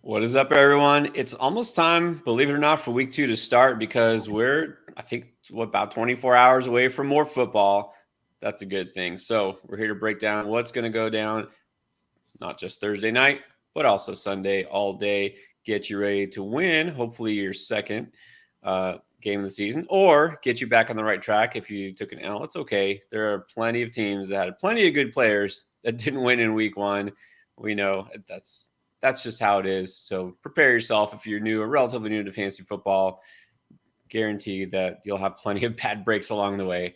What is up, everyone? It's almost time, believe it or not, for week 2 to start because I think, about 24 hours away from more football. That's a good thing. So, we're here to break down what's going to go down, not just Thursday night, but also Sunday, all day. Get you ready to win, hopefully, your second game of the season, or get you back on the right track if you took an L. It's okay. There are plenty of teams that had plenty of good players that didn't win in week 1. We know that's just how it is. So prepare yourself if you're new or relatively new to fantasy football. Guarantee that you'll have plenty of bad breaks along the way.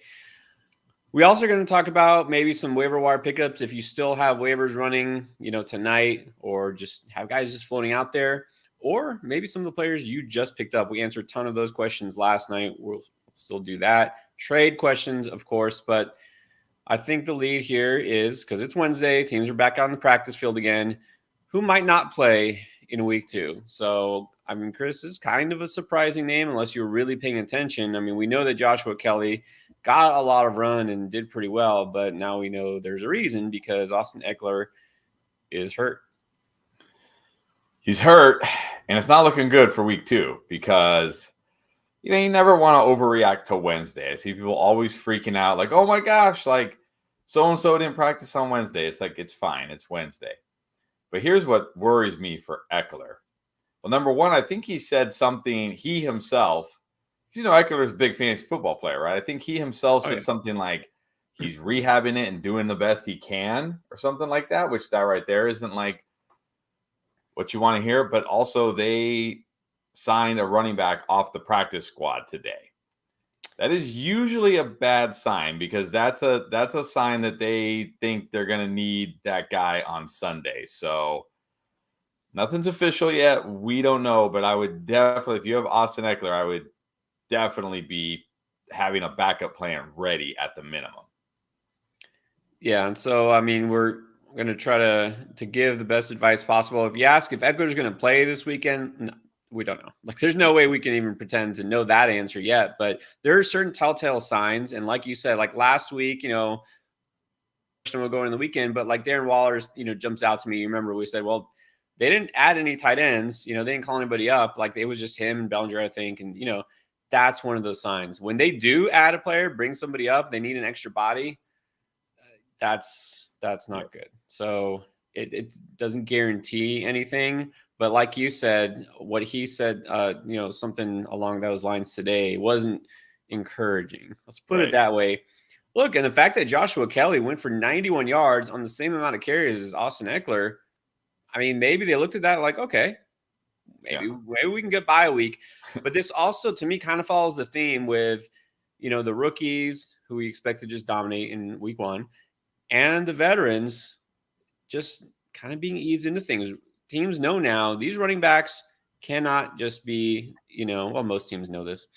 We also are going to talk about maybe some waiver wire pickups if you still have waivers running, tonight, or just have guys just floating out there, or maybe some of the players you just picked up. We answered a ton of those questions last night. We'll still do that. Trade questions, of course, but I think the lead here is because it's Wednesday, teams are back out on the practice field again. Who might not play in week 2? So, I mean, Chris is kind of a surprising name unless you're really paying attention. I mean, we know that Joshua Kelly got a lot of run and did pretty well, but now we know there's a reason because Austin Ekeler is hurt. He's hurt, and it's not looking good for week 2 because you never want to overreact to Wednesday. I see people always freaking out, like, "Oh my gosh, like so and so didn't practice on Wednesday." It's like it's fine, it's Wednesday. But here's what worries me for Ekeler. Well, number one, I think he said something. He himself, Ekeler's a big fantasy football player, right? I think he himself said something like he's rehabbing it and doing the best he can, or something like that. Which that right there isn't like what you want to hear, but also they signed a running back off the practice squad today. That is usually a bad sign because that's a sign that they think they're going to need that guy on Sunday. So nothing's official yet. We don't know, but I would definitely, if you have Austin Ekeler, I would definitely be having a backup plan ready at the minimum. Yeah, and so I mean, we're going to try to give the best advice possible. If you ask if Eckler's going to play this weekend, no, we don't know. Like, there's no way we can even pretend to know that answer yet. But there are certain telltale signs, and like you said, like last week, will go in the weekend, but like Darren Waller's, jumps out to me. You remember we said, well, they didn't add any tight ends. They didn't call anybody up. Like, it was just him and Bellinger, I think, and that's one of those signs. When they do add a player, bring somebody up, they need an extra body. That's not good. So it doesn't guarantee anything. But like you said, what he said, something along those lines today wasn't encouraging. Let's put it that way. Look, and the fact that Joshua Kelly went for 91 yards on the same amount of carries as Austin Ekeler, I mean, maybe they looked at that like, okay, maybe we can get by a week. But this also, to me, kind of follows the theme with, the rookies who we expect to just dominate in week 1 and the veterans just kind of being eased into things. Teams know now these running backs cannot just be, well, most teams know this,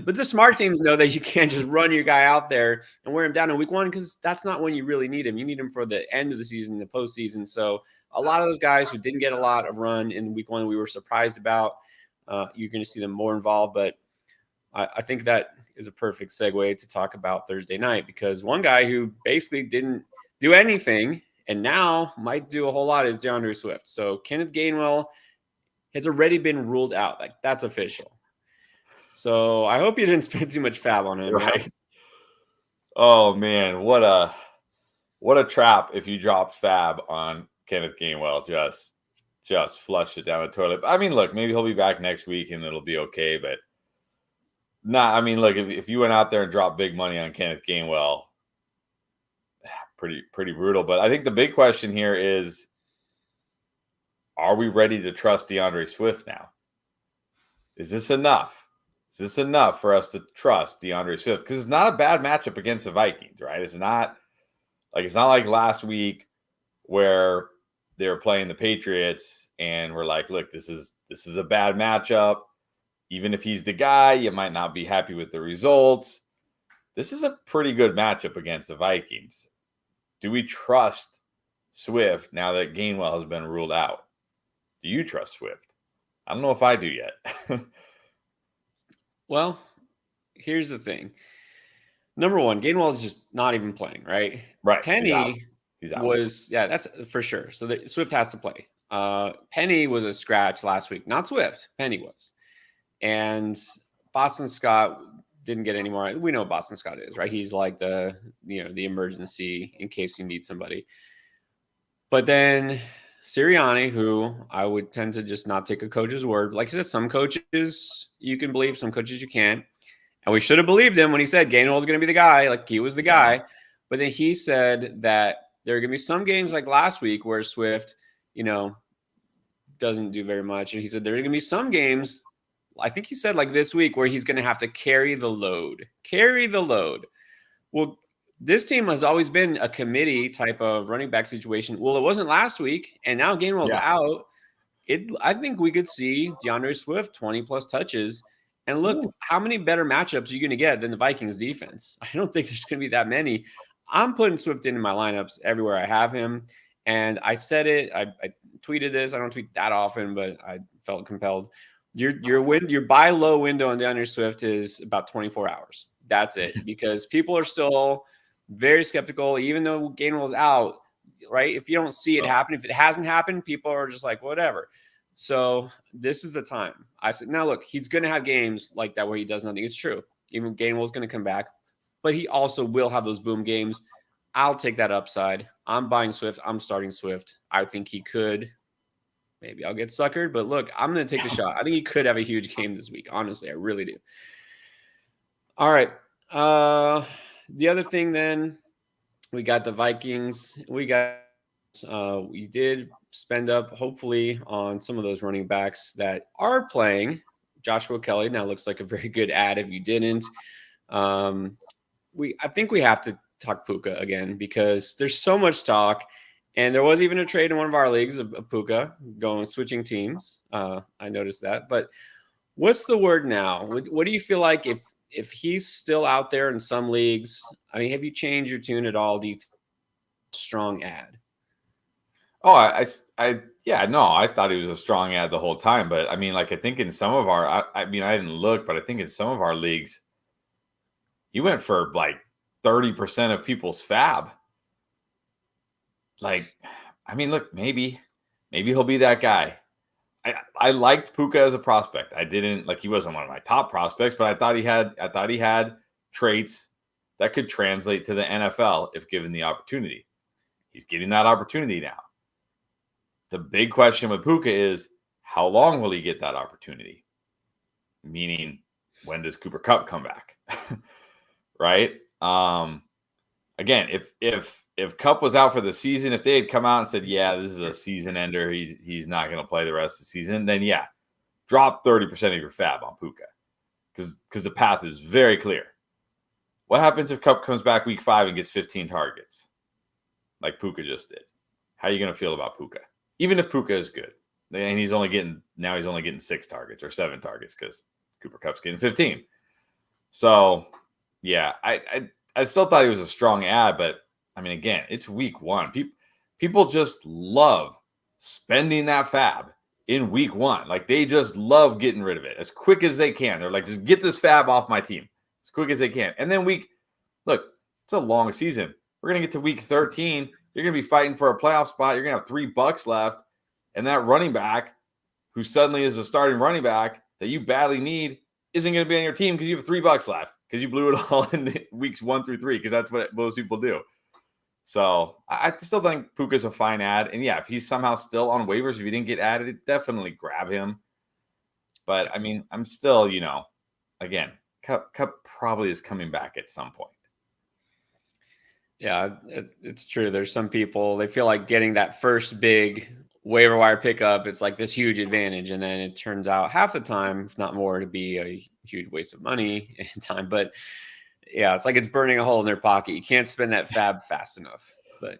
but the smart teams know that you can't just run your guy out there and wear him down in week 1 because that's not when you really need him. You need him for the end of the season, the postseason. So a lot of those guys who didn't get a lot of run in week 1, we were surprised about. You're going to see them more involved, but I think that is a perfect segue to talk about Thursday night because one guy who basically didn't do anything and now might do a whole lot is DeAndre Swift. So Kenneth Gainwell has already been ruled out. Like, that's official. So I hope you didn't spend too much fab on him. Right. Oh man, what a trap if you drop fab on Kenneth Gainwell. Just flush it down the toilet. I mean, look, maybe he'll be back next week and it'll be okay, but I mean, look, if you went out there and dropped big money on Kenneth Gainwell, pretty brutal. But I think the big question here is, are we ready to trust DeAndre Swift now? Is this enough? Is this enough for us to trust DeAndre Swift? Because it's not a bad matchup against the Vikings, right? It's not like last week where they were playing the Patriots and we're like, look, this is a bad matchup. Even if he's the guy, you might not be happy with the results. This is a pretty good matchup against the Vikings. Do we trust Swift now that Gainwell has been ruled out? Do you trust Swift? I don't know if I do yet. Well, here's the thing. Number one, Gainwell is just not even playing, right? Right. Penny He's out. was, yeah, that's for sure. So Swift has to play. Penny was a scratch last week, not Swift. Penny was. And Boston Scott didn't get any more. We know what Boston Scott is, right? He's like the emergency in case you need somebody. But then Sirianni, who I would tend to just not take a coach's word. Like I said, some coaches you can believe, some coaches you can't. And we should have believed him when he said Gainwell was going to be the guy. Like he was the guy. Yeah. But then he said that there are going to be some games like last week where Swift, doesn't do very much. And he said there are going to be some games, I think he said like this week, where he's going to have to carry the load. Carry the load. Well, this team has always been a committee type of running back situation. Well, it wasn't last week, and now Gainwell's out. I think we could see DeAndre Swift 20-plus touches. And look, how many better matchups are you going to get than the Vikings defense? I don't think there's going to be that many. I'm putting Swift into my lineups everywhere I have him. And I said it. I tweeted this. I don't tweet that often, but I felt compelled. Your buy low window on DeAndre Swift is about 24 hours. That's it. Because people are still very skeptical, even though Gainwell's out, right? If you don't see it happen, if it hasn't happened, people are just like, whatever. So this is the time. I said, now look, he's going to have games like that where he does nothing. It's true. Even Gainwell's going to come back, but he also will have those boom games. I'll take that upside. I'm buying Swift. I'm starting Swift. I think he could. Maybe I'll get suckered, but look, I'm going to take the shot. I think he could have a huge game this week. Honestly, I really do. All right. The other thing then, we got the Vikings. We did spend up, hopefully, on some of those running backs that are playing. Joshua Kelly now looks like a very good ad if you didn't. I think we have to talk Puka again because there's so much talk. And there was even a trade in one of our leagues of Puka switching teams. I noticed that. But what's the word now? What do you feel like if he's still out there in some leagues? I mean, have you changed your tune at all? Do you think strong ad? Oh, I thought he was a strong ad the whole time. But I mean, like, I think in some of our, I didn't look, but I think in some of our leagues, he went for like 30% of people's fab. Like, I mean, look, maybe he'll be that guy. I liked Puka as a prospect. I didn't like, he wasn't one of my top prospects, but I thought he had traits that could translate to the NFL if given the opportunity. He's getting that opportunity now. The big question with Puka is, how long will he get that opportunity? Meaning, when does Cooper Kupp come back? Right? Again, if Kupp was out for the season, if they had come out and said, yeah, this is a season ender, he's not going to play the rest of the season, then yeah, drop 30% of your fab on Puka because the path is very clear. What happens if Kupp comes back week 5 and gets 15 targets like Puka just did? How are you going to feel about Puka? Even if Puka is good, and he's only getting 6 targets or 7 targets because Cooper Kupp's getting 15. So yeah, I still thought he was a strong ad, but I mean, again, it's week 1. People just love spending that fab in week 1. Like, they just love getting rid of it as quick as they can. They're like, just get this fab off my team as quick as they can. And then look, it's a long season. We're going to get to week 13. You're going to be fighting for a playoff spot. You're going to have $3 left. And that running back, who suddenly is a starting running back that you badly need, isn't going to be on your team because you have $3 left because you blew it all in weeks 1 through 3 because that's what most people do. So I still think Puka's a fine ad. And yeah, if he's somehow still on waivers, if he didn't get added, definitely grab him. But I mean, I'm still, again, Kupp probably is coming back at some point. Yeah, it's true. There's some people, they feel like getting that first big waiver wire pickup, it's like this huge advantage. And then it turns out half the time, if not more, to be a huge waste of money and time. But yeah, it's like it's burning a hole in their pocket. You can't spend that fab fast enough. But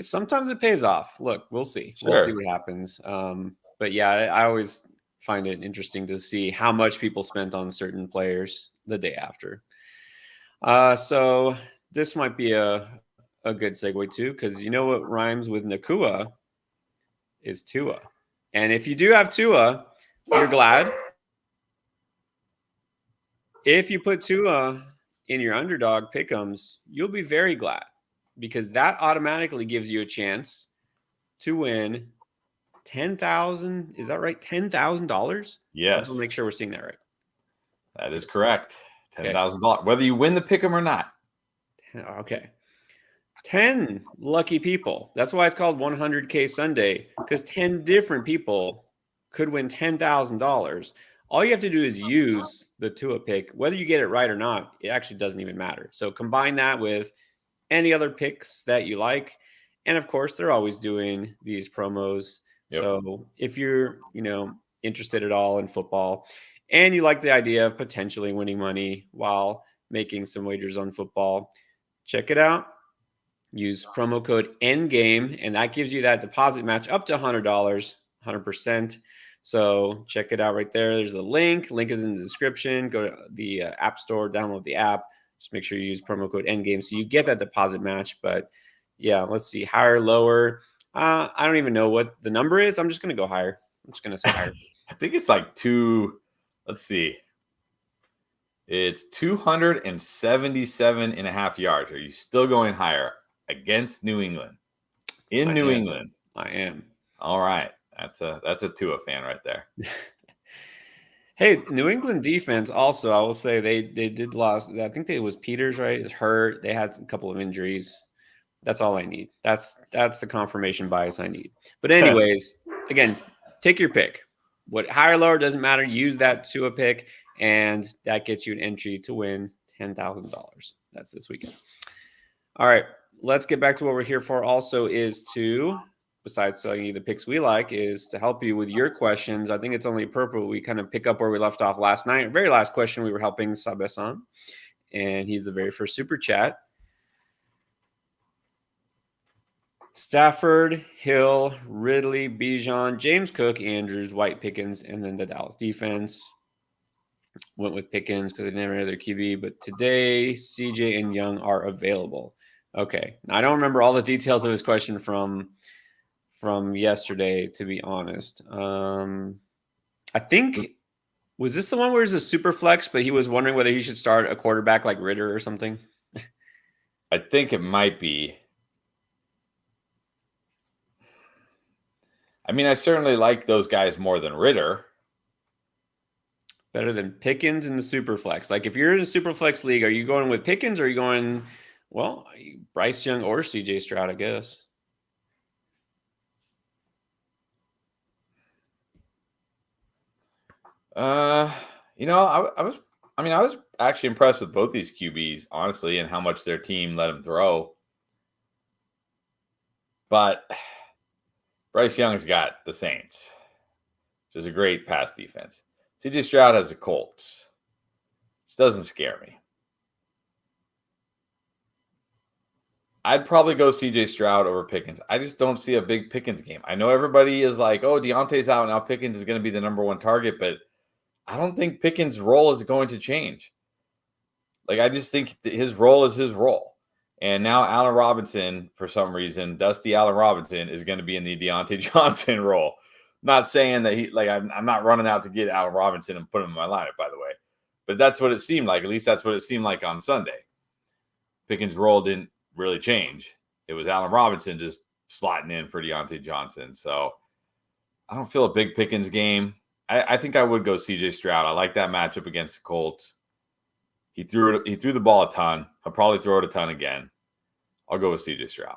sometimes it pays off. Look, we'll see. Sure. We'll see what happens. But yeah, I always find it interesting to see how much people spent on certain players the day after. So this might be a good segue too, because you know what rhymes with Nacua is Tua. And if you do have Tua, you're glad. If you put Tua in your underdog pick'ems, you'll be very glad because that automatically gives you a chance to win $10,000. Is that right? $10,000? Yes. Just want to make sure we're seeing that right. That is correct. Okay. $10,000. Whether you win the pick'em or not. Okay. 10 lucky people. That's why it's called 100K Sunday, because 10 different people could win $10,000. All you have to do is use the Tua pick. Whether you get it right or not, it actually doesn't even matter. So combine that with any other picks that you like. And of course, they're always doing these promos. Yep. So if you're, interested at all in football and you like the idea of potentially winning money while making some wagers on football, check it out. Use promo code NGAME, and that gives you that deposit match up to $100, 100%. So check it out right there. There's a link. Link is in the description. Go to the App Store, download the app. Just make sure you use promo code NGAME so you get that deposit match. But yeah, let's see. Higher, lower. I don't even know what the number is. I'm just going to go higher. I'm just going to say higher. I think it's like let's see. It's 277.5 yards. Are you still going higher against New England? New England. I am. All right. That's a Tua fan right there. Hey, New England defense also, I will say they did lose. I think it was Peters, right? Is hurt. They had a couple of injuries. That's all I need. That's the confirmation bias I need. But anyways, again, take your pick. What higher or lower doesn't matter. Use that Tua pick, and that gets you an entry to win $10,000. That's this weekend. All right, let's get back to what we're here for. Also, is to, besides telling you the picks we like, is to help you with your questions. I think it's only appropriate we kind of pick up where we left off last night. Very last question we were helping Sabesan, and he's the very first super chat. Stafford, Hill, Ridley, Bijan, James Cook, Andrews, White, Pickens, and then the Dallas defense. Went with Pickens because they never had their QB, but today CJ and Young are available. Okay. Now, I don't remember all the details of his question from yesterday, to be honest. I think, was this the one where it's a super flex, but he was wondering whether he should start a quarterback like Ritter or something? I think it might be. I mean, I certainly like those guys more than Ritter. Better than Pickens in the super flex. Like if you're in a super flex league, are you going with Pickens or are you going, Bryce Young or CJ Stroud, I guess? I was actually impressed with both these QBs, honestly, and how much their team let them throw. But Bryce Young's got the Saints, which is a great pass defense. CJ Stroud has the Colts, which doesn't scare me. I'd probably go CJ Stroud over Pickens. I just don't see a big Pickens game. I know everybody is like, oh, Deontay's out, now Pickens is going to be the number one target, but I don't think Pickens' role is going to change. Like, I just think his role is his role. And now Allen Robinson, for some reason, Dusty Allen Robinson is going to be in the Deontay Johnson role. Not saying that I'm not running out to get Allen Robinson and put him in my lineup, by the way. But that's what it seemed like. At least that's what it seemed like on Sunday. Pickens' role didn't really change. It was Allen Robinson just slotting in for Deontay Johnson. So I don't feel a big Pickens game. I think I would go CJ Stroud. I like that matchup against the Colts. He threw the ball a ton. I'll probably throw it a ton again. I'll go with CJ Stroud.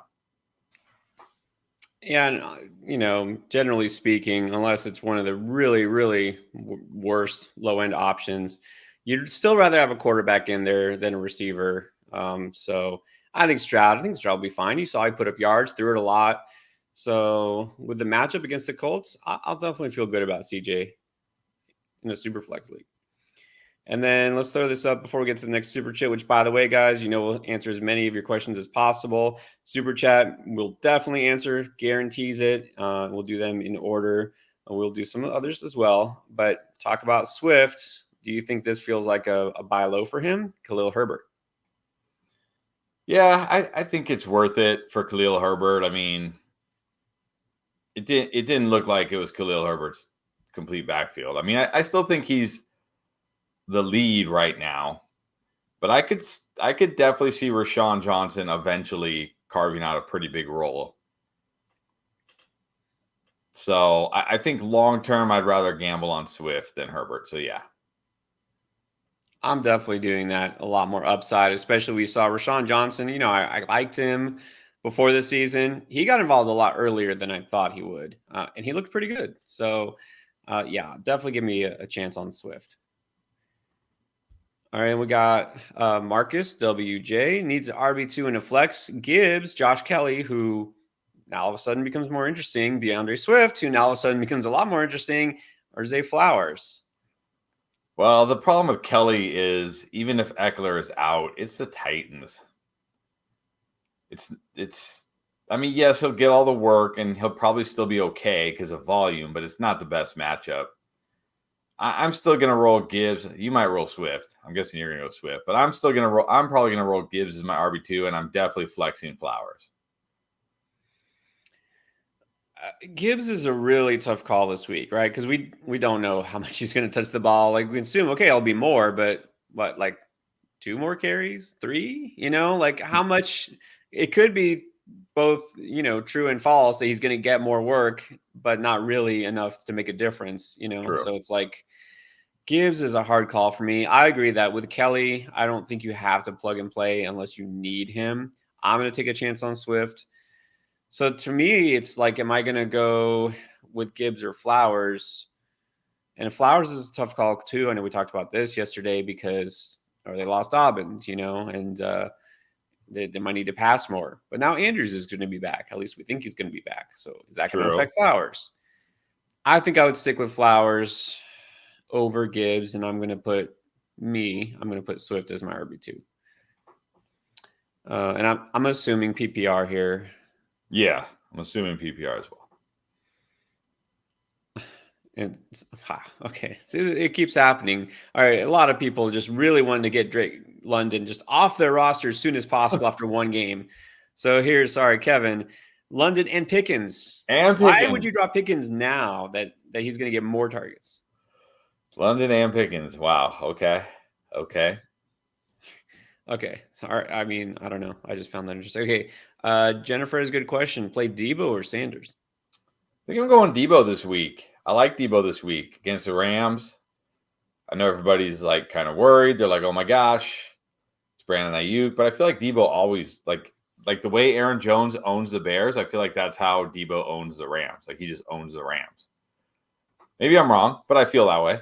Yeah, and, generally speaking, unless it's one of the really, really worst low-end options, you'd still rather have a quarterback in there than a receiver. So I think Stroud will be fine. You saw he put up yards, threw it a lot. So with the matchup against the Colts, I'll definitely feel good about CJ in a super flex league. And then let's throw this up before we get to the next super chat, which, by the way, guys, we'll answer as many of your questions as possible. Super chat, we'll definitely answer, guarantees it. We'll do them in order. We'll do some others as well. But talk about Swift. Do you think this feels like a buy low for him? Khalil Herbert. Yeah, I think it's worth it for Khalil Herbert. I mean, it didn't look like it was Khalil Herbert's complete backfield. I mean, I still think he's the lead right now, but I could definitely see Rashawn Johnson eventually carving out a pretty big role. So I think long-term, I'd rather gamble on Swift than Herbert. So, yeah. I'm definitely doing that. A lot more upside, especially we saw Rashawn Johnson. I liked him before the season. He got involved a lot earlier than I thought he would, and he looked pretty good. So, yeah, definitely give me a chance on Swift. All right, we got Marcus WJ needs an RB2 and a flex. Gibbs, Josh Kelly, who now all of a sudden becomes more interesting. DeAndre Swift, who now all of a sudden becomes a lot more interesting. Or Zay Flowers. Well, the problem with Kelly is even if Ekeler is out, it's the Titans. I mean, yes, he'll get all the work and he'll probably still be okay because of volume, but it's not the best matchup. I'm still going to roll Gibbs. You might roll Swift. I'm guessing you're going to go Swift, but I'm still going to roll. I'm probably going to roll Gibbs as my RB2, and I'm definitely flexing Flowers. Gibbs is a really tough call this week, right? Because we don't know how much he's going to touch the ball. Like we assume, okay, it'll be more, but what, like 2 more carries, 3? Like how much? It could be both, true and false that he's going to get more work, but not really enough to make a difference. True. So it's like Gibbs is a hard call for me. I agree that with Kelly, I don't think you have to plug and play unless you need him. I'm going to take a chance on Swift. So to me, it's like, am I going to go with Gibbs or Flowers? And Flowers is a tough call too. I know we talked about this yesterday because they lost Dobbins, and they might need to pass more. But now Andrews is going to be back. At least we think he's going to be back. So is that going to affect Flowers? I think I would stick with Flowers over Gibbs, and I'm going to put Swift as my RB2. And I'm assuming PPR here. Yeah, I'm assuming PPR as well. And okay, see, it keeps happening. All right, a lot of people just really wanting to get Drake London just off their roster as soon as possible after one game. So sorry, Kevin, London and Pickens. Why would you drop Pickens now that he's going to get more targets? London and Pickens. Wow. Okay. Sorry. I mean, I don't know. I just found that interesting. Okay. Jennifer has a good question. Play Debo or Sanders? I think I'm going Debo this week. I like Debo this week against the Rams. I know everybody's like kind of worried. They're like, oh my gosh, it's Brandon Ayuk. But I feel like Debo always like the way Aaron Jones owns the Bears. I feel like that's how Debo owns the Rams. Like he just owns the Rams. Maybe I'm wrong, but I feel that way.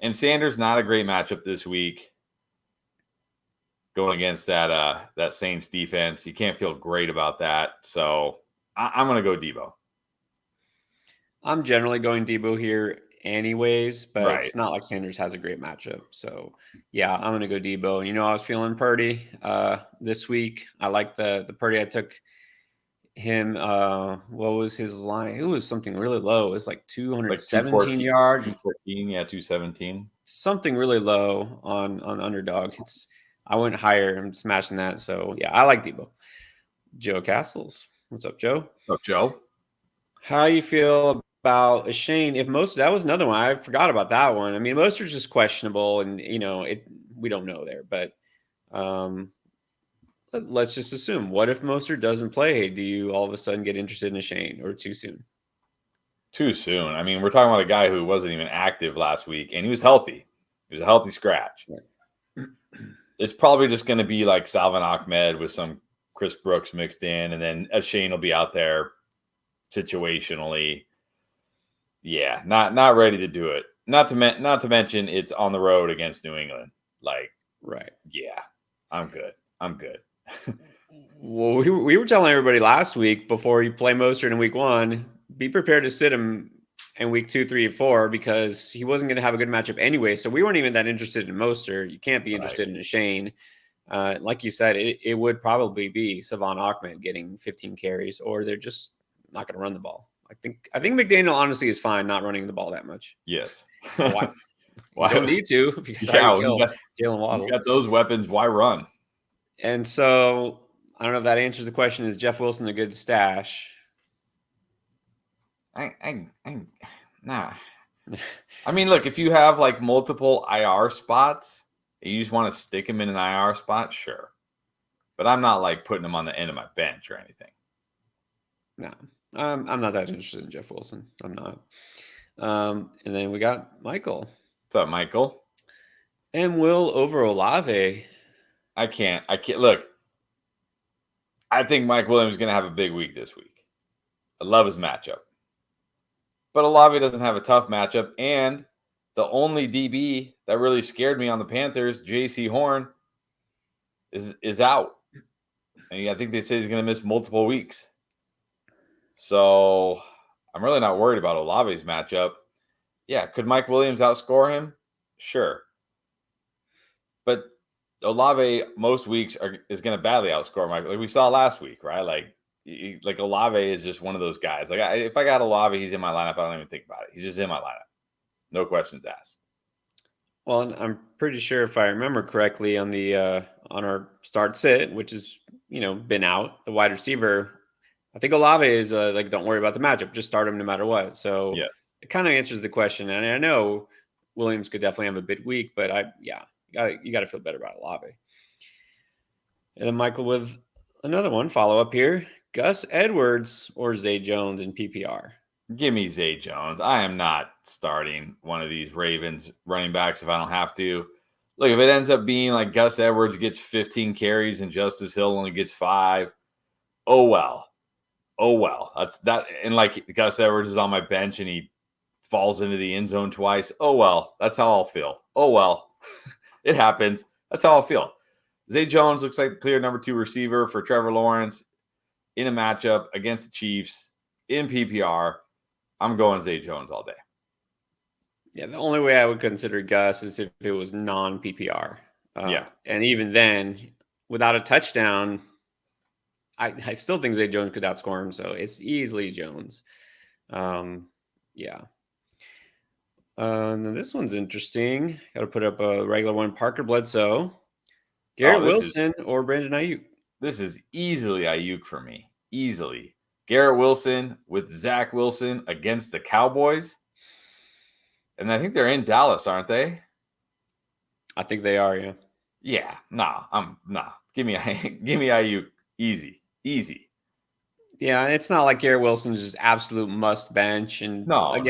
And Sanders, not a great matchup this week. Going against that Saints defense. You can't feel great about that. So I'm going to go Debo. I'm generally going Debo here anyways, but It's not like Sanders has a great matchup. So, yeah, I'm going to go Debo. I was feeling Purdy this week. I like the Purdy. I took him. What was his line? It was something really low. It was like 217 yards. 214, yeah, 217. Something really low on Underdog. I went higher. I'm smashing that. So, yeah, I like Debo. Joe Castles. What's up, Joe? What's up, Joe? How you feel about Shane? If that was another one. I forgot about that one. I mean, Mostert's just questionable, and we don't know there. But let's just assume. What if Mostert doesn't play? Do you all of a sudden get interested in Shane, or too soon? Too soon. I mean, we're talking about a guy who wasn't even active last week, and he was healthy. He was a healthy scratch. Right. It's probably just going to be like Salvin Ahmed with some Chris Brooks mixed in, and then Shane will be out there situationally. Yeah, not ready to do it. Not to mention it's on the road against New England. Like, right. Yeah, I'm good. Well, we were telling everybody last week before you play Mostert in week 1, be prepared to sit him in week 2, 3, and 4 because he wasn't going to have a good matchup anyway. So we weren't even that interested in Mostert. You can't be interested in a Shane. Like you said, it would probably be Salvin Ahmed getting 15 carries, or they're just not going to run the ball. I think McDaniel honestly is fine not running the ball that much. Yes. Why? You don't need to. If you kill Jalen Waddle. You got those weapons. Why run? And so I don't know if that answers the question. Is Jeff Wilson a good stash? Nah. I mean, look, if you have like multiple IR spots, and you just want to stick him in an IR spot, sure. But I'm not like putting him on the end of my bench or anything. No, I'm not that interested in Jeff Wilson. I'm not. And then we got Michael What's up, Michael? and Will over Olave. I can't look. I think Mike Williams is going to have a big week this week. I love his matchup. But Olave doesn't have a tough matchup. And the only DB that really scared me on the Panthers, J.C. Horn, is out. And I think they say he's going to miss multiple weeks. So I'm really not worried about Olave's matchup. Yeah, could Mike Williams outscore him? Sure. But Olave most weeks is going to badly outscore Mike. Like we saw last week, right? Like Olave is just one of those guys. Like if I got Olave, he's in my lineup. I don't even think about it. He's just in my lineup. No questions asked. Well, and I'm pretty sure if I remember correctly on the on our start sit, which has been out, the wide receiver, I think Olave is like, don't worry about the matchup, just start him no matter what. So Yes. it kind of answers the question. And I know Williams could definitely have a big week, but you got to feel better about Olave. And then Michael with another one follow up here: Gus Edwards or Zay Jones in PPR. Give me Zay Jones. I am not starting one of these Ravens running backs if I don't have to. Look, if it ends up being like Gus Edwards gets 15 carries and Justice Hill only gets 5, oh well. Oh well. That's that. And like Gus Edwards is on my bench and he falls into the end zone twice. Oh well. That's how I'll feel. Oh well. It happens. That's how I'll feel. Zay Jones looks like the clear number 2 receiver for Trevor Lawrence in a matchup against the Chiefs in PPR. I'm going Zay Jones all day. Yeah, the only way I would consider Gus is if it was non-PPR. Yeah. And even then, without a touchdown, I still think Zay Jones could outscore him. So it's easily Jones. Yeah. And then this one's interesting. Got to put up a regular one. Parker Bledsoe, Garrett Wilson, or Brandon Ayuk. This is easily Ayuk for me. Easily. Garrett Wilson with Zach Wilson against the Cowboys. And I think they're in Dallas, aren't they? I think they are, yeah. Yeah. Nah. Give me Ayuk. Easy. Yeah, and it's not like Garrett Wilson is just absolute must bench. And No.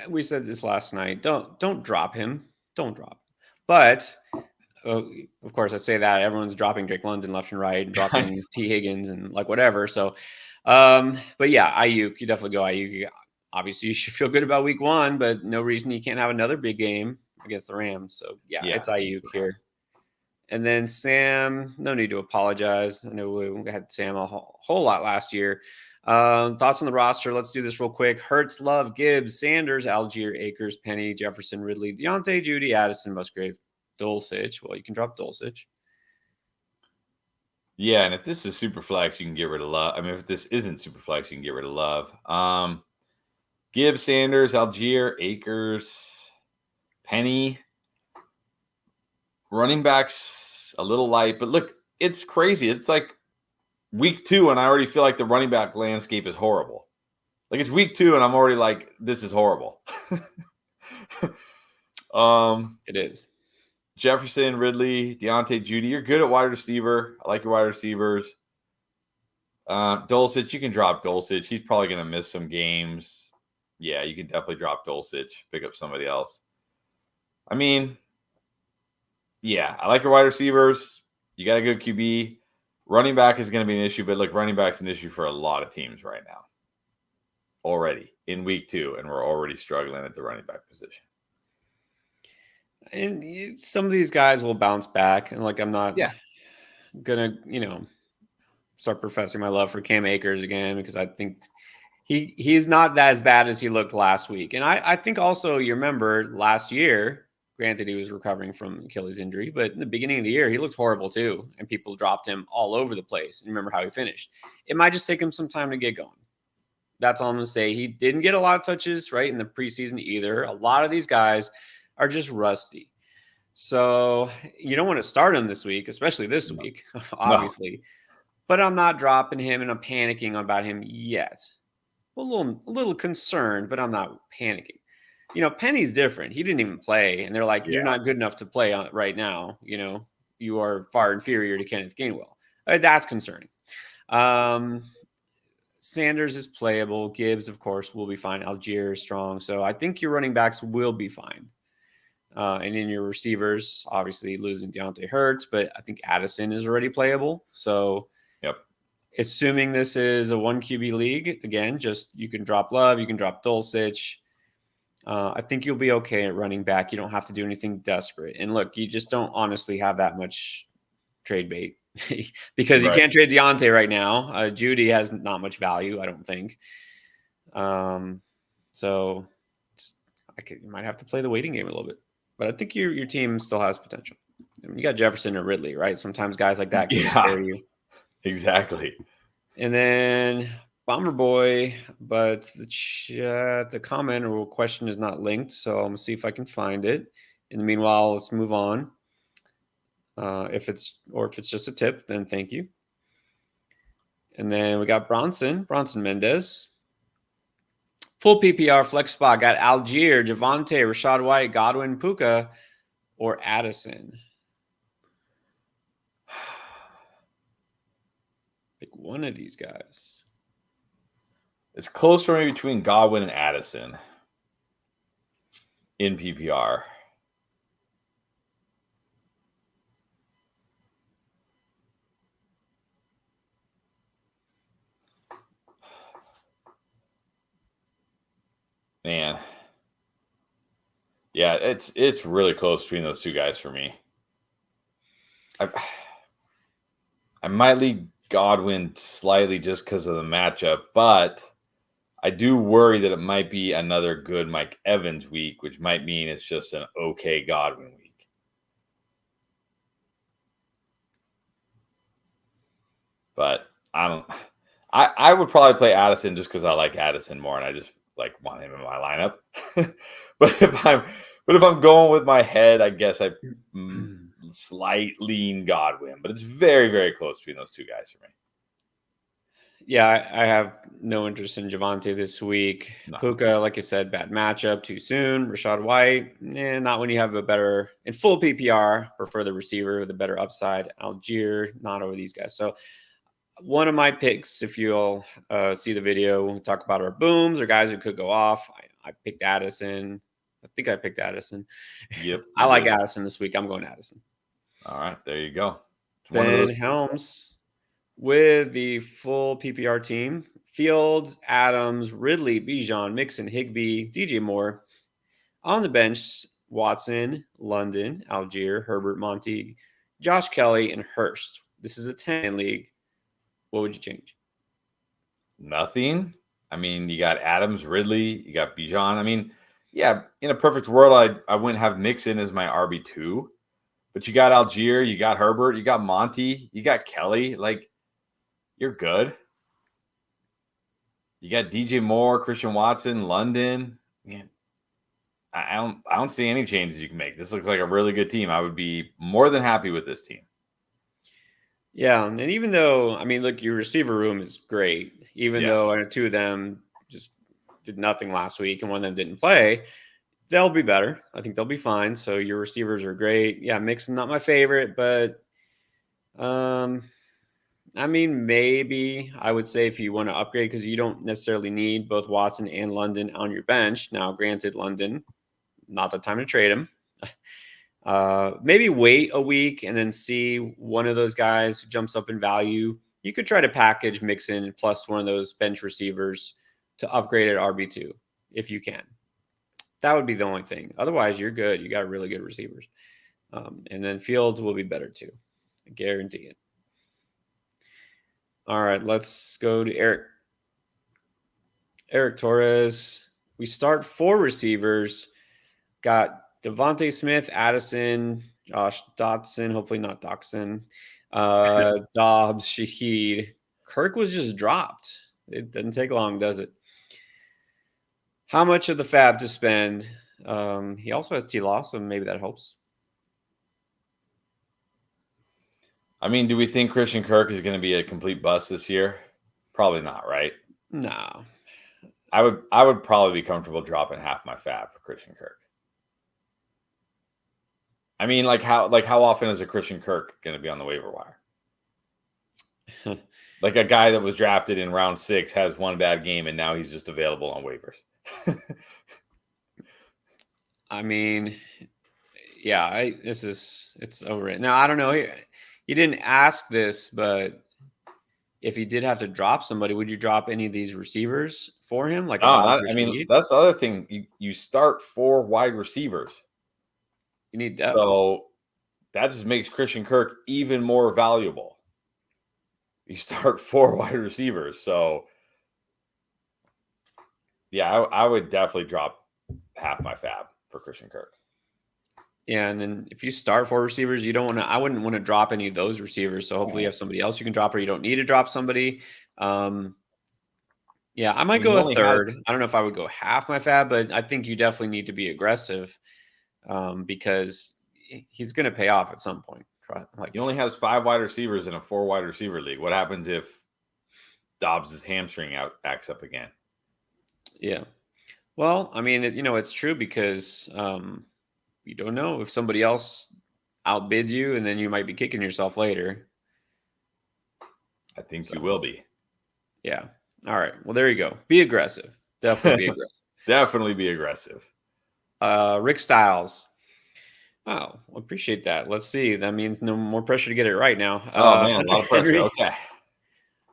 we said this last night. Don't drop him. Don't drop him. But of course, I say that everyone's dropping Drake London left and right, and dropping T. Higgins and like whatever. So, but yeah, Ayuk, you definitely go Ayuk. Obviously, you should feel good about week 1, but no reason you can't have another big game against the Rams. So yeah, it's Ayuk here. And then Sam, no need to apologize. I know we had Sam a whole lot last year. Thoughts on the roster? Let's do this real quick. Hurts, Love, Gibbs, Sanders, Algier, Akers, Penny, Jefferson, Ridley, Deontay, Judy, Addison, Musgrave, Dulcich. Well, you can drop Dulcich. Yeah, and if this is super flex, you can get rid of Love. I mean, if this isn't super flex, you can get rid of Love. Gibbs, Sanders, Algier, Akers, Penny. Running backs a little light, but look, it's crazy. It's like week 2, and I already feel like the running back landscape is horrible. Like it's week 2, and I'm already like, this is horrible. It is. Jefferson, Ridley, Deontay, Judy. You're good at wide receiver. I like your wide receivers. Dulcich, you can drop Dulcich. He's probably going to miss some games. Yeah, you can definitely drop Dulcich. Pick up somebody else. I mean, yeah, I like your wide receivers. You got a good QB. Running back is going to be an issue, but look, running back's an issue for a lot of teams right now. Already in week 2, and we're already struggling at the running back position. And some of these guys will bounce back. And like, I'm not going to, start professing my love for Cam Akers again, because I think he's not as bad as he looked last week. And I think also, you remember last year, granted, he was recovering from Achilles injury, but in the beginning of the year, he looked horrible too. And people dropped him all over the place. And remember how he finished. It might just take him some time to get going. That's all I'm going to say. He didn't get a lot of touches, right, in the preseason either. A lot of these guys are just rusty. So you don't want to start him this week, especially this week, obviously. No. But I'm not dropping him, and I'm panicking about him yet. A little concerned, but I'm not panicking. Penny's different. He didn't even play, and they're like, you're not good enough to play right now. You are far inferior to Kenneth Gainwell. That's concerning. Sanders is playable. Gibbs, of course, will be fine. Algier is strong. So I think your running backs will be fine. And in your receivers, obviously losing Deontay hurts, but I think Addison is already playable. So Yep. Assuming this is a 1 QB league, again, just you can drop Love, you can drop Dulcich. I think you'll be okay at running back. You don't have to do anything desperate. And look, you just don't honestly have that much trade bait because you can't trade Deontay right now. Judy has not much value, I don't think. So you might have to play the waiting game a little bit. But I think your team still has potential. I mean, you got Jefferson or Ridley, right? Sometimes guys like that can scare you. Exactly. And then Bomber Boy, but the comment or question is not linked, so I'm gonna see if I can find it. In the meanwhile, let's move on. If it's just a tip, then thank you. And then we got Bronson Mendez. Full PPR flex spot got Algier, Javonte, Rashad White, Godwin, Puka, or Addison. Pick one of these guys. It's close for me between Godwin and Addison in PPR. Man. Yeah, it's really close between those two guys for me. I might lead Godwin slightly just because of the matchup, but I do worry that it might be another good Mike Evans week, which might mean it's just an okay Godwin week. But I would probably play Addison just because I like Addison more and I just want him in my lineup. but if I'm going with my head, I guess I slight lean Godwin, but it's very, very close between those two guys for me. Yeah, I have no interest in Javonte this week. No. Puka, like I said, bad matchup, too soon. Rashad White, not when you have a better, in full PPR, prefer the receiver with a better upside. Algier, not over these guys. So one of my picks, if you'll see the video, when we talk about our booms or guys who could go off, I picked Addison. I think I picked Addison. Yep. I like Addison this week. I'm going Addison. All right, there you go. Ben Helms with the full PPR team. Fields, Adams, Ridley, Bijan, Mixon, Higbee, DJ Moore. On the bench, Watson, London, Algier, Herbert, Monty, Josh Kelly, and Hurst. This is a 10 league. What would you change? Nothing. I mean, you got Adams, Ridley, you got Bijan. I mean, yeah, in a perfect world, I wouldn't have Mixon as my RB2. But you got Algier, you got Herbert, you got Monty, you got Kelly. You're good. You got DJ Moore, Christian Watson, London. Man, I don't see any changes you can make. This looks like a really good team. I would be more than happy with this team. Yeah, and even though, I mean, look, your receiver room is great. Even though two of them just did nothing last week and one of them didn't play, they'll be better. I think they'll be fine. So your receivers are great. Yeah, Mixon, not my favorite, but I mean, maybe I would say if you want to upgrade, because you don't necessarily need both Watson and London on your bench. Now, granted, London, not the time to trade him. Maybe wait a week and then see one of those guys who jumps up in value. You could try to package Mixon plus one of those bench receivers to upgrade at RB2 if you can. That would be the only thing. Otherwise, you're good. You got really good receivers. And then Fields will be better too. I guarantee it. All right, let's go to Eric. Eric Torres. We start 4 receivers. Got Devontae Smith, Addison, Josh Dotson, hopefully not Doxson, Dobbs, Shaheed. Kirk was just dropped. It doesn't take long, does it? How much of the fab to spend? He also has T-Law, so maybe that helps. I mean, do we think Christian Kirk is going to be a complete bust this year? Probably not, right? No. I would probably be comfortable dropping half my fab for Christian Kirk. I mean, how often is a Christian Kirk going to be on the waiver wire? Like a guy that was drafted in round 6 has one bad game, and now he's just available on waivers. I mean, yeah, it's over. Now I don't know. He didn't ask this, but if he did have to drop somebody, would you drop any of these receivers for him, like a Dobbs or I mean, Snead? that's the other thing. You start 4 wide receivers. You need depth. So that just makes Christian Kirk even more valuable. You start 4 wide receivers. So yeah, I would definitely drop half my fab for Christian Kirk. Yeah, and then if you start 4 receivers, you don't want to. I wouldn't want to drop any of those receivers. So hopefully you have somebody else you can drop, or you don't need to drop somebody. Yeah, I might Well, he go a only has third. I don't know if I would go half my fab, but I think you definitely need to be aggressive because he's going to pay off at some point. he only has 5 wide receivers in a 4 wide receiver league. What happens if Dobbs' hamstring acts up again? Yeah. Well, I mean, it's true because you don't know if somebody else outbids you, and then you might be kicking yourself later. I think you will be. Yeah. All right. Well, there you go. Be aggressive. Definitely be aggressive. Definitely be aggressive. Rick Styles. Oh, appreciate that. Let's see. That means no more pressure to get it right now. Oh man, a lot of pressure. Okay.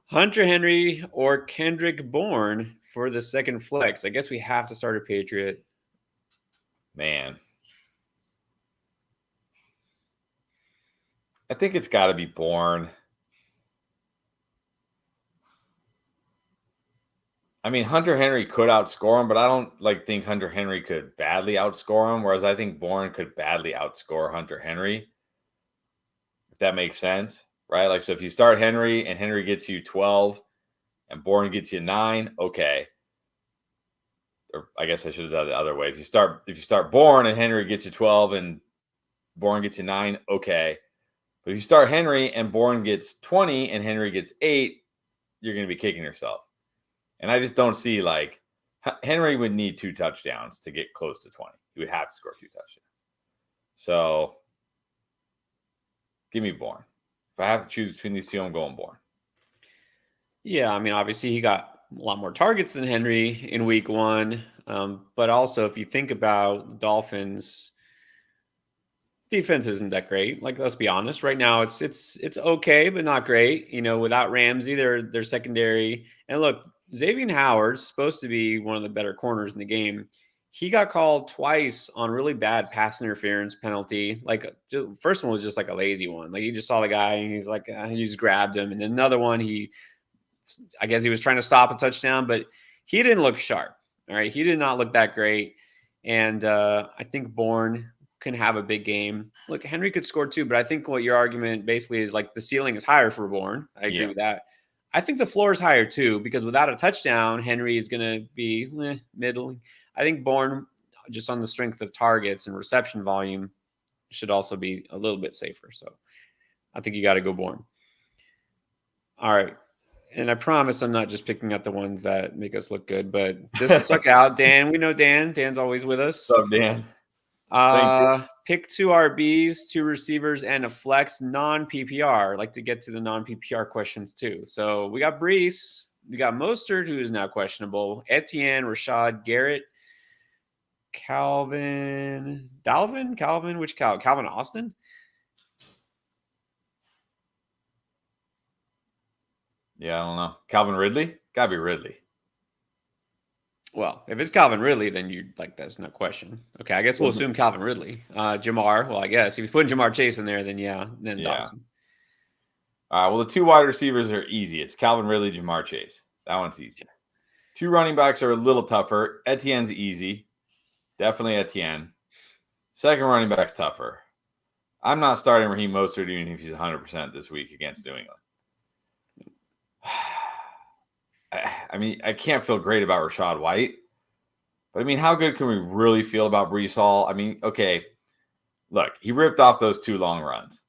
Hunter Henry or Kendrick Bourne for the second flex. I guess we have to start a Patriot. Man. I think it's got to be Bourne. I mean, Hunter Henry could outscore him, but I don't think Hunter Henry could badly outscore him, whereas I think Bourne could badly outscore Hunter Henry. If that makes sense, right? Like, so if you start Henry and Henry gets you 12 and Bourne gets you 9, okay. Or I guess I should have done it the other way. If you start Bourne and Henry gets you 12 and Bourne gets you 9, okay. But if you start Henry and Bourne gets 20 and Henry gets 8, you're going to be kicking yourself. And I just don't see Henry would need 2 touchdowns to get close to 20. He would have to score 2 touchdowns. So give me Bourne. If I have to choose between these two, I'm going Bourne. Yeah, I mean, obviously he got a lot more targets than Henry in week 1. But also, if you think about the Dolphins, defense isn't that great. Like, let's be honest. Right now, it's okay, but not great. Without Ramsey, their secondary. And look, Xavier Howard's supposed to be one of the better corners in the game. He got called twice on really bad pass interference penalty. Like, first one was just like a lazy one. Like, he just saw the guy and he's like, he just grabbed him. And then another one, I guess he was trying to stop a touchdown, but he didn't look sharp. All right. He did not look that great. And I think Bourne can have a big game. Look, Henry could score too, but I think what your argument basically is the ceiling is higher for Bourne. I agree with that. I think the floor is higher too, because without a touchdown, Henry is going to be middling. I think Bourne, just on the strength of targets and reception volume, should also be a little bit safer. So I think you got to go Bourne. All right. And I promise I'm not just picking out the ones that make us look good, but this stuck out. Dan, we know Dan. Dan's always with us. What's up, Dan? Thank you. Pick 2 RBs, 2 receivers, and a flex non-PPR. I'd like to get to the non-PPR questions too. So we got Brees. We got Mostert, who is now questionable. Etienne, Rashad, Garrett, Calvin, which Calvin Austin? Yeah, I don't know. Calvin Ridley? Gotta be Ridley. Well, if it's Calvin Ridley, then that's no question. Okay, I guess we'll assume Calvin Ridley. Jamar, well, I guess if he's putting Jamar Chase in there, then Dawson. Well, the 2 wide receivers are easy. It's Calvin Ridley, Jamar Chase. That one's easy. 2 running backs are a little tougher. Etienne's easy. Definitely Etienne. Second running back's tougher. I'm not starting Raheem Mostert even if he's 100% this week against New England. I mean, I can't feel great about Rachaad White. But, I mean, how good can we really feel about Brees Hall? I mean, okay, look, he ripped off those 2 long runs.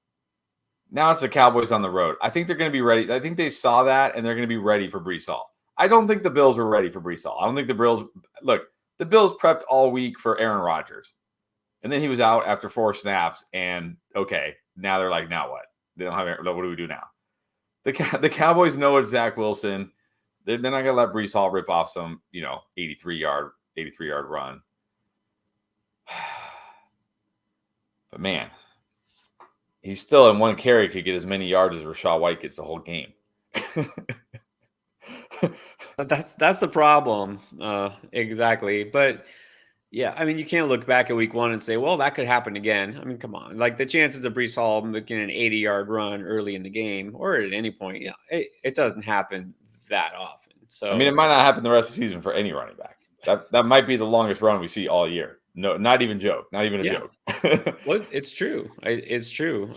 Now it's the Cowboys on the road. I think they're going to be ready. I think they saw that, and they're going to be ready for Brees Hall. I don't think the Bills were ready for Brees Hall. I don't think the Bills – look, the Bills prepped all week for Aaron Rodgers. And then he was out after 4 snaps, and, okay, now they're like, now what? They don't have – what do we do now? The Cowboys know it's Zach Wilson. They're not going to let Breece Hall rip off some, 83-yard run. But man, he's still in one carry could get as many yards as Rachaad White gets the whole game. That's the problem. Exactly. But yeah, I mean, you can't look back at week 1 and say, well, that could happen again. I mean, come on. Like the chances of Breece Hall making an 80-yard run early in the game or at any point, yeah, it doesn't happen that often. So I mean, it might not happen the rest of the season for any running back. That might be the longest run we see all year. No, not even joke. Not even a joke. Well, it's true. It's true.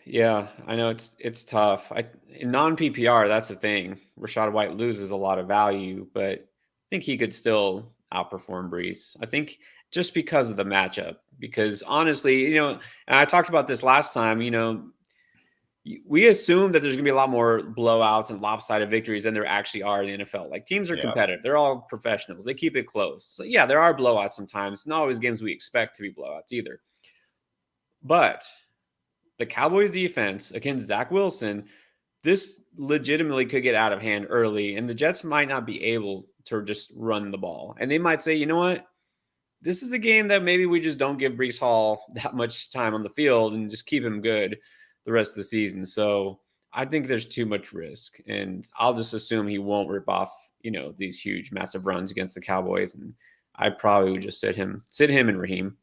Yeah, I know it's tough. In non-PPR, that's the thing. Rachaad White loses a lot of value, but I think he could still outperform Breece. I think just because of the matchup. Because honestly, and I talked about this last time, we assume that there's going to be a lot more blowouts and lopsided victories than there actually are in the NFL. Like teams are competitive. They're all professionals. They keep it close. So yeah, there are blowouts sometimes. Not always games we expect to be blowouts either. But the Cowboys defense against Zach Wilson, this legitimately could get out of hand early, and the Jets might not be able to just run the ball. And they might say, you know what? This is a game that maybe we just don't give Breece Hall that much time on the field and just keep him good the rest of the season. So I think there's too much risk, and I'll just assume he won't rip off, these huge, massive runs against the Cowboys. And I probably would just sit him and Raheem.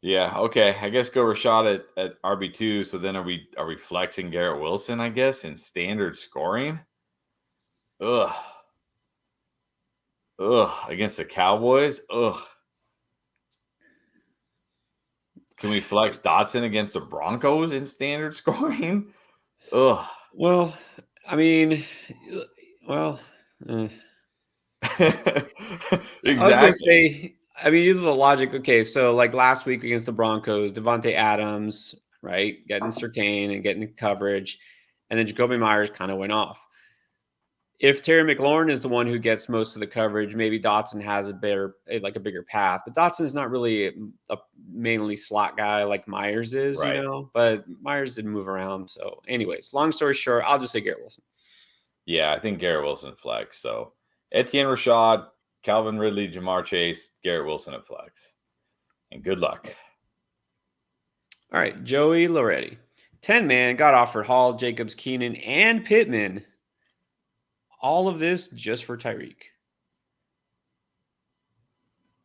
Yeah, okay. I guess go Rachaad at RB2. So then are we flexing Garrett Wilson, I guess, in standard scoring? Ugh. Against the Cowboys? Ugh. Can we flex Dotson against the Broncos in standard scoring? Ugh. Well, I mean, Exactly. I was going to say, using the logic, okay, so like last week against the Broncos, Devontae Adams, right, getting Surtain and getting coverage, and then Jacoby Myers kind of went off. If Terry McLaurin is the one who gets most of the coverage, maybe Dotson has a bigger path. But Dotson's not really a mainly slot guy like Myers is, Right. But Myers didn't move around. So, anyways, long story short, I'll just say Garrett Wilson. Yeah, I think Garrett Wilson flex. So Etienne Rashad, Calvin Ridley, Jamar Chase, Garrett Wilson at flex. And good luck. All right, Joey Loretti. 10-man got offered Hall, Jacobs, Keenan, and Pittman. All of this just for Tyreek.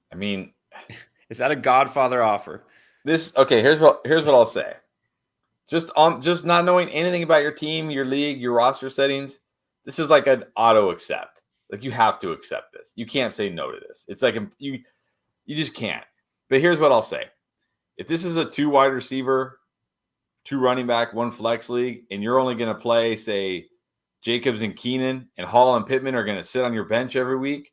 I mean, is that a Godfather offer? Here's what I'll say. Just not knowing anything about your team, your league, your roster settings, this is like an auto accept. Like you have to accept this. You can't say no to this. It's like you just can't. But here's what I'll say. If this is a 2 wide receiver, 2 running back, 1 flex league, and you're only going to play, say, Jacobs and Keenan, and Hall and Pittman are going to sit on your bench every week,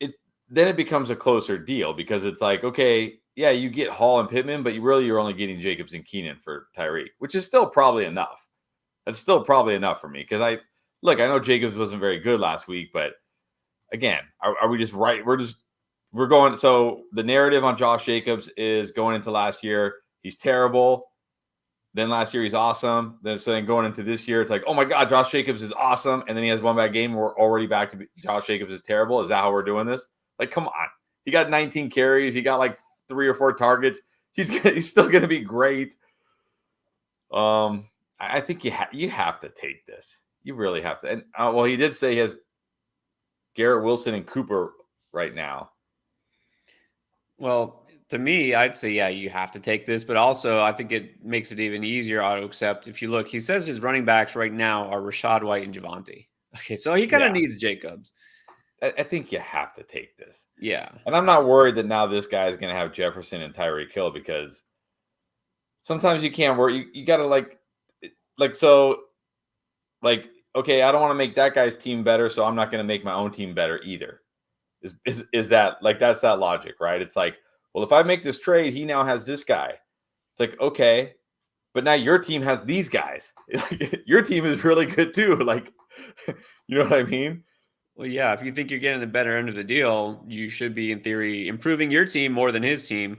then it becomes a closer deal because it's like, okay, yeah, you get Hall and Pittman, but you're only getting Jacobs and Keenan for Tyreek, which is still probably enough. That's still probably enough for me because I know Jacobs wasn't very good last week, but again, are we just right? We're going. So the narrative on Josh Jacobs is going into last year, he's terrible. Then last year he's awesome. Then going into this year, it's like, oh my God, Josh Jacobs is awesome. And then he has 1 bad game. And we're already back to Josh Jacobs is terrible. Is that how we're doing this? Like, come on. He got 19 carries. He got like 3 or 4 targets. He's still going to be great. I think you have to take this. You really have to. And he did say he has Garrett Wilson and Cooper right now. Well, to me, I'd say, yeah, you have to take this. But also, I think it makes it even easier auto accept. If you look, he says his running backs right now are Rachaad White and Javonte. Okay, so he kind of needs Jacobs. I think you have to take this. Yeah. And I'm not worried that now this guy is going to have Jefferson and Tyreek Hill because sometimes you can't worry. You got to okay, I don't want to make that guy's team better, so I'm not going to make my own team better either. Is that like, that's that logic, right? It's like, well, if I make this trade, he now has this guy. It's like, okay, but now your team has these guys. Your team is really good too. Like, you know what I mean? Well, yeah, if you think you're getting the better end of the deal, you should be, in theory, improving your team more than his team.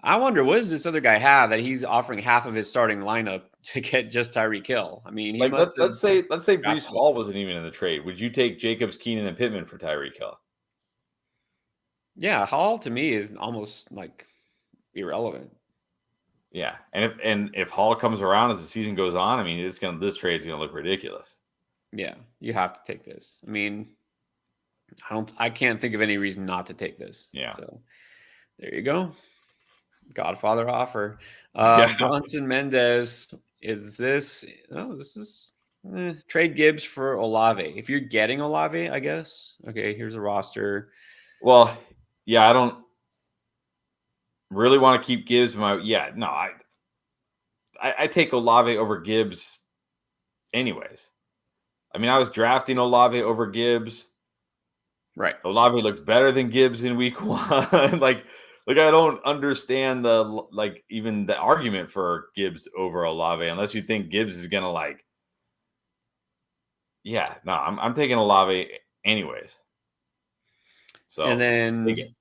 I wonder, what does this other guy have that he's offering half of his starting lineup to get just Tyreek Hill? I mean, he Like must have. let's say Brees drafted- Hall wasn't even in the trade. Would you take Jacobs, Keenan, and Pittman for Tyreek Hill? Yeah, Hall to me is almost like irrelevant. Yeah, and if Hall comes around as the season goes on, I mean, this trade's gonna look ridiculous. Yeah, you have to take this. I mean, I can't think of any reason not to take this. Yeah. So there you go. Godfather offer. Yeah. Bronson Mendez. Is this? Oh, this is trade Gibbs for Olave. If you're getting Olave, I guess. Okay, here's a roster. Well, yeah, I don't really want to keep Gibbs. I take Olave over Gibbs anyways. I mean, I was drafting Olave over Gibbs. Right. Olave looked better than Gibbs in week 1. like I don't understand even the argument for Gibbs over Olave unless you think Gibbs is gonna I'm taking Olave anyways. So And then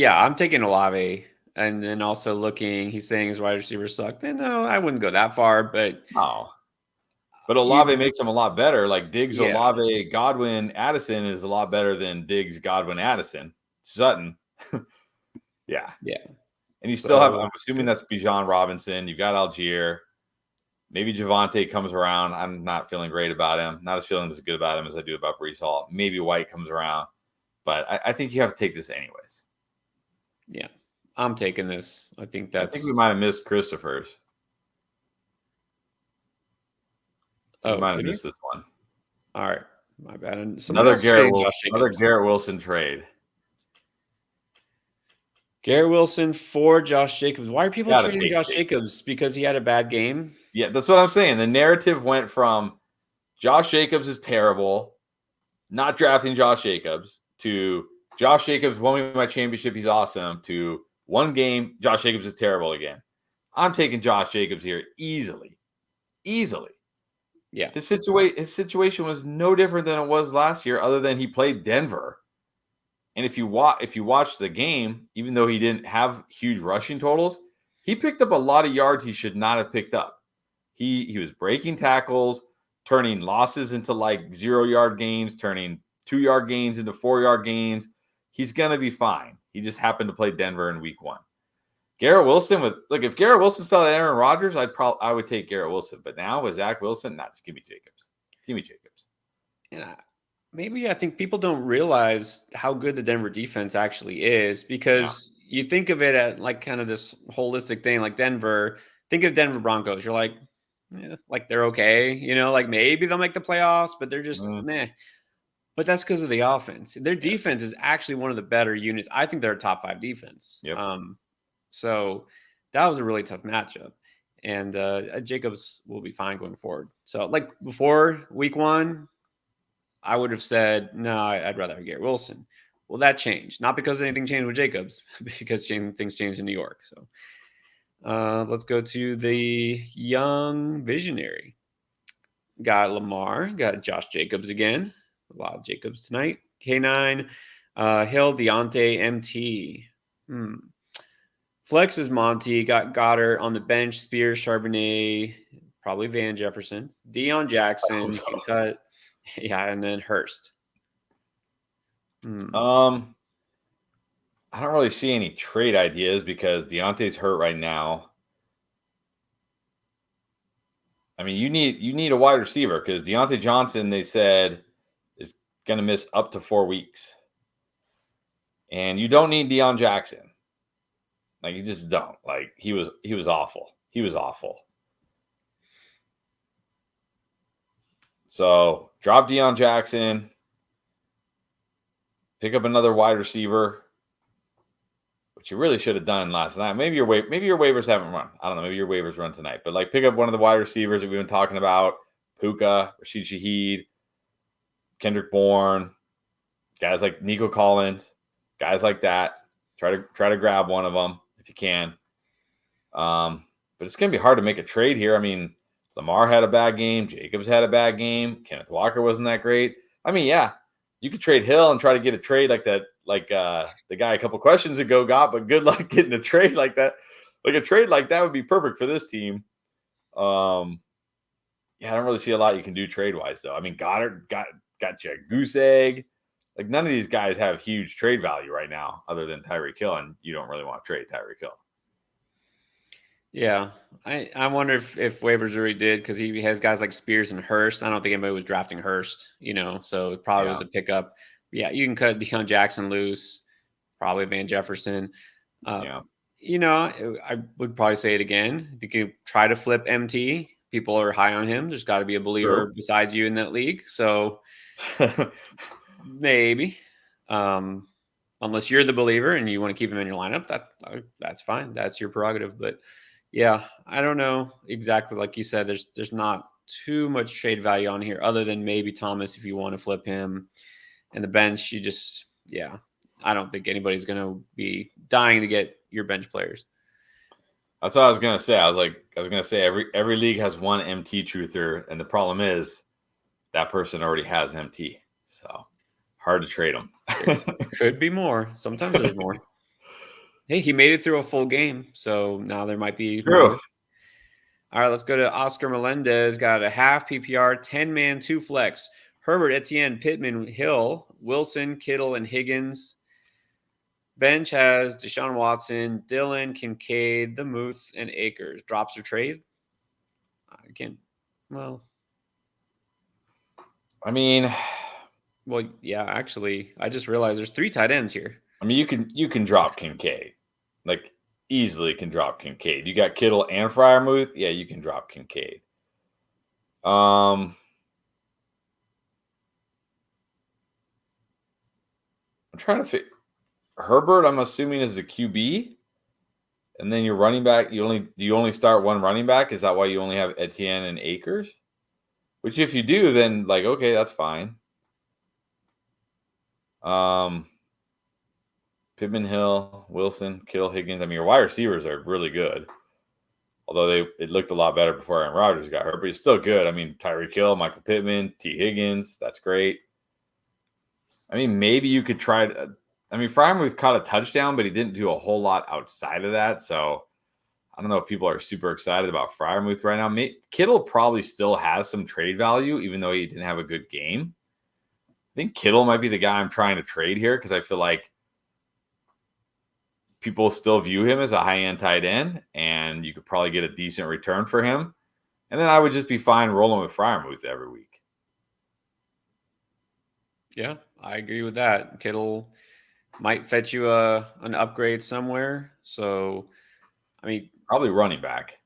I'm taking Olave. And then also looking, he's saying his wide receivers suck. Then no, I wouldn't go that far, but But Olave makes him a lot better. Like Diggs, Yeah. Olave, Godwin, Addison is a lot better than Diggs, Godwin, Addison, Sutton. Yeah. And you still have, I'm assuming that's Bijan Robinson. You've got Algier. Maybe Javonte comes around. I'm not feeling great about him. Not as feeling as good about him as I do about Brees Hall. Maybe White comes around. But I think you have to take this anyways. Yeah. I'm taking this. I think we might have missed Christopher's. We might have missed this one. All right. My bad. Another Garrett Wilson trade. Garrett Wilson for Josh Jacobs. Why are people trading Josh Jacobs? Because he had a bad game? Yeah, that's what I'm saying. The narrative went from Josh Jacobs is terrible, not drafting Josh Jacobs, to Josh Jacobs won me my championship, he's awesome, to one game, Josh Jacobs is terrible again. I'm taking Josh Jacobs here easily. Yeah. His situation was no different than it was last year, other than he played Denver. And if you watch the game, even though he didn't have huge rushing totals, he picked up a lot of yards he should not have picked up. He was breaking tackles, turning losses into like 0-yard gains, turning 2-yard gains into 4-yard gains. He's going to be fine. He just happened to play Denver in week 1. Garrett Wilson if Garrett Wilson saw Aaron Rodgers, I would take Garrett Wilson. But now with Zach Wilson, just give me Jacobs. And I think people don't realize how good the Denver defense actually is, because you think of it at like kind of this holistic thing, like Denver. Think of Denver Broncos. You're like, like they're okay, like maybe they'll make the playoffs, but they're just meh. But that's because of the offense. Their defense is actually one of the better units. I think they're a top 5 defense. Yep. So that was a really tough matchup. And Jacobs will be fine going forward. So like before week 1, I would have said, no, I'd rather have Garrett Wilson. Well, that changed. Not because anything changed with Jacobs, because things changed in New York. So let's go to the young visionary. Got Lamar, got Josh Jacobs again. A lot of Jacobs tonight. K9, Hill, Deontay, MT. Flex is Monty. Got Goddard on the bench. Spears, Charbonnet, probably Van Jefferson. Deion Jackson, you can cut. Yeah, and then Hurst. I don't really see any trade ideas because Deontay's hurt right now. I mean, you need a wide receiver because Deontay Johnson, they said, is going to miss up to 4 weeks. And you don't need Deion Jackson. Like, you just don't. Like, he was awful. He was awful. So drop Deion Jackson. Pick up another wide receiver, which you really should have done last night. Maybe your waivers haven't run. I don't know. Maybe your waivers run tonight. But like, pick up one of the wide receivers that we've been talking about: Puka, Rashid Shaheed, Kendrick Bourne, guys like Nico Collins, guys like that. Try to grab one of them if you can. But it's gonna be hard to make a trade here. I mean, Lamar had a bad game. Jacobs had a bad game. Kenneth Walker wasn't that great. I mean, yeah, you could trade Hill and try to get a trade like that the guy a couple questions ago got, but good luck getting a trade like that. Like a trade like that would be perfect for this team. Yeah, I don't really see a lot you can do trade wise though. I mean, Goddard got you a goose egg. Like none of these guys have huge trade value right now, other than Tyreek Hill, and you don't really want to trade Tyreek Hill. Yeah, I wonder if waivers already did, because he has guys like Spears and Hurst. I don't think anybody was drafting Hurst, so it probably was a pickup. Yeah, you can cut Deion Jackson loose, probably Van Jefferson. Yeah. I would probably say it again. You can try to flip MT. People are high on him. There's got to be a believer besides you in that league. So maybe, unless you're the believer and you want to keep him in your lineup, that's fine. That's your prerogative. But yeah, I don't know exactly. Like you said, there's not too much trade value on here, other than maybe Thomas if you want to flip him. And the bench, I don't think anybody's going to be dying to get your bench players. That's what I was gonna say. I was gonna say every league has one MT truther, and the problem is that person already has MT, so hard to trade them. Could be more. Sometimes there's more. Hey, he made it through a full game, so now there might be more. All right, let's go to Oscar Melendez. Got a half PPR, 10-man, 2 flex. Herbert, Etienne, Pittman, Hill, Wilson, Kittle, and Higgins. Bench has Deshaun Watson, Dillon, Kincaid, the Muth, and Akers. Drops or trade? Yeah, actually, I just realized there's 3 tight ends here. I mean, you can drop Kincaid, like easily can drop Kincaid. You got Kittle and Freiermuth. Yeah, you can drop Kincaid. I'm trying to fit Herbert. I'm assuming is the QB, and then your running back. You only start one running back. Is that why you only have Etienne and Akers? Which, if you do, then okay, that's fine. Pittman, Hill, Wilson, Kittle, Higgins. I mean, your wide receivers are really good. Although it looked a lot better before Aaron Rodgers got hurt, but he's still good. I mean, Tyreek Hill, Michael Pittman, T. Higgins, that's great. I mean, maybe you could try to. I mean, Freiermuth caught a touchdown, but he didn't do a whole lot outside of that. So I don't know if people are super excited about Freiermuth right now. Kittle probably still has some trade value, even though he didn't have a good game. I think Kittle might be the guy I'm trying to trade here because I feel like people still view him as a high-end tight end, and you could probably get a decent return for him. And then I would just be fine rolling with Freiermuth every week. Yeah, I agree with that. Kittle might fetch you an upgrade somewhere. So, I mean, probably running back.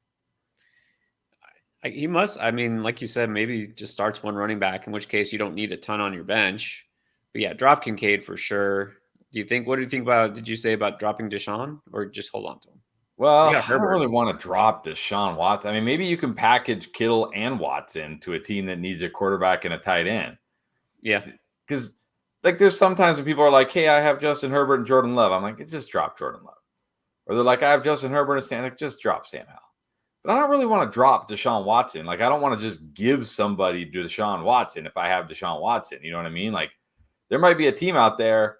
He must. I mean, like you said, maybe just starts one running back, in which case you don't need a ton on your bench. But yeah, drop Kincaid for sure. What do you think about, did you say about dropping Deshaun, or just hold on to him? Well, I don't really want to drop Deshaun Watson. I mean, maybe you can package Kittle and Watson to a team that needs a quarterback and a tight end. Yeah. Because there's sometimes when people are like, hey, I have Justin Herbert and Jordan Love. I'm like, just drop Jordan Love. Or they're like, I have Justin Herbert and Stan. Like, just drop Sam Howell. But I don't really want to drop Deshaun Watson. Like, I don't want to just give somebody to Deshaun Watson if I have Deshaun Watson. You know what I mean? Like, there might be a team out there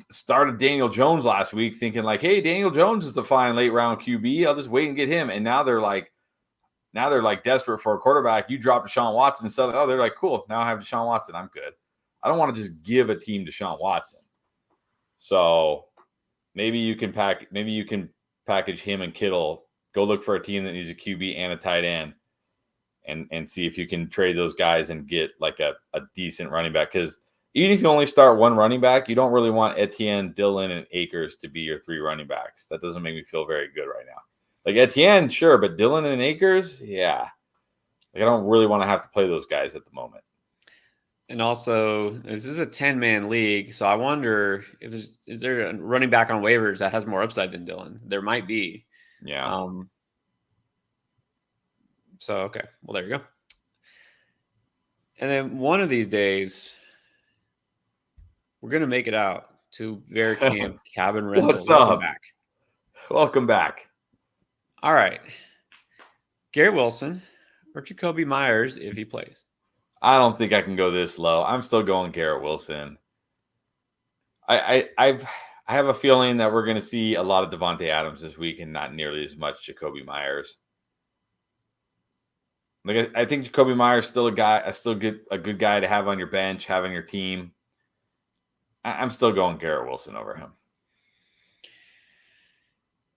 started Daniel Jones last week thinking like, hey, Daniel Jones is a fine late round QB. I'll just wait and get him. And now they're like desperate for a quarterback. You drop Deshaun Watson. So, they're like, cool. Now I have Deshaun Watson. I'm good. I don't want to just give a team Deshaun Watson. So maybe you can package him and Kittle. Go look for a team that needs a QB and a tight end, and see if you can trade those guys and get like a decent running back. Because even if you only start one running back, you don't really want Etienne, Dillon, and Akers to be your 3 running backs. That doesn't make me feel very good right now. Like Etienne, sure, but Dillon and Akers, yeah. Like I don't really want to have to play those guys at the moment. And also, this is a 10-man league, so I wonder is there a running back on waivers that has more upside than Dillon? There might be. Yeah. So, okay. Well, there you go. And then one of these days, we're going to make it out to Bear Camp Cabin Rental. What's up? Welcome back. All right. Garrett Wilson or Jacoby Myers if he plays. I don't think I can go this low. I'm still going Garrett Wilson. I have a feeling that we're going to see a lot of Devontae Adams this week and not nearly as much Jacoby Myers. Like I think Jacoby Myers is still a good guy to have on your bench, have on your team. I'm still going Garrett Wilson over him.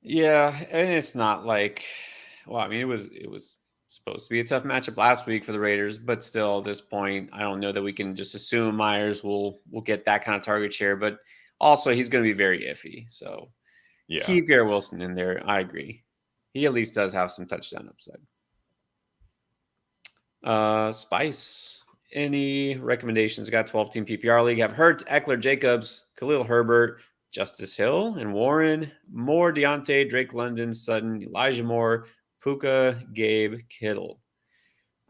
Yeah, and it's not like, well, I mean, it was supposed to be a tough matchup last week for the Raiders, but still, at this point, I don't know that we can just assume Myers will get that kind of target share. But also, he's going to be very iffy. So Yeah. keep Garrett Wilson in there. I agree. He at least does have some touchdown upside. Spice, any recommendations? Got 12-team PPR league. Have Hurt, Ekeler, Jacobs, Khalil Herbert, Justice Hill, and Warren, Moore, Deontay, Drake London, Sutton, Elijah Moore, Puka, Gabe, Kittle.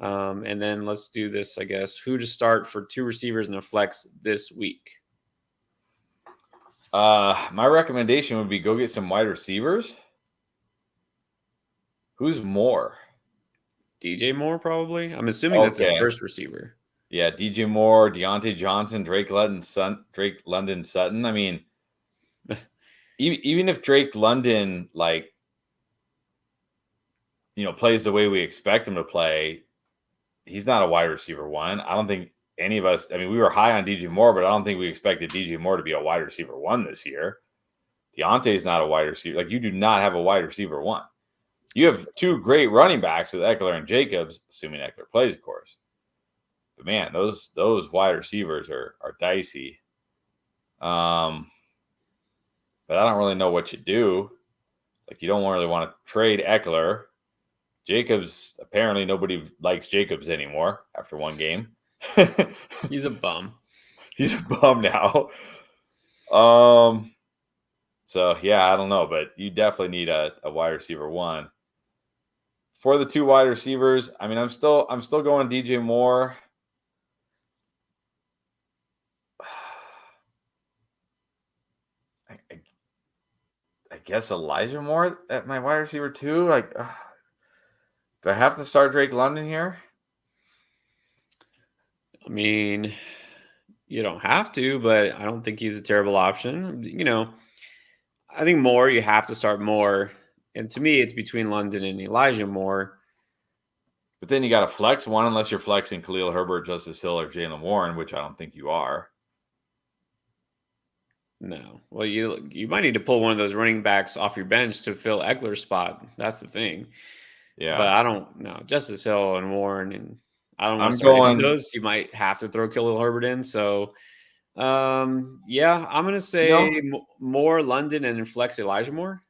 And then let's do this, I guess. Who to start for 2 receivers and a flex this week? My recommendation would be go get some wide receivers. Who's more? DJ Moore, probably. I'm assuming that's his first receiver. Yeah, DJ Moore, Deontay Johnson, Drake London, Sutton. I mean, even if Drake London plays the way we expect him to play, he's not a wide receiver one. I don't think any of us. I mean, we were high on DJ Moore, but I don't think we expected DJ Moore to be a wide receiver one this year. Deontay's not a wide receiver. Like, you do not have a wide receiver one. You have 2 great running backs with Ekeler and Jacobs, assuming Ekeler plays, of course. But man, those wide receivers are dicey. But I don't really know what you do. Like, you don't really want to trade Ekeler. Jacobs, apparently nobody likes Jacobs anymore after one game. He's a bum. He's a bum now. So yeah, I don't know, but you definitely need a wide receiver one. For the 2 wide receivers, I mean, I'm still going DJ Moore. I guess Elijah Moore at my wide receiver 2. Like, do I have to start Drake London here? I mean, you don't have to, but I don't think he's a terrible option. I think Moore, you have to start Moore. And to me, it's between London and Elijah Moore. But then you got to flex one unless you're flexing Khalil Herbert, Justice Hill, or Jaylen Warren, which I don't think you are. No. Well, you might need to pull one of those running backs off your bench to fill Eckler's spot. That's the thing. Yeah. But I don't know. Justice Hill and Warren, and I don't want to start any of those. You might have to throw Khalil Herbert in. So, yeah, I'm going to say Moore, London, and then flex Elijah Moore.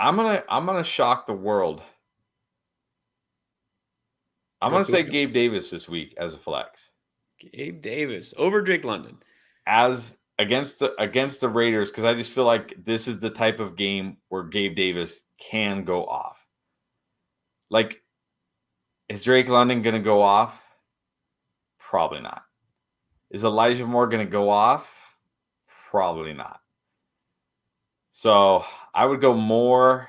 I'm gonna shock the world. I'm going to say Gabe Davis this week as a flex. Gabe Davis over Drake London. As against the Raiders, because I just feel like this is the type of game where Gabe Davis can go off. Like, is Drake London going to go off? Probably not. Is Elijah Moore going to go off? Probably not. So I would go Moore,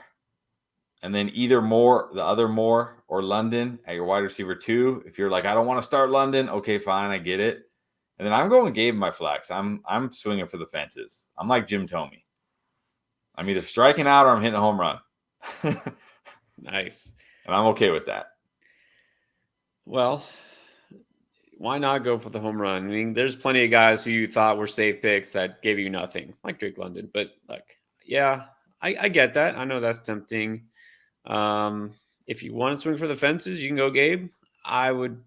and then either Moore, the other Moore, or London at your wide receiver 2. If you're like, I don't want to start London, okay, fine, I get it. And then I'm going Gabe in my flex. I'm swinging for the fences. I'm like Jim Thome. I'm either striking out or I'm hitting a home run. Nice. And I'm okay with that. Well, why not go for the home run? I mean, there's plenty of guys who you thought were safe picks that gave you nothing, like Drake London. But, yeah, I get that. I know that's tempting. If you want to swing for the fences, you can go Gabe. I don't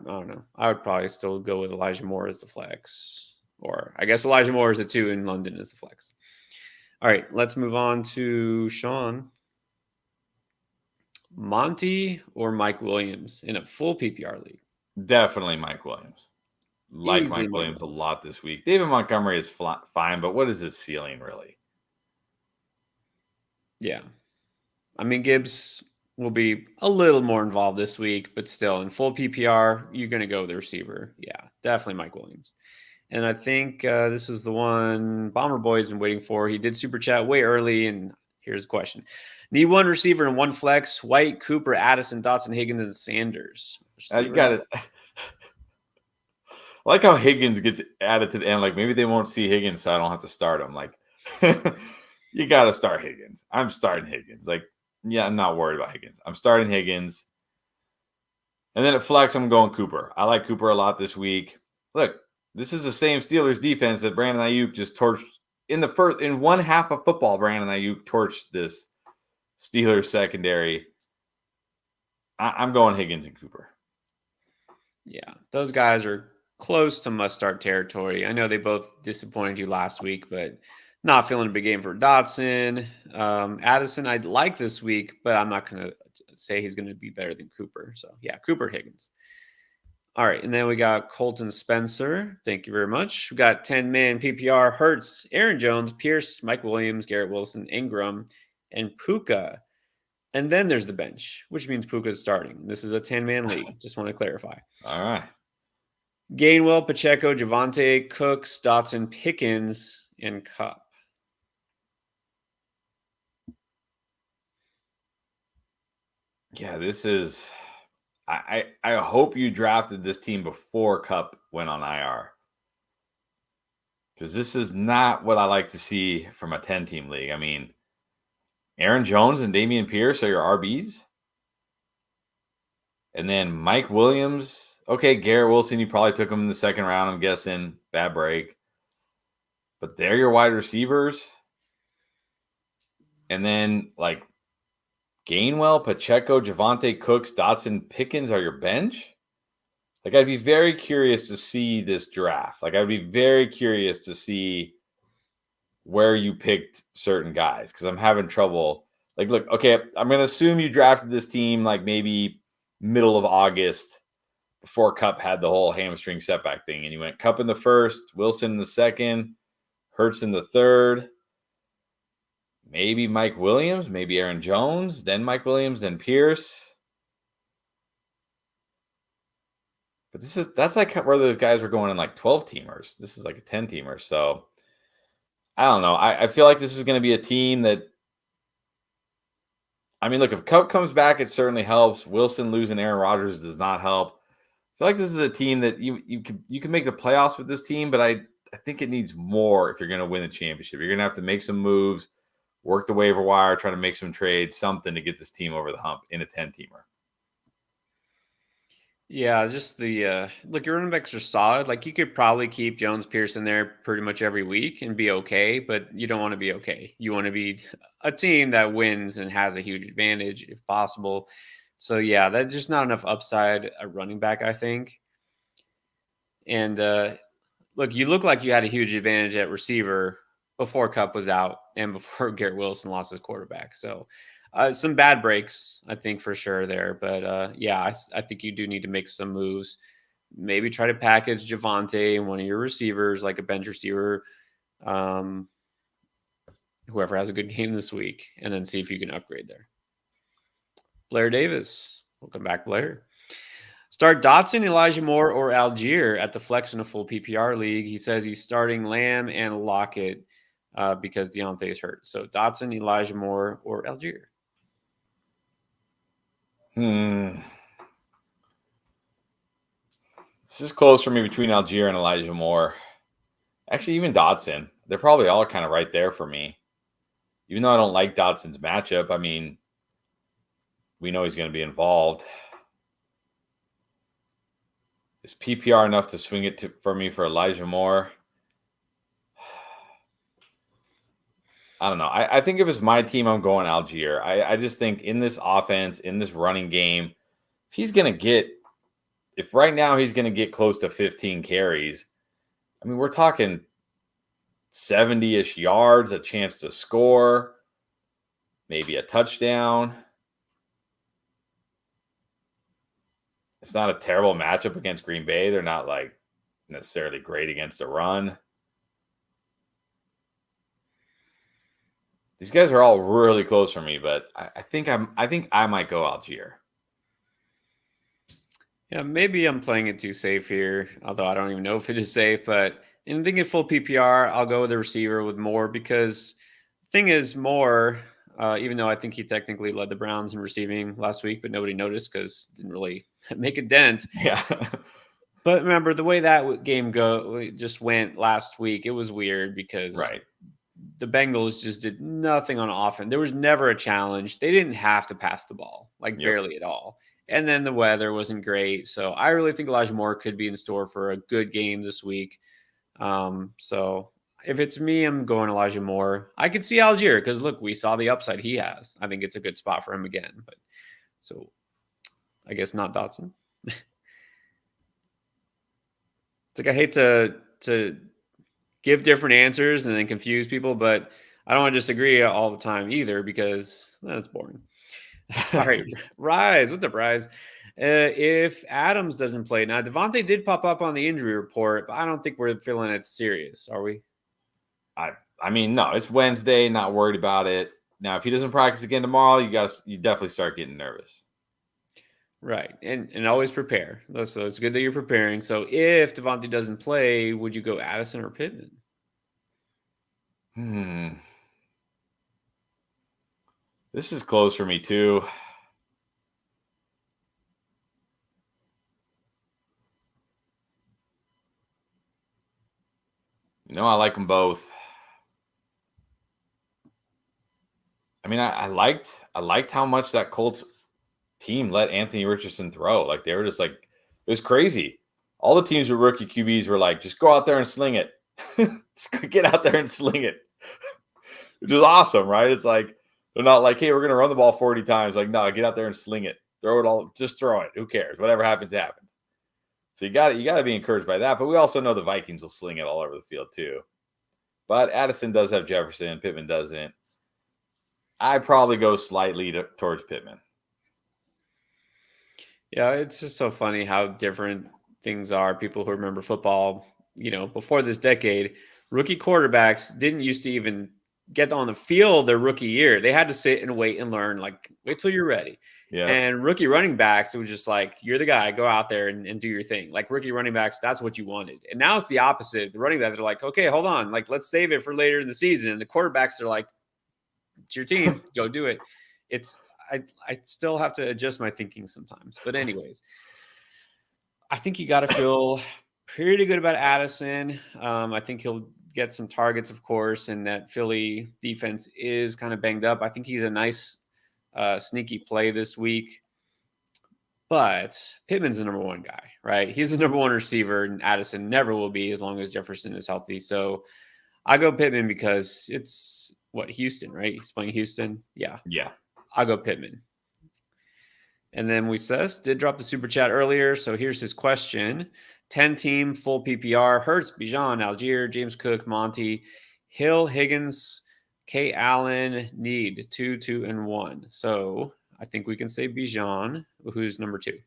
know. I would probably still go with Elijah Moore as the flex. Or I guess Elijah Moore is the 2 in London as the flex. All right, let's move on to Sean. Monty or Mike Williams in a full PPR league? Definitely Mike Williams. Like Easily Mike Williams a lot this week. David Montgomery is fine, but what is his ceiling really? Yeah. I mean, Gibbs will be a little more involved this week, but still in full PPR, you're going to go with the receiver. Yeah, definitely Mike Williams. And I think this is the one Bomber Boy's been waiting for. He did super chat way early, and here's the question. Need one receiver and one flex: White, Cooper, Addison, Dotson, Higgins, and Sanders. You got it. I like how Higgins gets added to the end. Like maybe they won't see Higgins, so I don't have to start him. Like you got to start Higgins. I'm starting Higgins. Like, yeah, I'm not worried about Higgins. I'm starting Higgins. And then at flex, I'm going Cooper. I like Cooper a lot this week. Look, this is the same Steelers defense that Brandon Ayuk just torched in one half of football. Brandon Ayuk torched this Steelers secondary. I'm going Higgins and Cooper. Yeah, those guys are close to must-start territory. I know they both disappointed you last week, but not feeling a big game for Dotson. Addison, I'd like this week, but I'm not going to say he's going to be better than Cooper. So, yeah, Cooper Higgins. All right, and then we got Colton Spencer. Thank you very much. We got 10-man PPR, Hurts, Aaron Jones, Pierce, Mike Williams, Garrett Wilson, Ingram, and Puka. And then there's the bench, which means Puka's starting. This is a 10-man league. Just want to clarify. All right. Gainwell, Pacheco, Javonte, Cooks, Dotson, Pickens, and Cup. Yeah, this is. I hope you drafted this team before Cup went on IR. Because this is not what I like to see from a 10-team league. I mean, Aaron Jones and Dameon Pierce are your RBs. And then Mike Williams. Okay, Garrett Wilson, you probably took him in the second round, I'm guessing. Bad break. But they're your wide receivers. And then, like, Gainwell, Pacheco, Javonte, Cooks, Dotson, Pickens are your bench? Like, I'd be very curious to see this draft. Like, I'd be very curious to see where you picked certain guys because I'm having trouble. Like, look, okay, I'm going to assume you drafted this team like maybe middle of August before Cup had the whole hamstring setback thing. And you went Cup in the first, Wilson in the second, Hurts in the third. Maybe Mike Williams, maybe Aaron Jones, then Mike Williams, then Pierce. But that's like where the guys were going in like 12-teamers. This is like a 10-teamer. So I don't know. I feel like this is going to be a team that, I mean, look, if Cup comes back, it certainly helps. Wilson losing Aaron Rodgers does not help. I feel like this is a team that you can make the playoffs with this team, but I think it needs more if you're going to win the championship. You're going to have to make some moves, work the waiver wire, try to make some trades, something to get this team over the hump in a 10-teamer. Yeah, just the look, your running backs are solid. Like, you could probably keep Jones, Pierce in there pretty much every week and be okay, but you don't want to be okay. You want to be a team that wins and has a huge advantage if possible. So yeah, that's just not enough upside at running back, I think. And look, you look like you had a huge advantage at receiver before Cup was out and before Garrett Wilson lost his quarterback. So some bad breaks, I think, for sure there. But yeah, I think you do need to make some moves. Maybe try to package Javonte and one of your receivers, like a bench receiver, whoever has a good game this week, and then see if you can upgrade there. Blair Davis. Welcome back, Blair. Start Dotson, Elijah Moore, or Algier at the flex in a full PPR league. He says he's starting Lamb and Lockett because Deontay is hurt. So Dotson, Elijah Moore, or Algier. This is close for me between Algier and Elijah Moore. Actually, even Dotson. They're probably all kind of right there for me. Even though I don't like Dotson's matchup, I mean, we know he's going to be involved. Is PPR enough to swing it for me for Elijah Moore? I don't know. I think if it's my team, I'm going Algier. I just think in this offense, in this running game, if right now he's going to get close to 15 carries, I mean, we're talking 70-ish yards, a chance to score, maybe a touchdown. It's not a terrible matchup against Green Bay. They're not like necessarily great against the run. These guys are all really close for me, but I think I might go Algier. Yeah, maybe I'm playing it too safe here, although I don't even know if it is safe. But in thinking full PPR, I'll go with the receiver with Moore because the thing is, Moore, even though I think he technically led the Browns in receiving last week, but nobody noticed because didn't really make a dent. Yeah. But remember the way that game just went last week. It was weird because Right. the Bengals just did nothing on offense. There was never a challenge. They didn't have to pass the ball, like Yep. barely at all. And then the weather wasn't great. So I really think Elijah Moore could be in store for a good game this week. So if it's me, I'm going Elijah Moore. I could see Algier because look, we saw the upside he has. I think it's a good spot for him again. But so I guess not Dotson. It's like I hate to give different answers and then confuse people, but I don't want to disagree all the time either because that's boring. All right, Rise. What's up, Rise? If Adams doesn't play now, Devontae did pop up on the injury report, but I don't think we're feeling it serious, are we? I mean, no, it's Wednesday. Not worried about it. Now, if he doesn't practice again tomorrow, you definitely start getting nervous. Right, and always prepare. So it's good that you're preparing. So if Devontae doesn't play, would you go Addison or Pittman? This is close for me too. I like them both. I mean, I liked how much that Colts team let Anthony Richardson throw. Like they were just like, it was crazy. All the teams with rookie QBs were like, just go out there and sling it. Just get out there and sling it. Which is awesome, right? It's like they're not like, hey, we're gonna run the ball 40 times. Like, no, get out there and sling it. Throw it all, just throw it. Who cares? Whatever happens, happens. So you got to be encouraged by that. But we also know the Vikings will sling it all over the field too. But Addison does have Jefferson, Pittman doesn't. I probably go slightly towards Pittman. Yeah, it's just so funny how different things are. People who remember football, before this decade, rookie quarterbacks didn't used to even get on the field their rookie year. They had to sit and wait and learn, like, wait till you're ready. Yeah. And rookie running backs, it was just like, you're the guy, go out there and do your thing. Like rookie running backs, that's what you wanted. And now it's the opposite. The running back, they're like, okay, hold on. Like, let's save it for later in the season. And the quarterbacks are like, it's your team, go do it. I still have to adjust my thinking sometimes. But anyways, I think you got to feel pretty good about Addison. I think he'll get some targets, of course, and that Philly defense is kind of banged up. I think he's a nice sneaky play this week. But Pittman's the number one guy, right? He's the number one receiver, and Addison never will be as long as Jefferson is healthy. So I go Pittman because it's Houston, right? He's playing Houston. Yeah. I'll go Pittman. And then did drop the super chat earlier. So here's his question. 10-team, full PPR. Hurts, Bijan, Algier, James Cook, Monty, Hill, Higgins, K. Allen, Need, 2, 2, and 1. So I think we can say Bijan, who's number 2.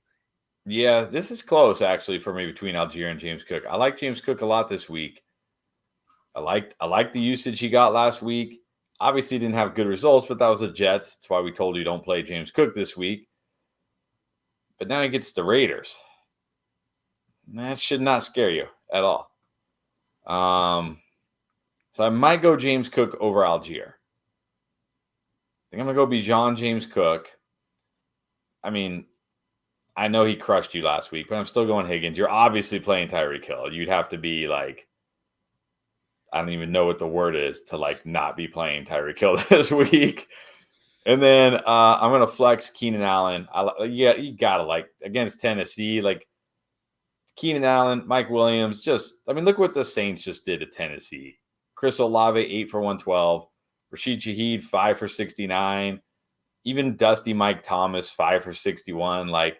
Yeah, this is close actually for me between Algier and James Cook. I like James Cook a lot this week. I like the usage he got last week. Obviously didn't have good results, but that was the Jets. That's why we told you don't play James Cook this week. But now he gets the Raiders. That should not scare you at all. So I might go James Cook over Algier. I think I'm going to go Bijan James Cook. I mean, I know he crushed you last week, but I'm still going Higgins. You're obviously playing Tyreek Hill. You'd have to be like, I don't even know what the word is to like not be playing Tyreek Hill this week. And then I'm going to flex Keenan Allen. You got to like against Tennessee, like Keenan Allen, Mike Williams, look what the Saints just did to Tennessee. Chris Olave, 8 for 112. Rashid Shaheed, 5 for 69. Even Dusty Mike Thomas, 5 for 61. Like,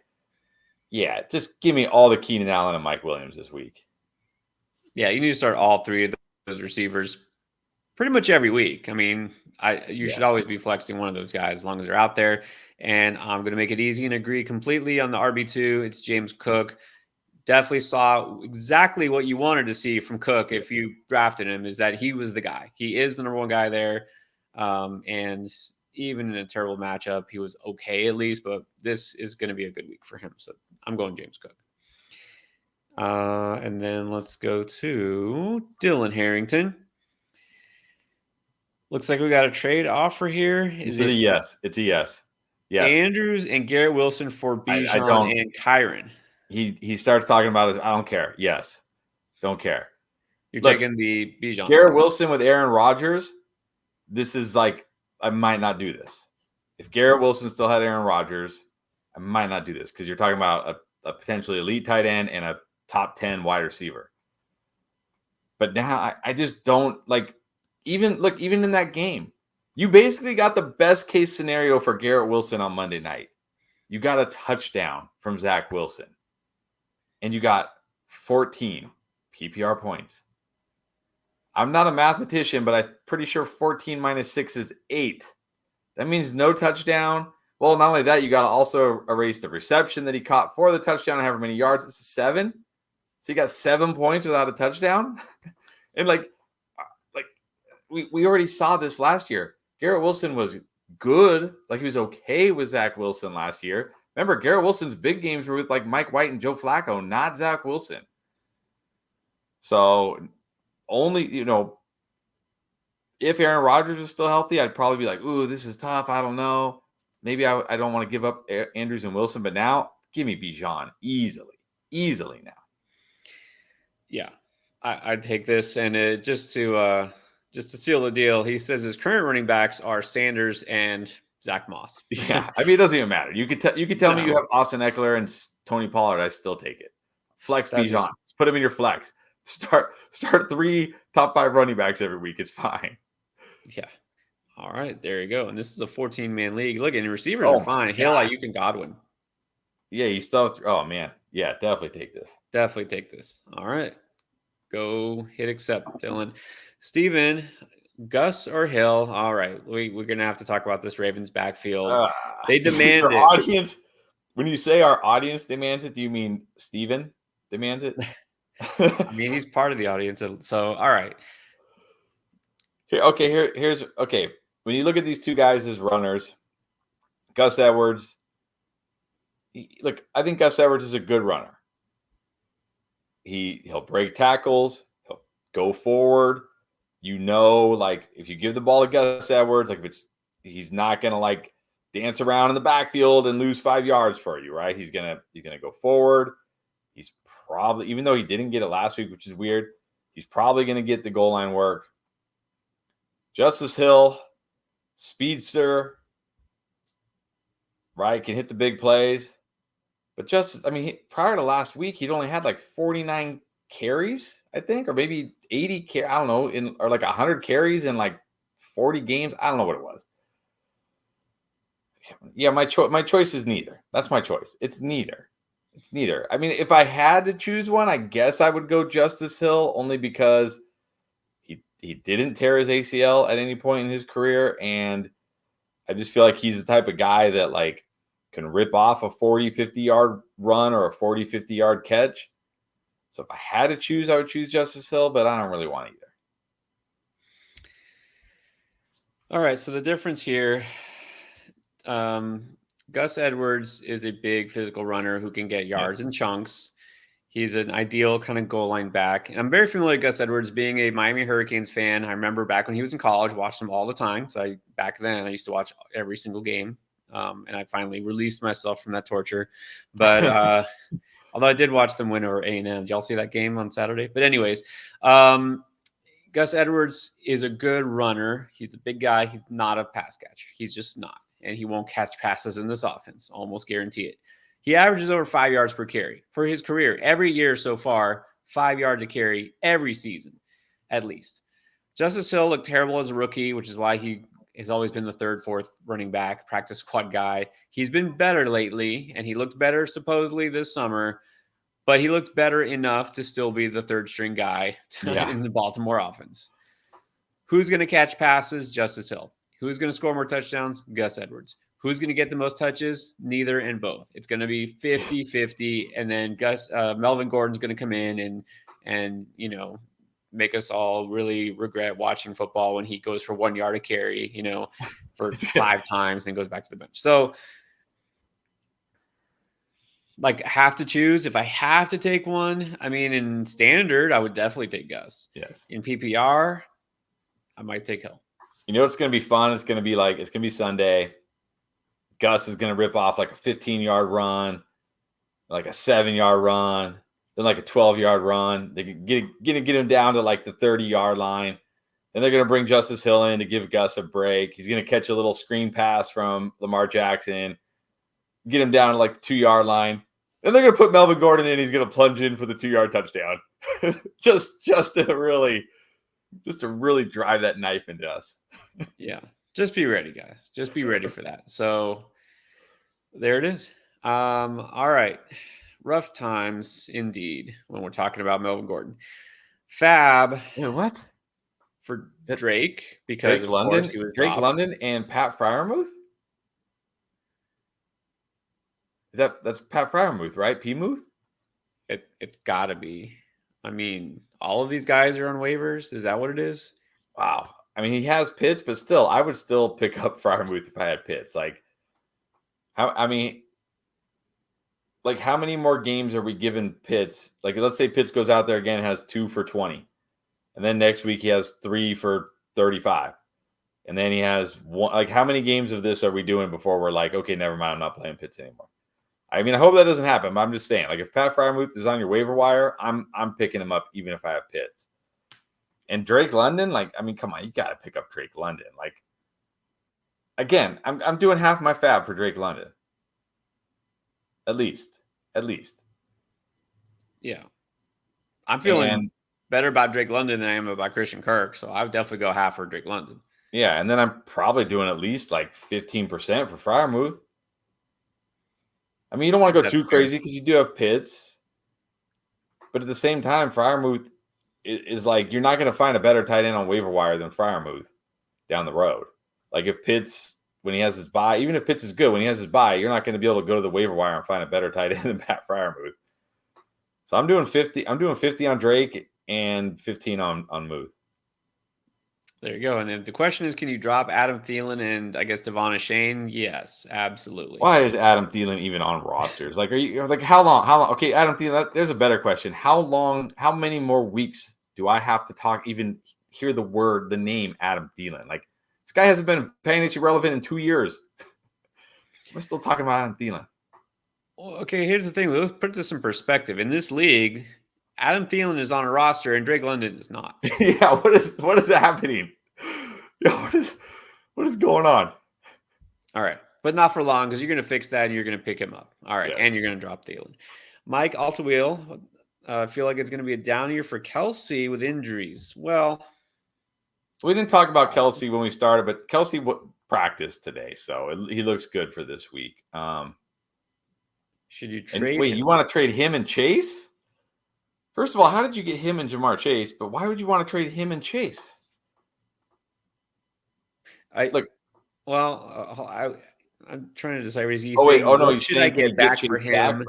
yeah, just give me all the Keenan Allen and Mike Williams this week. Yeah, you need to start all three of those receivers pretty much every week. I mean, you should always be flexing one of those guys as long as they're out there. And I'm going to make it easy and agree completely on the RB2. It's James Cook. Definitely saw exactly what you wanted to see from Cook if you drafted him, is that he was the guy. He is the number one guy there. And even in a terrible matchup, he was okay at least, but this is going to be a good week for him. So I'm going James Cook. And then let's go to Dylan Harrington. Looks like we got a trade offer here. Is it a yes? It's a yes. Yes. Andrews and Garrett Wilson for Bijan and Kyron. he starts talking about his, I don't care. Yes. Don't care. You're Look, taking the Bijan. Garrett Wilson with Aaron Rodgers, this is like, I might not do this. If Garrett Wilson still had Aaron Rodgers, I might not do this because you're talking about a potentially elite tight end and a top 10 wide receiver. But now I just don't like, even in that game, you basically got the best case scenario for Garrett Wilson on Monday night. You got a touchdown from Zach Wilson, and you got 14 PPR points. I'm not a mathematician, but I'm pretty sure 14 minus 6 is 8. That means no touchdown. Well, not only that, you got to also erase the reception that he caught for the touchdown, however many yards. It's 7. So you got 7 points without a touchdown. And like we already saw this last year. Garrett Wilson was good. Like, he was okay with Zach Wilson last year. Remember, Garrett Wilson's big games were with like Mike White and Joe Flacco, not Zach Wilson. So only, if Aaron Rodgers is still healthy, I'd probably be like, ooh, this is tough. I don't know. Maybe I don't want to give up Andrews and Wilson, but now give me Bijan easily now. Yeah, I'd take this, and just to seal the deal, he says his current running backs are Sanders and Zach Moss. Yeah, I mean, it doesn't even matter. You could tell me you have Austin Ekeler and Tony Pollard. I still take it. Flex Bijan. Just put him in your flex. Start 3 top 5 running backs every week. It's fine. Yeah. All right, there you go. And this is a 14-man league. Look, and receivers are fine. Hill, Ayuk, and Godwin. Yeah, you still. Oh man, yeah, definitely take this. Definitely take this. All right, go hit accept, Dylan. Steven, Gus or Hill? All right, we're gonna have to talk about this Ravens backfield. They demand it. Audience. When you say our audience demands it, do you mean Steven demands it? I mean, he's part of the audience. So, all right. Here's when you look at these two guys as runners, Gus Edwards, I think Gus Edwards is a good runner. He'll break tackles, he'll go forward. If you give the ball to Gus Edwards, he's not gonna dance around in the backfield and lose 5 yards for you, right? He's gonna go forward. He's probably, even though he didn't get it last week, which is weird, he's probably gonna get the goal line work. Justice Hill, speedster, right? Can hit the big plays. But prior to last week, he'd only had 49 carries, I think, or maybe 80 I don't know, or 100 carries in 40 games. I don't know what it was. Yeah, my choice is neither. That's my choice. It's neither. I mean, if I had to choose one, I guess I would go Justice Hill, only because he didn't tear his ACL at any point in his career, and I just feel like he's the type of guy that can rip off a 40, 50-yard run or a 40, 50-yard catch. So if I had to choose, I would choose Justice Hill, but I don't really want either. All right, so the difference here, Gus Edwards is a big physical runner who can get yards in chunks. He's an ideal kind of goal line back. And I'm very familiar with Gus Edwards, being a Miami Hurricanes fan. I remember back when he was in college, watched him all the time. So back then I used to watch every single game. And I finally released myself from that torture. But although I did watch them win over A&M. Did y'all see that game on Saturday? But anyways, Gus Edwards is a good runner. He's a big guy. He's not a pass catcher. He's just not. And he won't catch passes in this offense. Almost guarantee it. He averages over 5 yards per carry for his career. Every year so far, 5 yards a carry every season, at least. Justice Hill looked terrible as a rookie, which is why he has always been the 3rd, 4th running back, practice squad guy. He's been better lately, and he looked better supposedly this summer, but he looked better enough to still be the 3rd-string guy in the Baltimore offense. Who's going to catch passes? Justice Hill. Who's going to score more touchdowns? Gus Edwards. Who's going to get the most touches? Neither and both. It's going to be 50-50, and then Melvin Gordon's going to come in and make us all really regret watching football when he goes for 1 yard a carry, for 5 times and goes back to the bench. So, have to choose. If I have to take one, I mean, in standard, I would definitely take Gus. Yes. In PPR, I might take Hill. It's going to be fun. It's going to be Sunday. Gus is going to rip off a 15-yard run. like a 7-yard run, then like a 12-yard run. They can get him down to like the 30-yard line. Then they're going to bring Justice Hill in to give Gus a break. He's going to catch a little screen pass from Lamar Jackson, get him down to like the 2-yard line. Then they're going to put Melvin Gordon in. He's going to plunge in for the 2-yard touchdown. just to really drive that knife into us. Yeah. Just be ready, guys. Just be ready for that. So there it is. All right. Rough times indeed when we're talking about Melvin Gordon. Fab. Wait, what? For Drake, because Drake of London, course he was Drake dropped. London and Pat Fryermuth? That's Pat Fryermuth, right? P-Muth? It's got to be. I mean, all of these guys are on waivers. Is that what it is? Wow. I mean, he has Pitts, but still, I would still pick up Fryermuth if I had Pitts. Like, how many more games are we giving Pitts? Like, let's say Pitts goes out there again and has 2 for 20. And then next week he has 3 for 35. And then he has 1. Like, how many games of this are we doing before we're like, okay, never mind, I'm not playing Pitts anymore? I mean, I hope that doesn't happen, but I'm just saying, like, if Pat Fryermuth is on your waiver wire, I'm picking him up even if I have Pitts. And Drake London, like, I mean, come on, you got to pick up Drake London. Like, again, I'm doing half my fab for Drake London. At least. Yeah. I'm feeling better about Drake London than I am about Christian Kirk, so I would definitely go half for Drake London. Yeah, and then I'm probably doing at least like 15% for Fryermuth. I mean, you don't want to go too crazy because you do have Pitts. But at the same time, Fryermuth is like, you're not going to find a better tight end on waiver wire than Fryermuth down the road. Like, if Pitts, when he has his bye, even if Pitts is good, when he has his bye, you're not going to be able to go to the waiver wire and find a better tight end than Pat Fryermuth. So I'm doing 50. I'm doing 50 on Drake and 15 on Muth. There you go. And then the question is, can you drop Adam Thielen and I guess Devon Achane? Yes, absolutely. Why is Adam Thielen even on rosters? Like, are you like how long? Okay, Adam Thielen. There's a better question. How many more weeks do I have to talk? Even hear the name Adam Thielen? Like, this guy hasn't been fantasy relevant in 2 years. We're still talking about Adam Thielen. Well, okay, here's the thing. Let's put this in perspective. In this league, Adam Thielen is on a roster and Drake London is not. Yeah, what is happening? Yeah, what is going on? All right, but not for long because you're going to fix that and you're going to pick him up. All right, and you're going to drop Thielen. Mike Altawheel, I feel like it's going to be a down year for Kelsey with injuries. Well, we didn't talk about Kelsey when we started, but Kelsey practiced today, so he looks good for this week. Should you trade? Wait, you want to trade him and Chase? First of all, how did you get him and Jamar Chase? But why would you want to trade him and Chase? I'm trying to decide. Is he should I get back for him?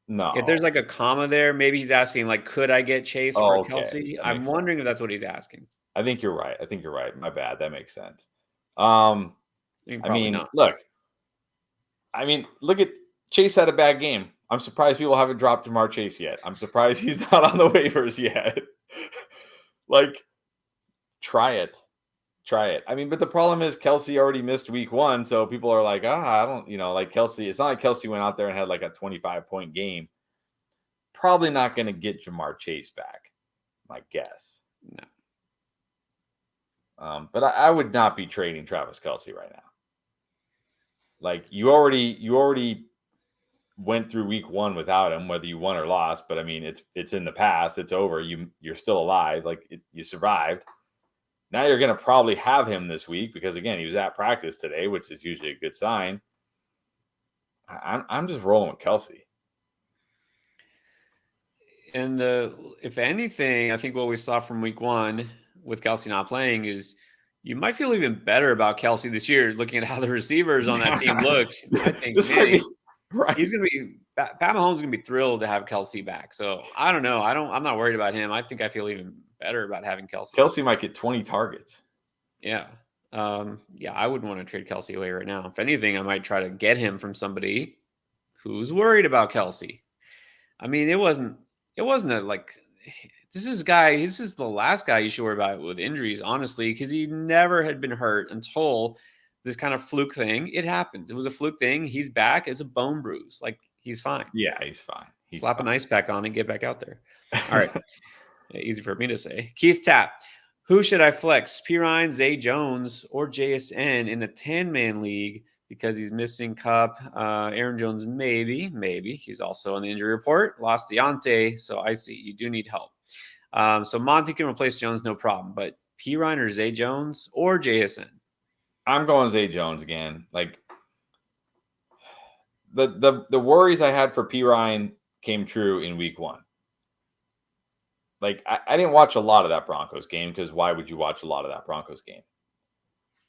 No. If there's like a comma there, maybe he's asking like, could I get Chase for Kelsey? I'm wondering if that's what he's asking. I think you're right. My bad. That makes sense. Look at Chase had a bad game. I'm surprised people haven't dropped Jamar Chase yet. I'm surprised he's not on the waivers yet. Like, try it. I mean, but the problem is Kelsey already missed week 1, so people are like, I don't, like Kelsey. It's not like Kelsey went out there and had like a 25-point game. Probably not going to get Jamar Chase back, my guess. No. But I would not be trading Travis Kelsey right now. Like, you already went through week 1 without him, whether you won or lost. But I mean, it's in the past. It's over. You're still alive. Like, you survived. Now you're going to probably have him this week because, again, he was at practice today, which is usually a good sign. I'm just rolling with Kelsey. And if anything, I think what we saw from week 1 with Kelsey not playing is you might feel even better about Kelsey this year, looking at how the receivers on that team look. I think right. He's going to be Pat Mahomes is going to be thrilled to have Kelsey back. So I don't know. I'm not worried about him. I think I feel even better about having Kelsey. Kelsey might get 20 targets. Yeah. I wouldn't want to trade Kelsey away right now. If anything, I might try to get him from somebody who's worried about Kelsey. I mean, it wasn't this is the last guy you should worry about with injuries, honestly, because he never had been hurt until this kind of fluke thing. It happens. It was a fluke thing. He's back as a bone bruise. Like, He's fine. Yeah, he's fine. Slap an ice pack on and get back out there. All right. Easy for me to say. Keith Tapp. Who should I flex? Pirine, Zay Jones, or JSN in a 10-man league because he's missing Cup? Aaron Jones, maybe. He's also on the injury report. Lost Deontay, so I see you do need help. So Monty can replace Jones, no problem. But Pirine or Zay Jones or JSN? I'm going Zay Jones again. Like the worries I had for Pirine came true in week 1. Like, I didn't watch a lot of that Broncos game because why would you watch a lot of that Broncos game?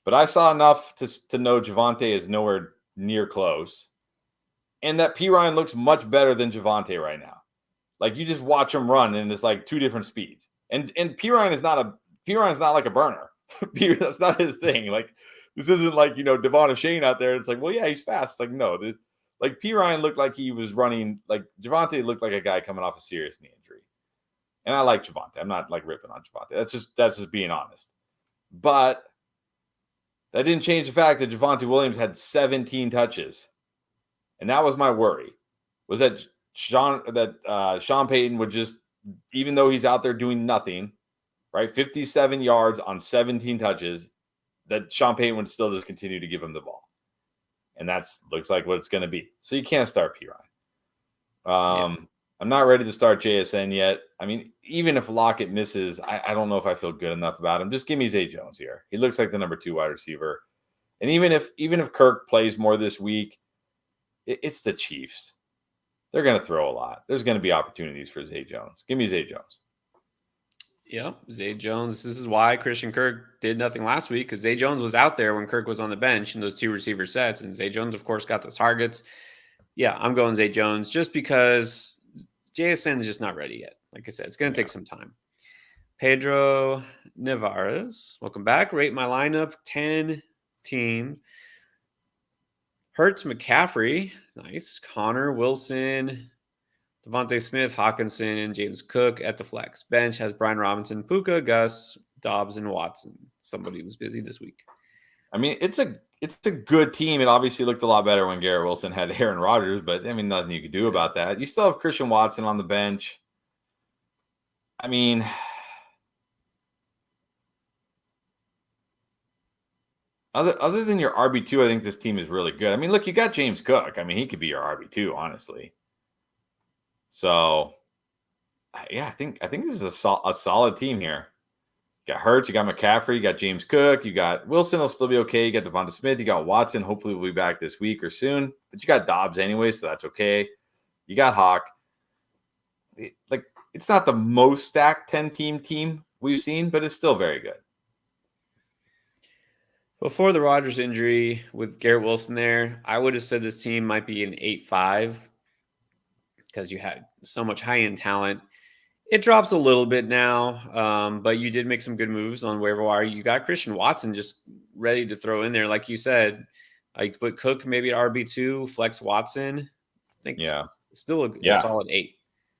But I saw enough to know Javonte is nowhere near close. And that Pirine looks much better than Javonte right now. Like, you just watch him run and it's like 2 different speeds. And Pirine is not like a burner. That's not his thing. Like, this isn't like, Devon Shane out there. It's like, well, yeah, he's fast. It's like, no. Like, Pirine looked like he was running. Like, Javonte looked like a guy coming off a serious knee injury. And I like Javonte. I'm not like ripping on Javonte. That's just being honest. But that didn't change the fact that Javonte Williams had 17 touches. And that was my worry. Was that Sean Payton would just, even though he's out there doing nothing, right? 57 yards on 17 touches, that Sean Payton would still just continue to give him the ball. And that's looks like what it's going to be. So you can't start Pirine. I'm not ready to start JSN yet. I mean, even if Lockett misses, I don't know if I feel good enough about him. Just give me Zay Jones here. He looks like the number 2 wide receiver. And even if Kirk plays more this week, it's the Chiefs. They're going to throw a lot. There's going to be opportunities for Zay Jones. Give me Zay Jones. Yep, Zay Jones. This is why Christian Kirk did nothing last week, because Zay Jones was out there when Kirk was on the bench in those 2 receiver sets. And Zay Jones, of course, got those targets. Yeah, I'm going Zay Jones just because JSN is just not ready yet. Like I said, it's going to take some time. Pedro Nevarez, welcome back. Rate my lineup, 10 teams. Hurts, McCaffrey, nice. Connor, Wilson, Devontae Smith, Hawkinson, and James Cook at the flex. Bench has Brian Robinson, Puka, Gus, Dobbs, and Watson. Somebody was busy this week. I mean, it's a good team. It obviously looked a lot better when Garrett Wilson had Aaron Rodgers, but I mean, nothing you could do about that. You still have Christian Watson on the bench. I mean, other than your RB2, I think this team is really good. I mean, look, you got James Cook. I mean, he could be your RB2, honestly. So, yeah, I think this is a solid team here. You got Hurts, you got McCaffrey, you got James Cook, you got Wilson will still be okay. You got Devonta Smith, you got Watson. Hopefully, we'll be back this week or soon. But you got Dobbs anyway, so that's okay. You got Hawk. It's not the most stacked 10-team we've seen, but it's still very good. Before the Rodgers injury with Garrett Wilson there, I would have said this team might be an 8-5 because you had so much high-end talent. It drops a little bit now, but you did make some good moves on waiver wire. You got Christian Watson just ready to throw in there. Like you said, you put Cook maybe at RB2, flex Watson. I think it's still a solid 8.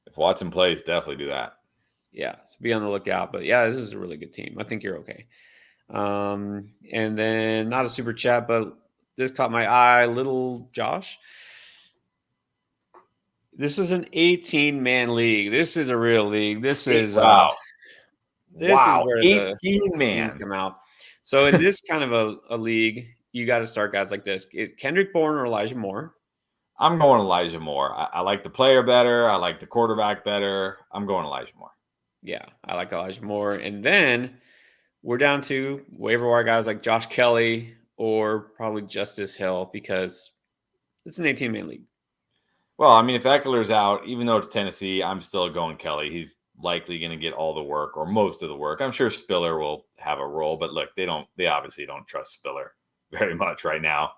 If Watson plays, definitely do that. Yeah, so be on the lookout. But, yeah, this is a really good team. I think you're okay. And then not a super chat, but this caught my eye. Little Josh. This is an 18-man league. This is a real league. This is wow. This is where 18 the teams come out. So in this kind of a league, you got to start guys like this. Kendrick Bourne or Elijah Moore? I'm going Elijah Moore. I like the player better. I like the quarterback better. I'm going Elijah Moore. Yeah, I like Elijah Moore. And then we're down to waiver wire guys like Josh Kelly or probably Justice Hill because it's an 18-man league. Well, I mean, if Ekeler's out, even though it's Tennessee, I'm still going Kelly. He's likely going to get all the work or most of the work. I'm sure Spiller will have a role, but look, they obviously don't trust Spiller very much right now.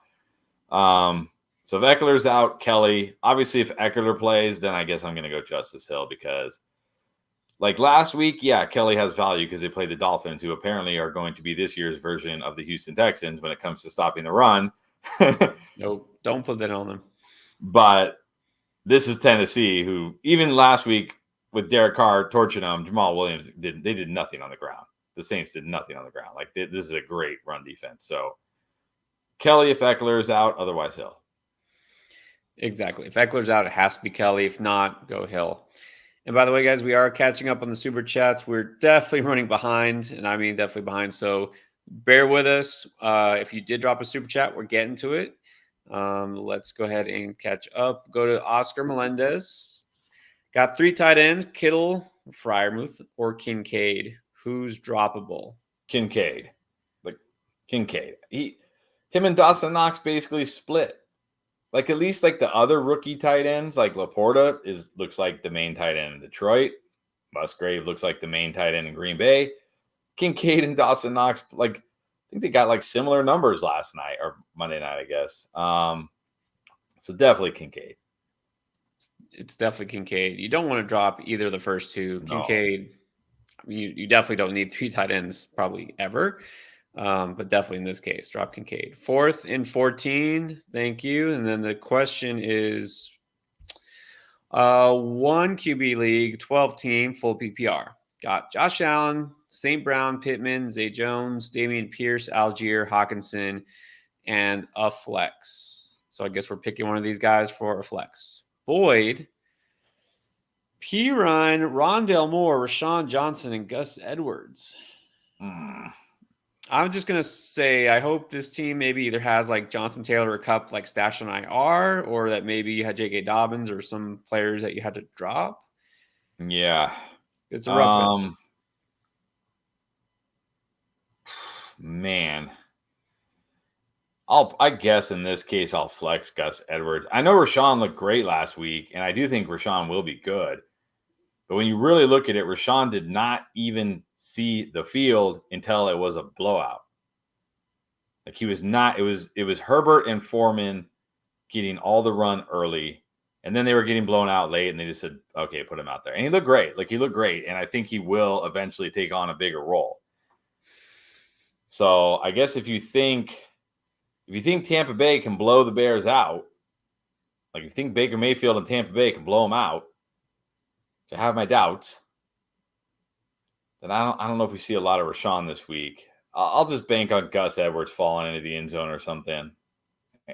So if Ekeler's out, Kelly. Obviously, if Ekeler plays, then I guess I'm going to go Justice Hill because, like last week, yeah, Kelly has value because they played the Dolphins, who apparently are going to be this year's version of the Houston Texans when it comes to stopping the run. Nope, don't put that on them. But this is Tennessee, who even last week with Derek Carr torching them, Jamal Williams did nothing on the ground. The Saints did nothing on the ground. Like this is a great run defense. So Kelly, if Ekeler is out, otherwise Hill. Exactly. If Eckler's out, it has to be Kelly. If not, go Hill. And by the way, guys, we are catching up on the super chats. We're definitely running behind, and I mean definitely behind. So bear with us. If you did drop a super chat, we're getting to it. Let's go ahead and catch up. Go to Oscar Melendez. Got 3 tight ends: Kittle, Fryermuth, or Kincaid. Who's droppable? Kincaid. Like Kincaid. Him and Dawson Knox basically split. Like at least like the other rookie tight ends, like Laporta looks like the main tight end in Detroit. Musgrave looks like the main tight end in Green Bay. Kincaid and Dawson Knox, like I think they got like similar numbers last night or Monday night, I guess. So definitely Kincaid. It's definitely Kincaid. You don't want to drop either of the first two. No. Kincaid, I mean, you definitely don't need 3 tight ends probably ever. But definitely in this case, drop Kincaid. 4th and 14. Thank you. And then the question is 1 QB league, 12 team, full PPR. Got Josh Allen, St. Brown, Pittman, Zay Jones, Damian Pierce, Algier, Hawkinson, and a flex. So I guess we're picking one of these guys for a flex. Boyd, P. Ryan, Rondell Moore, Rashawn Johnson, and Gus Edwards. I'm just gonna say I hope this team maybe either has like Jonathan Taylor or Cup like stashed on IR, or that maybe you had J.K. Dobbins or some players that you had to drop. Yeah, it's a rough bench. Man, I guess in this case I'll flex Gus Edwards. I know Rashawn looked great last week, and I do think Rashawn will be good. But when you really look at it, Rashawn did not even see the field until it was a blowout. Like he was not. It was Herbert and Foreman getting all the run early, and then they were getting blown out late, and they just said, "Okay, put him out there." And he looked great. Like he looked great, and I think he will eventually take on a bigger role. So I guess if you think Tampa Bay can blow the Bears out, like if you think Baker Mayfield and Tampa Bay can blow them out, I have my doubts. Then I don't know if we see a lot of Rashawn this week. I'll just bank on Gus Edwards falling into the end zone or something.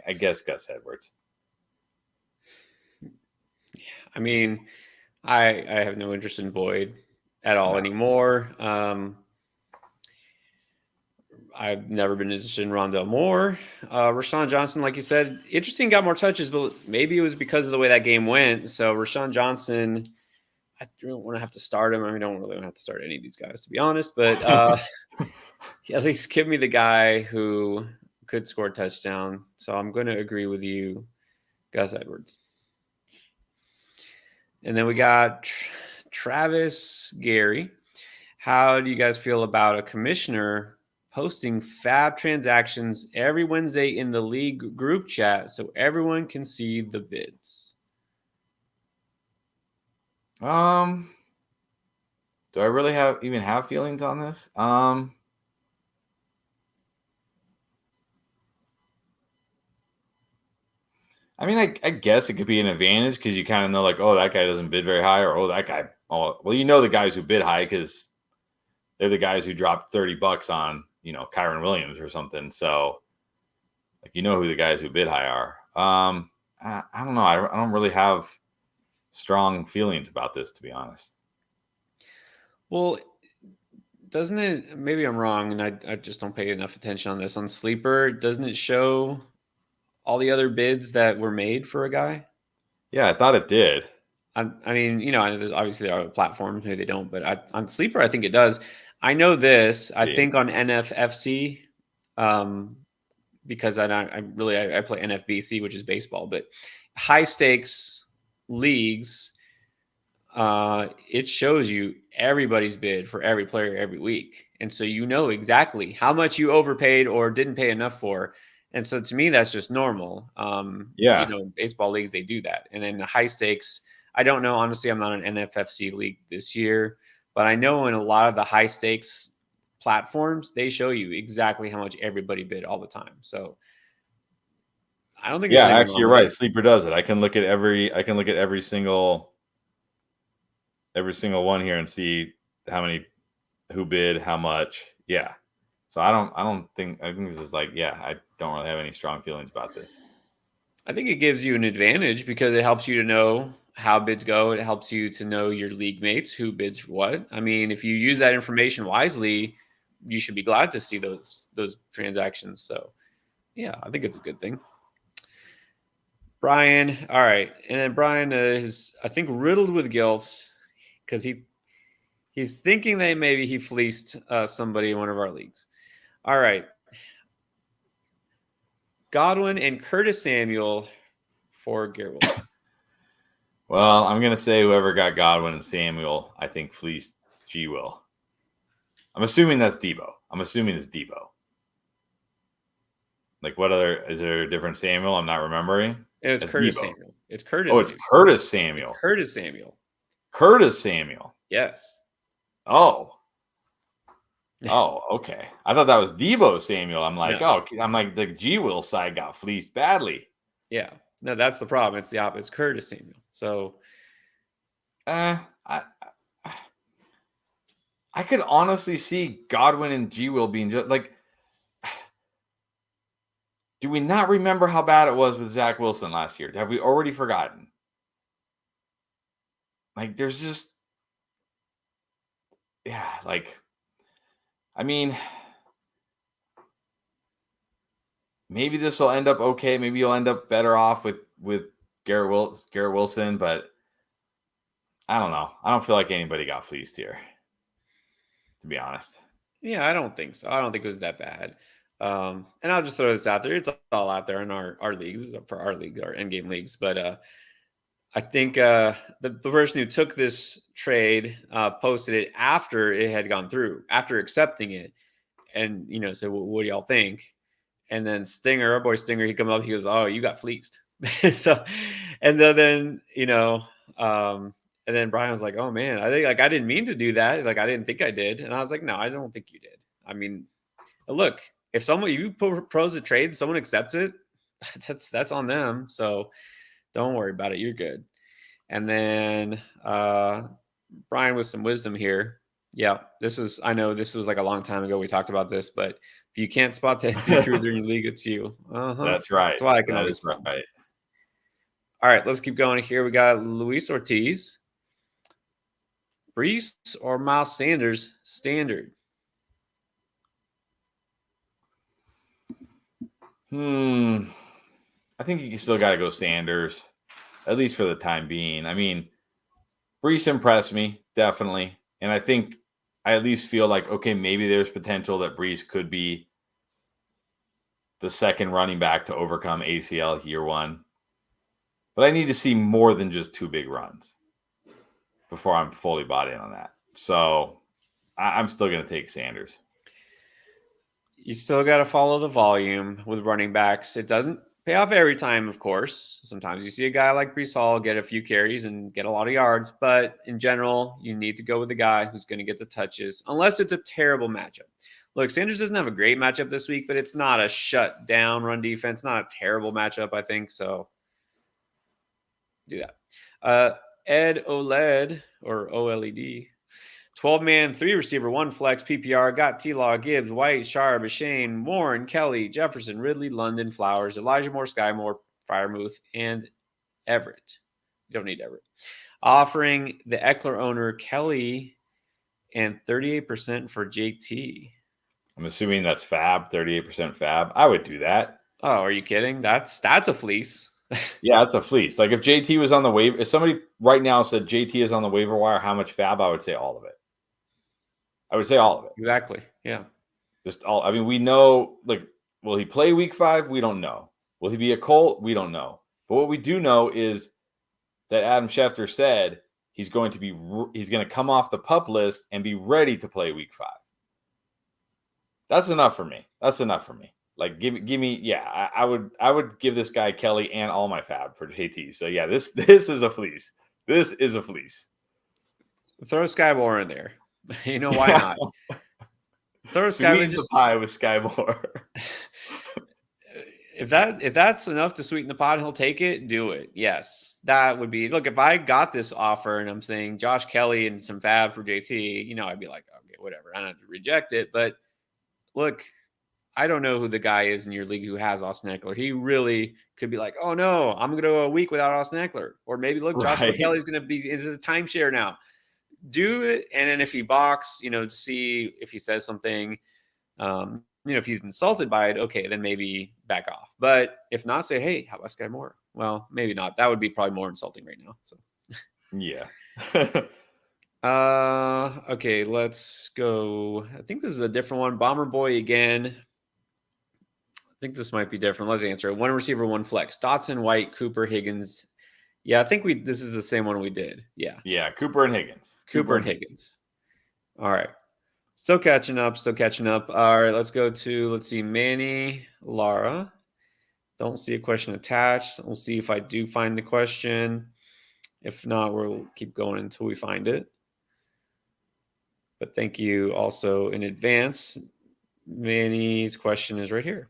I guess Gus Edwards. I mean, I have no interest in Boyd at all anymore. I've never been interested in Rondell Moore. Rashawn Johnson, like you said, interesting, got more touches, but maybe it was because of the way that game went. So Rashawn Johnson, I don't want to have to start him. I mean, I don't really want to have to start any of these guys, to be honest. But at least give me the guy who could score a touchdown. So I'm going to agree with you, Gus Edwards. And then we got Travis Gary. How do you guys feel about a commissioner posting fab transactions every Wednesday in the league group chat so everyone can see the bids? Do I really have feelings on this? I mean, I guess it could be an advantage because you kind of know, like, oh, that guy doesn't bid very high, or oh, that guy. Oh, well, you know the guys who bid high because they're the guys who dropped $30 on, Kyron Williams or something. So, like, you know who the guys who bid high are. I don't know. I don't really have strong feelings about this, to be honest. Well, doesn't it? Maybe I'm wrong, and I just don't pay enough attention on this. On Sleeper, doesn't it show all the other bids that were made for a guy? Yeah, I thought it did. I mean, I know there's obviously there are platforms, maybe they don't, but on Sleeper, I think it does. I know this. I think on NFFC, because I play NFBC, which is baseball, but high stakes leagues, it shows you everybody's bid for every player every week, and so you know exactly how much you overpaid or didn't pay enough for. And so to me, that's just normal. Baseball leagues, they do that. And in the high stakes, I don't know. Honestly, I'm not an NFFC league this year, but I know in a lot of the high stakes platforms, they show you exactly how much everybody bid all the time. So I don't think. Yeah, actually, you're right. Sleeper does it. I can look at every single one here and see who bid how much. Yeah. So I think this is like, I don't really have any strong feelings about this. I think it gives you an advantage because it helps you to know how bids go. It helps you to know your league mates, who bids for what. I mean, if you use that information wisely, you should be glad to see those transactions. So, yeah, I think it's a good thing. Brian, all right, and then Brian is, I think, riddled with guilt because he's thinking that maybe he fleeced somebody in one of our leagues. All right, Godwin and Curtis Samuel for Garrett Wilson. Well, I'm going to say whoever got Godwin and Samuel, I think fleeced G. Will. I'm assuming that's Debo. I'm assuming it's Debo. Like, what other – is there a different Samuel I'm not remembering? It's Curtis Samuel. It's Curtis. Oh, it's Curtis Samuel. It's Curtis Samuel. Curtis Samuel. Yes. Oh. Oh, okay. I thought that was Debo Samuel. I'm like, no. I'm like, the G. Will side got fleeced badly. Yeah. No, that's the problem. It's the opposite. It's Curtis Samuel. So, I could honestly see Godwin and G. Will being just like, do we not remember how bad it was with Zach Wilson last year? Have we already forgotten? Like, there's just, yeah, like, I mean, maybe this will end up okay. Maybe you'll end up better off with Garrett Wilson, but I don't know. I don't feel like anybody got fleeced here, to be honest. Yeah, I don't think so. I don't think it was that bad. And I'll just throw this out there. It's all out there in our leagues, for our league, our endgame leagues. But I think the person who took this trade posted it after it had gone through, after accepting it, and said, well, "What do y'all think?" And then Stinger, our boy Stinger, he come up, he goes, "Oh, you got fleeced." So, and then and then Brian was like, "Oh man, I think like I didn't mean to do that. Like I didn't think I did." And I was like, "No, I don't think you did. I mean, look, if you propose a trade, someone accepts it, that's on them. So don't worry about it. You're good." And then Brian with some wisdom here. Yeah, I know this was like a long time ago we talked about this, but if you can't spot that deep in your league, it's you. That's right. That's why I can that always is right. All right, let's keep going here. We got Luis Ortiz. Brees or Miles Sanders standard? I think you still got to go Sanders, at least for the time being. I mean, Brees impressed me, definitely. And I think I at least feel like, okay, maybe there's potential that Brees could be the second running back to overcome ACL year one. But I need to see more than just 2 big runs before I'm fully bought in on that. So I'm still going to take Sanders. You still got to follow the volume with running backs. It doesn't pay off every time, of course. Sometimes you see a guy like Brees Hall get a few carries and get a lot of yards. But in general, you need to go with the guy who's going to get the touches, unless it's a terrible matchup. Look, Sanders doesn't have a great matchup this week, but it's not a shut-down run defense. Not a terrible matchup, I think. So do that. Ed OLED or OLED. 12-man, 3-receiver, 1 flex, PPR, got T-Law, Gibbs, White, Sharp, Shane, Warren, Kelly, Jefferson, Ridley, London, Flowers, Elijah Moore, Sky Moore, Fryermuth, and Everett. You don't need Everett. Offering the Ekeler owner, Kelly, and 38% for JT. I'm assuming that's fab, 38% fab. I would do that. Oh, are you kidding? That's a fleece. Yeah, it's a fleece. Like if JT was on the waiver, if somebody right now said JT is on the waiver wire, how much fab? I would say all of it. I would say all of it. Exactly. Yeah. Just all. I mean, we know, like, will he play week 5? We don't know. Will he be a Colt? We don't know. But what we do know is that Adam Schefter said he's going to come off the PUP list and be ready to play week 5. That's enough for me. Like, give me. Yeah, I would give this guy Kelly and all my fab for JT. So yeah, this is a fleece. This is a fleece. Throw Sky Moore in there. You know why not? Throw Sky Moore. Just pie with Sky Moore. If that's enough to sweeten the pot, he'll take it. Do it. Yes, that would be. Look, if I got this offer and I'm saying Josh Kelly and some fab for JT, I'd be like, okay, whatever. I don't have to reject it. But look, I don't know who the guy is in your league who has Austin Ekeler. He really could be like, oh no, I'm going to go a week without Austin Ekeler. Or maybe look, Joshua Right. Kelly's going to be, it's a timeshare now. Do it. And then if he balks, see if he says something, if he's insulted by it, okay, then maybe back off. But if not, say, hey, how about Sky Moore? Well, maybe not. That would be probably more insulting right now. So Yeah. okay, let's go. I think this is a different one. Bomber Boy again. I think this might be different. Let's answer it. One receiver, one flex. Dotson, White, Cooper, Higgins. Yeah, I think this is the same one we did. Yeah. Yeah, Cooper and Higgins. Cooper and Higgins. All right. Still catching up. All right, let's see, Manny, Lara. Don't see a question attached. We'll see if I do find the question. If not, we'll keep going until we find it. But thank you also in advance. Manny's question is right here.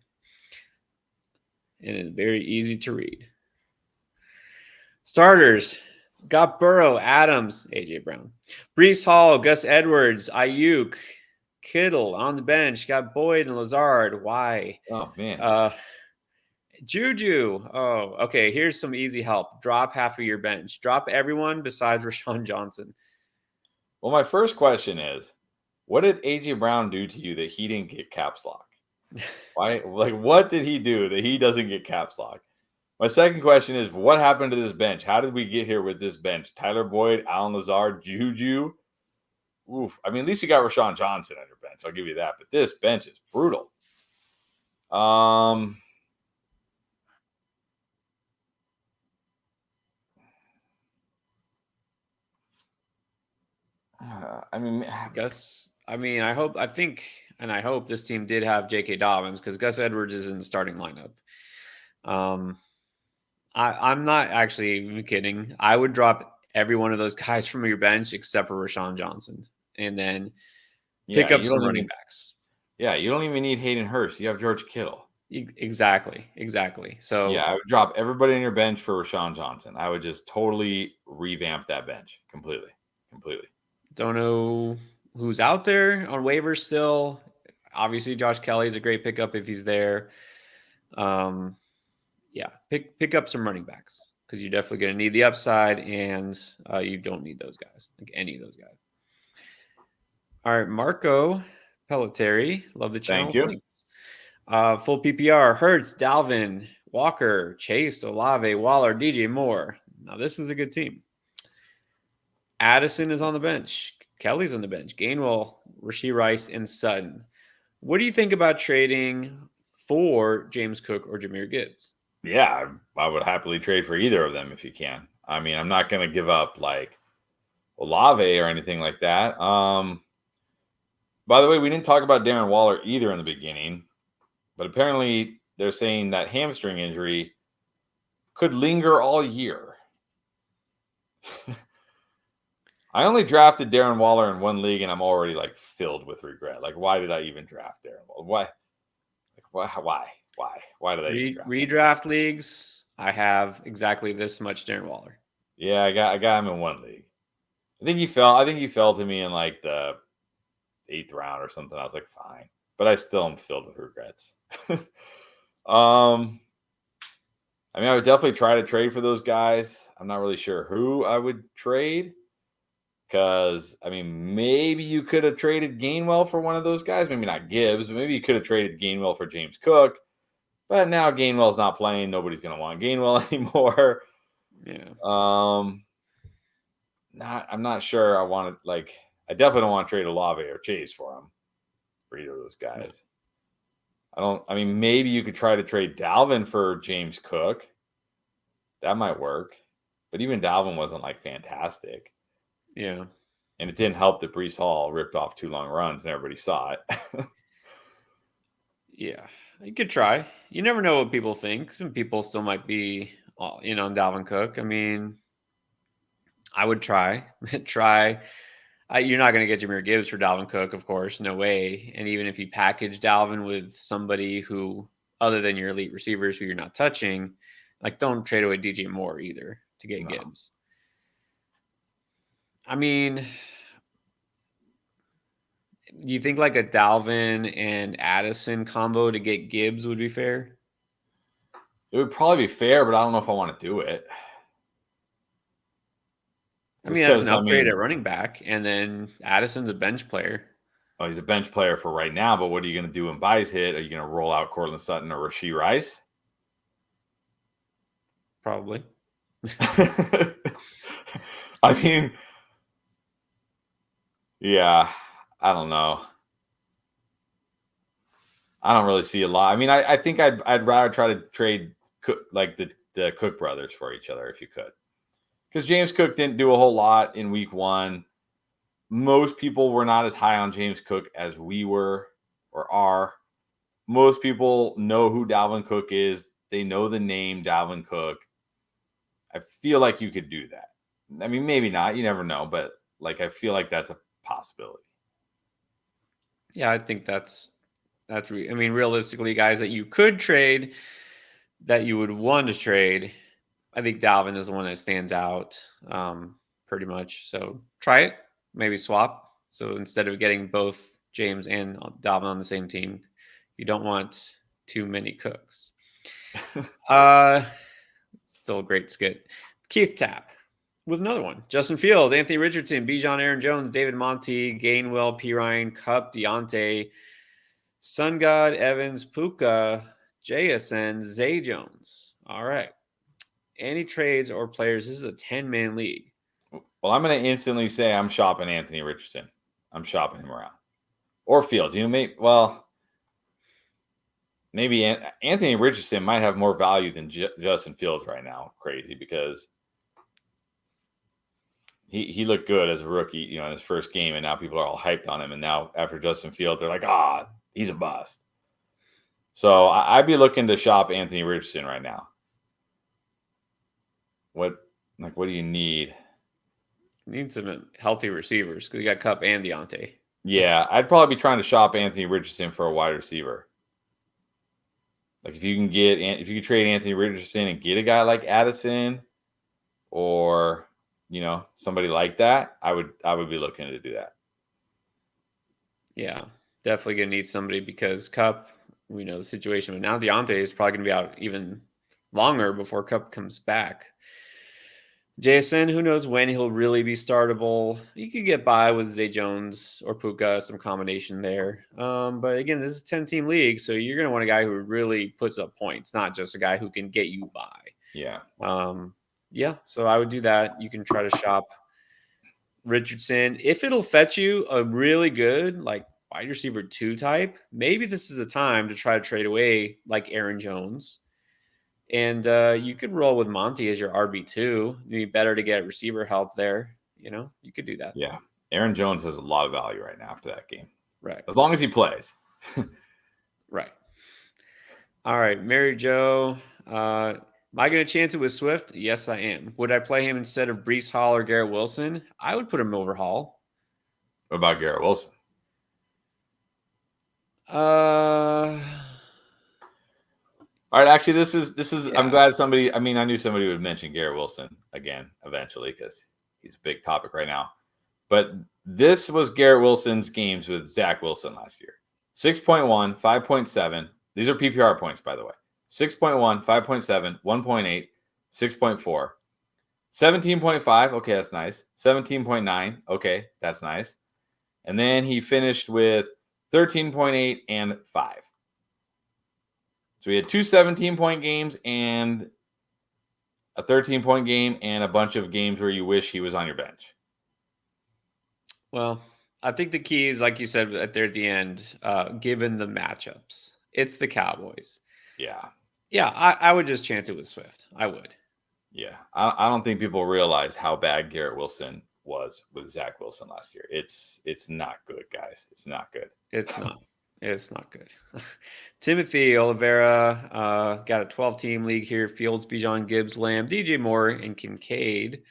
And it's very easy to read. Starters. Got Burrow, Adams, A.J. Brown. Brees Hall, Gus Edwards, Ayuk, Kittle on the bench. Got Boyd and Lazard. Why? Oh, man. Juju. Oh, okay. Here's some easy help. Drop half of your bench. Drop everyone besides Rashawn Johnson. Well, my first question is, what did A.J. Brown do to you that he didn't get caps lock? Why? Like, what did he do that he doesn't get caps lock? My second question is, what happened to this bench? How did we get here with this bench? Tyler Boyd, Alan Lazard, Juju. Oof. I mean, at least you got Rashawn Johnson on your bench. I'll give you that. But this bench is brutal. I I hope this team did have J.K. Dobbins because Gus Edwards is in the starting lineup. I'm not actually even kidding. I would drop every one of those guys from your bench except for Rashawn Johnson, and then pick up some running backs. Yeah, you don't even need Hayden Hurst. You have George Kittle. Exactly. So yeah, I would drop everybody on your bench for Rashawn Johnson. I would just totally revamp that bench completely. Don't know who's out there on waivers still. Obviously, Josh Kelly is a great pickup if he's there. Yeah, pick up some running backs because you're definitely going to need the upside, and you don't need those guys, like any of those guys. All right, Marco Pelletieri, love the channel. Thank you. Thanks. Full PPR: Hurts, Dalvin, Walker, Chase, Olave, Waller, DJ Moore. Now this is a good team. Addison is on the bench. Kelly's on the bench. Gainwell, Rashee Rice, and Sutton. What do you think about trading for James Cook or Jahmyr Gibbs? Yeah, I would happily trade for either of them if you can. I mean, I'm not going to give up like Olave or anything like that. By the way, we didn't talk about Darren Waller either in the beginning, but apparently they're saying that hamstring injury could linger all year. I only drafted Darren Waller in one league, and I'm already like filled with regret. Like, why did I even draft Darren Waller? Why did I redraft leagues? I have exactly this much Darren Waller. Yeah, I got him in one league. I think he fell to me in like the 8th round or something. I was like, fine, but I still am filled with regrets. I mean, I would definitely try to trade for those guys. I'm not really sure who I would trade because, I mean, maybe you could have traded Gainwell for one of those guys. Maybe not Gibbs, but maybe you could have traded Gainwell for James Cook. But now Gainwell's not playing. Nobody's going to want Gainwell anymore. Yeah. I'm not sure I want to, like, I definitely don't want to trade Olave or Chase for either of those guys. Yeah. I mean, maybe you could try to trade Dalvin for James Cook. That might work. But even Dalvin wasn't like fantastic. Yeah. And it didn't help that Brees Hall ripped off 2 long runs and everybody saw it. Yeah. You could try. You never know what people think. Some people still might be on Dalvin Cook. I mean, I would try. You're not going to get Jahmyr Gibbs for Dalvin Cook, of course. No way. And even if you package Dalvin with somebody who, other than your elite receivers who you're not touching, like don't trade away DJ Moore either to get Gibbs. I mean, Do you think like a Dalvin and Addison combo to get Gibbs would be fair? It would probably be fair, but I don't know if I want to do it. I Just mean, that's an because, upgrade at running back, and then Addison's a bench player. oh, he's a bench player for right now, but what are you going to do when buys hit? Are you going to roll out Cortland Sutton or Rashee Rice? Probably. I mean, yeah, I don't know. I don't really see a lot. I mean, I think I'd rather try to trade Cook, like the Cook brothers for each other if you could, because James Cook didn't do a whole lot in week 1. Most people were not as high on James Cook as we were or are. Most people know who Dalvin Cook is. They know the name Dalvin Cook. I feel like you could do that. I mean, maybe not. You never know, but like I feel like that's a possibility. Yeah, I think I mean, realistically, guys that you could trade, that you would want to trade, I think Dalvin is the one that stands out pretty much. So try it, maybe swap. So instead of getting both James and Dalvin on the same team, you don't want too many cooks. Still a great skit. Keith Tapp with another one. Justin Fields, Anthony Richardson, Bijan, Aaron Jones, David Monty, Gainwell, P. Ryan, Cup, Deontay, Sun God, Evans, Puka, JSN, Zay Jones. All right. Any trades or players? This is a 10-man league. Well, I'm going to instantly say I'm shopping Anthony Richardson. I'm shopping him around. Or Fields. Maybe Anthony Richardson might have more value than Justin Fields right now. Crazy, because he looked good as a rookie, in his first game, and now people are all hyped on him. And now after Justin Fields, they're like, he's a bust. So I'd be looking to shop Anthony Richardson right now. What do you need? You need some healthy receivers because you got Cup and Deontay. Yeah, I'd probably be trying to shop Anthony Richardson for a wide receiver. Like if you can trade Anthony Richardson and get a guy like Addison or somebody like that, I would be looking to do that. Yeah, definitely gonna need somebody because Cup, we know the situation, but now Deontay is probably gonna be out even longer before Cup comes back. JSN, who knows when he'll really be startable. You could get by with Zay Jones or Puka, some combination there. But again, this is a 10-team league, so you're going to want a guy who really puts up points, not just a guy who can get you by. Yeah. Yeah, so I would do that. You can try to shop Richardson. If it'll fetch you a really good, like, wide receiver 2 type, maybe this is the time to try to trade away, like, Aaron Jones. And you could roll with Monty as your RB2. It'd be better to get receiver help there. You could do that. Yeah. Aaron Jones has a lot of value right now after that game. Right. As long as he plays. Right. All right. Mary Jo. Am I going to chance it with Swift? Yes, I am. Would I play him instead of Breece Hall or Garrett Wilson? I would put him over Hall. What about Garrett Wilson? All right, actually, this is. Yeah. I'm glad somebody. I mean, I knew somebody would mention Garrett Wilson again eventually because he's a big topic right now. But this was Garrett Wilson's games with Zach Wilson last year: 6.1, 5.7. These are PPR points, by the way. 6.1, 5.7, 1.8, 6.4, 17.5. Okay, that's nice. 17.9. Okay, that's nice. And then he finished with 13.8 and 5. So we had 2 17-point games and a 13-point game and a bunch of games where you wish he was on your bench. Well, I think the key is, like you said at the end, given the matchups, it's the Cowboys. Yeah. Yeah, I would just chance it with Swift. I would. Yeah. I don't think people realize how bad Garrett Wilson was with Zach Wilson last year. It's not good, guys. It's not good. It's not. It's not good. Timothy Oliveira got a 12-team league here. Fields, Bijan, Gibbs, Lamb, DJ Moore, and Kincaid.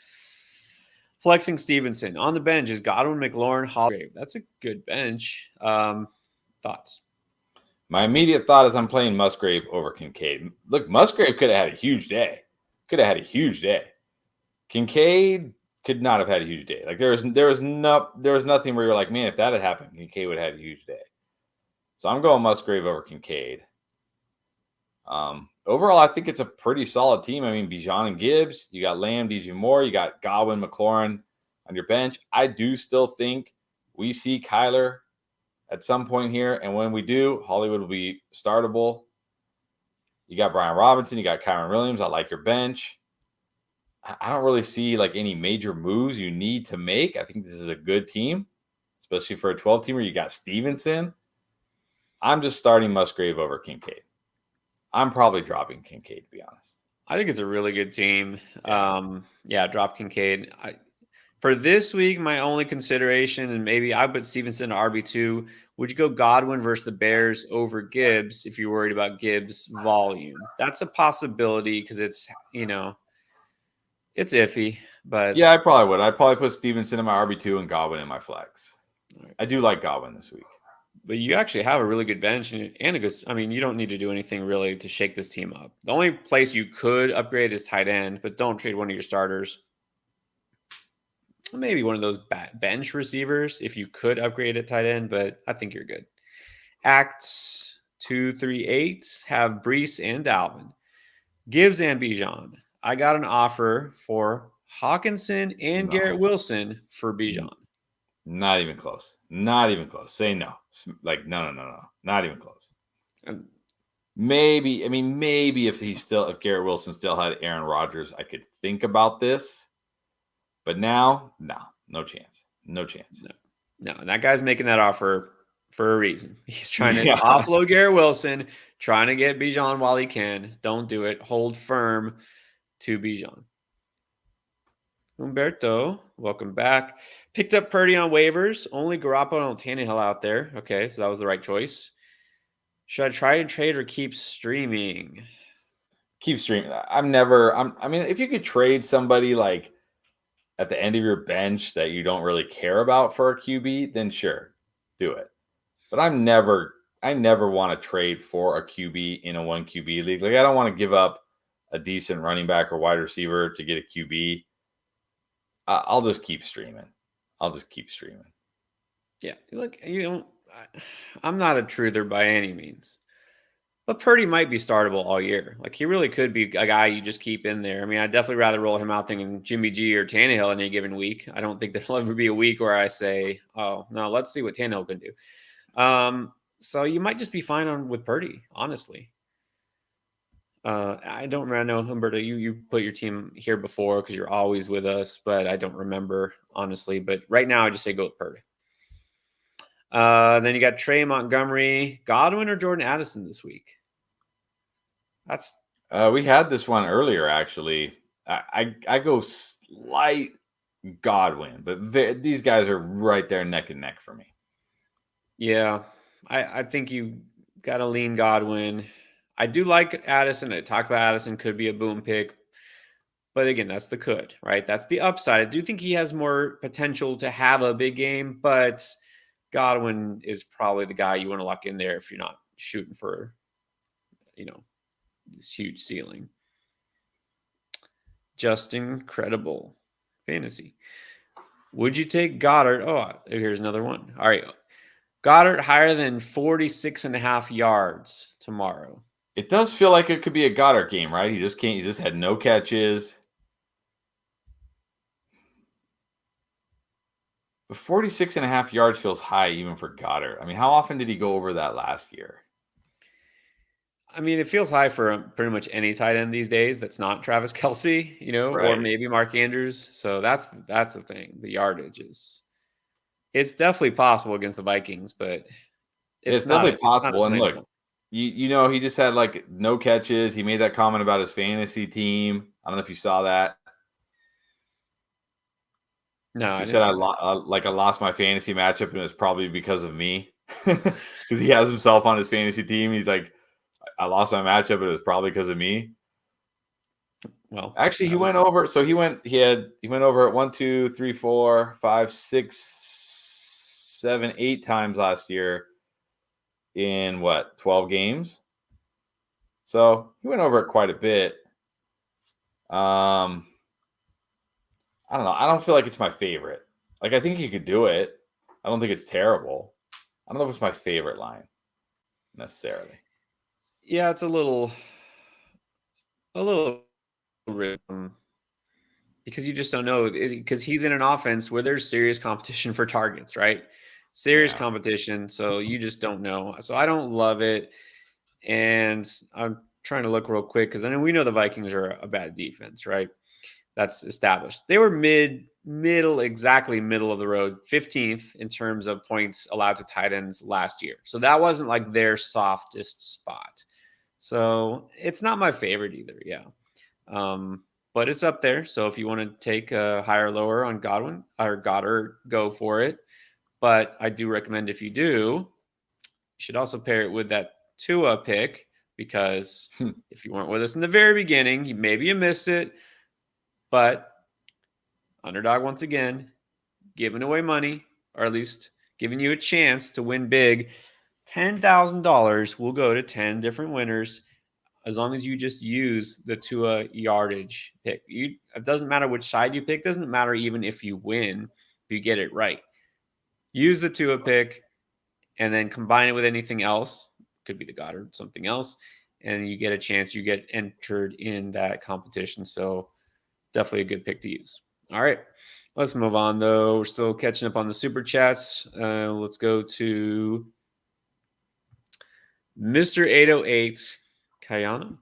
Flexing Stevenson. On the bench is Godwin, McLaurin, Holgrave. That's a good bench. Thoughts? My immediate thought is I'm playing Musgrave over Kincaid. Look, Musgrave could have had a huge day. Kincaid could not have had a huge day. Like there was nothing where you're like, man, if that had happened, Kincaid would have had a huge day. So I'm going Musgrave over Kincaid. Overall, I think it's a pretty solid team. I mean, Bijan and Gibbs, you got Lamb, DJ Moore, you got Godwin, McLaurin on your bench. I do still think we see Kyler at some point here, and when we do, Hollywood will be startable. You got Brian Robinson, you got Kyron Williams. I like your bench. I don't really see like any major moves you need to make. I think this is a good team, especially for a 12-teamer. You got Stevenson. I'm just starting Musgrave over Kincaid. I'm probably dropping Kincaid, to be honest. I think it's a really good team. Yeah. Drop Kincaid. For this week, my only consideration, and maybe I put Stevenson to RB2. Would you go Godwin versus the Bears over Gibbs if you're worried about Gibbs' volume? That's a possibility because it's iffy. But yeah, I probably would. I'd probably put Stevenson in my RB2 and Godwin in my flex. Right. I do like Godwin this week. But you actually have a really good bench and a good. I mean, you don't need to do anything really to shake this team up. The only place you could upgrade is tight end, but don't trade one of your starters. Maybe one of those bench receivers if you could upgrade at tight end, but I think you're good. Acts 2, 3, 8 have Brees and Dalvin, Gibbs and Bijan. I got an offer for Hawkinson and Garrett Wilson for Bijan. Not even close. Not even close. Say no. Like no. Not even close. Maybe if Garrett Wilson still had Aaron Rodgers, I could think about this. But now, no chance. No chance. No. And that guy's making that offer for a reason. He's trying to offload Garrett Wilson, trying to get Bijan while he can. Don't do it. Hold firm to Bijan. Humberto, welcome back. Picked up Purdy on waivers. Only Garoppolo and Tannehill out there. Okay, so that was the right choice. Should I try and trade or keep streaming? Keep streaming. I mean, if you could trade somebody like at the end of your bench that you don't really care about for a QB, then sure, do it. But I never want to trade for a QB in a 1 QB league. Like I don't want to give up a decent running back or wide receiver to get a QB. I'll just keep streaming. Yeah, look, I'm not a truther by any means. But Purdy might be startable all year. Like, he really could be a guy you just keep in there. I mean, I'd definitely rather roll him out than Jimmy G or Tannehill in any given week. I don't think there'll ever be a week where I say, oh, no, let's see what Tannehill can do. So you might just be fine with Purdy, honestly. I don't remember. I know, Humberto, you put your team here before because you're always with us, but I don't remember, honestly. But right now, I just say go with Purdy. Then you got Trey Montgomery, Godwin, or Jordan Addison this week. That's we had this one earlier, actually. I go slight Godwin, but these guys are right there neck and neck for me. Yeah, I think you got to lean Godwin. I do like Addison. I talk about Addison could be a boom pick. But again, that's the could, right? That's the upside. I do think he has more potential to have a big game, but Godwin is probably the guy you want to lock in there if you're not shooting for, this huge ceiling. Just incredible fantasy. Would you take Goddard? Oh, here's another one. All right. Goddard higher than 46.5 yards tomorrow. It does feel like it could be a Goddard game, right? He just had no catches. But 46.5 yards feels high even for Goddard. I mean, how often did he go over that last year? I mean, it feels high for pretty much any tight end these days that's not Travis Kelce, right. Or maybe Mark Andrews. So that's the thing. The yardage it's definitely possible against the Vikings, but it's definitely possible. And look, he just had like no catches. He made that comment about his fantasy team. I don't know if you saw that. No, he said I lost my fantasy matchup and it was probably because of me because he has himself on his fantasy team. He's like, I lost my matchup, but it was probably because of me. Well, actually, he went over. So he went over at 1, 2, 3, 4, 5, 6, 7, 8 times last year in 12 games. So he went over it quite a bit. I don't know. I don't feel like it's my favorite. Like, I think he could do it. I don't think it's terrible. I don't know if it's my favorite line necessarily. Yeah, it's a little rhythm because you just don't know because he's in an offense where there's serious competition for targets, right? Serious Yeah. competition, so you just don't know. So I don't love it, and I'm trying to look real quick because I mean we know the Vikings are a bad defense, right? That's established. They were exactly middle of the road, 15th in terms of points allowed to tight ends last year. So that wasn't like their softest spot. So it's not my favorite either. Yeah. But it's up there. So if you want to take a higher lower on Godwin or Goddard, go for it. But I do recommend if you do, you should also pair it with that Tua pick because if you weren't with us in the very beginning, maybe you missed it. But Underdog once again, giving away money, or at least giving you a chance to win big. $10,000 will go to 10 different winners as long as you just use the Tua yardage pick. It doesn't matter which side you pick. It doesn't matter even if you win, if you get it right. Use the Tua pick and then combine it with anything else. Could be the Goddard, something else. And you get a chance. You get entered in that competition. So definitely a good pick to use. All right. Let's move on, though. We're still catching up on the super chats. Let's go to Mr. 808 Kayana.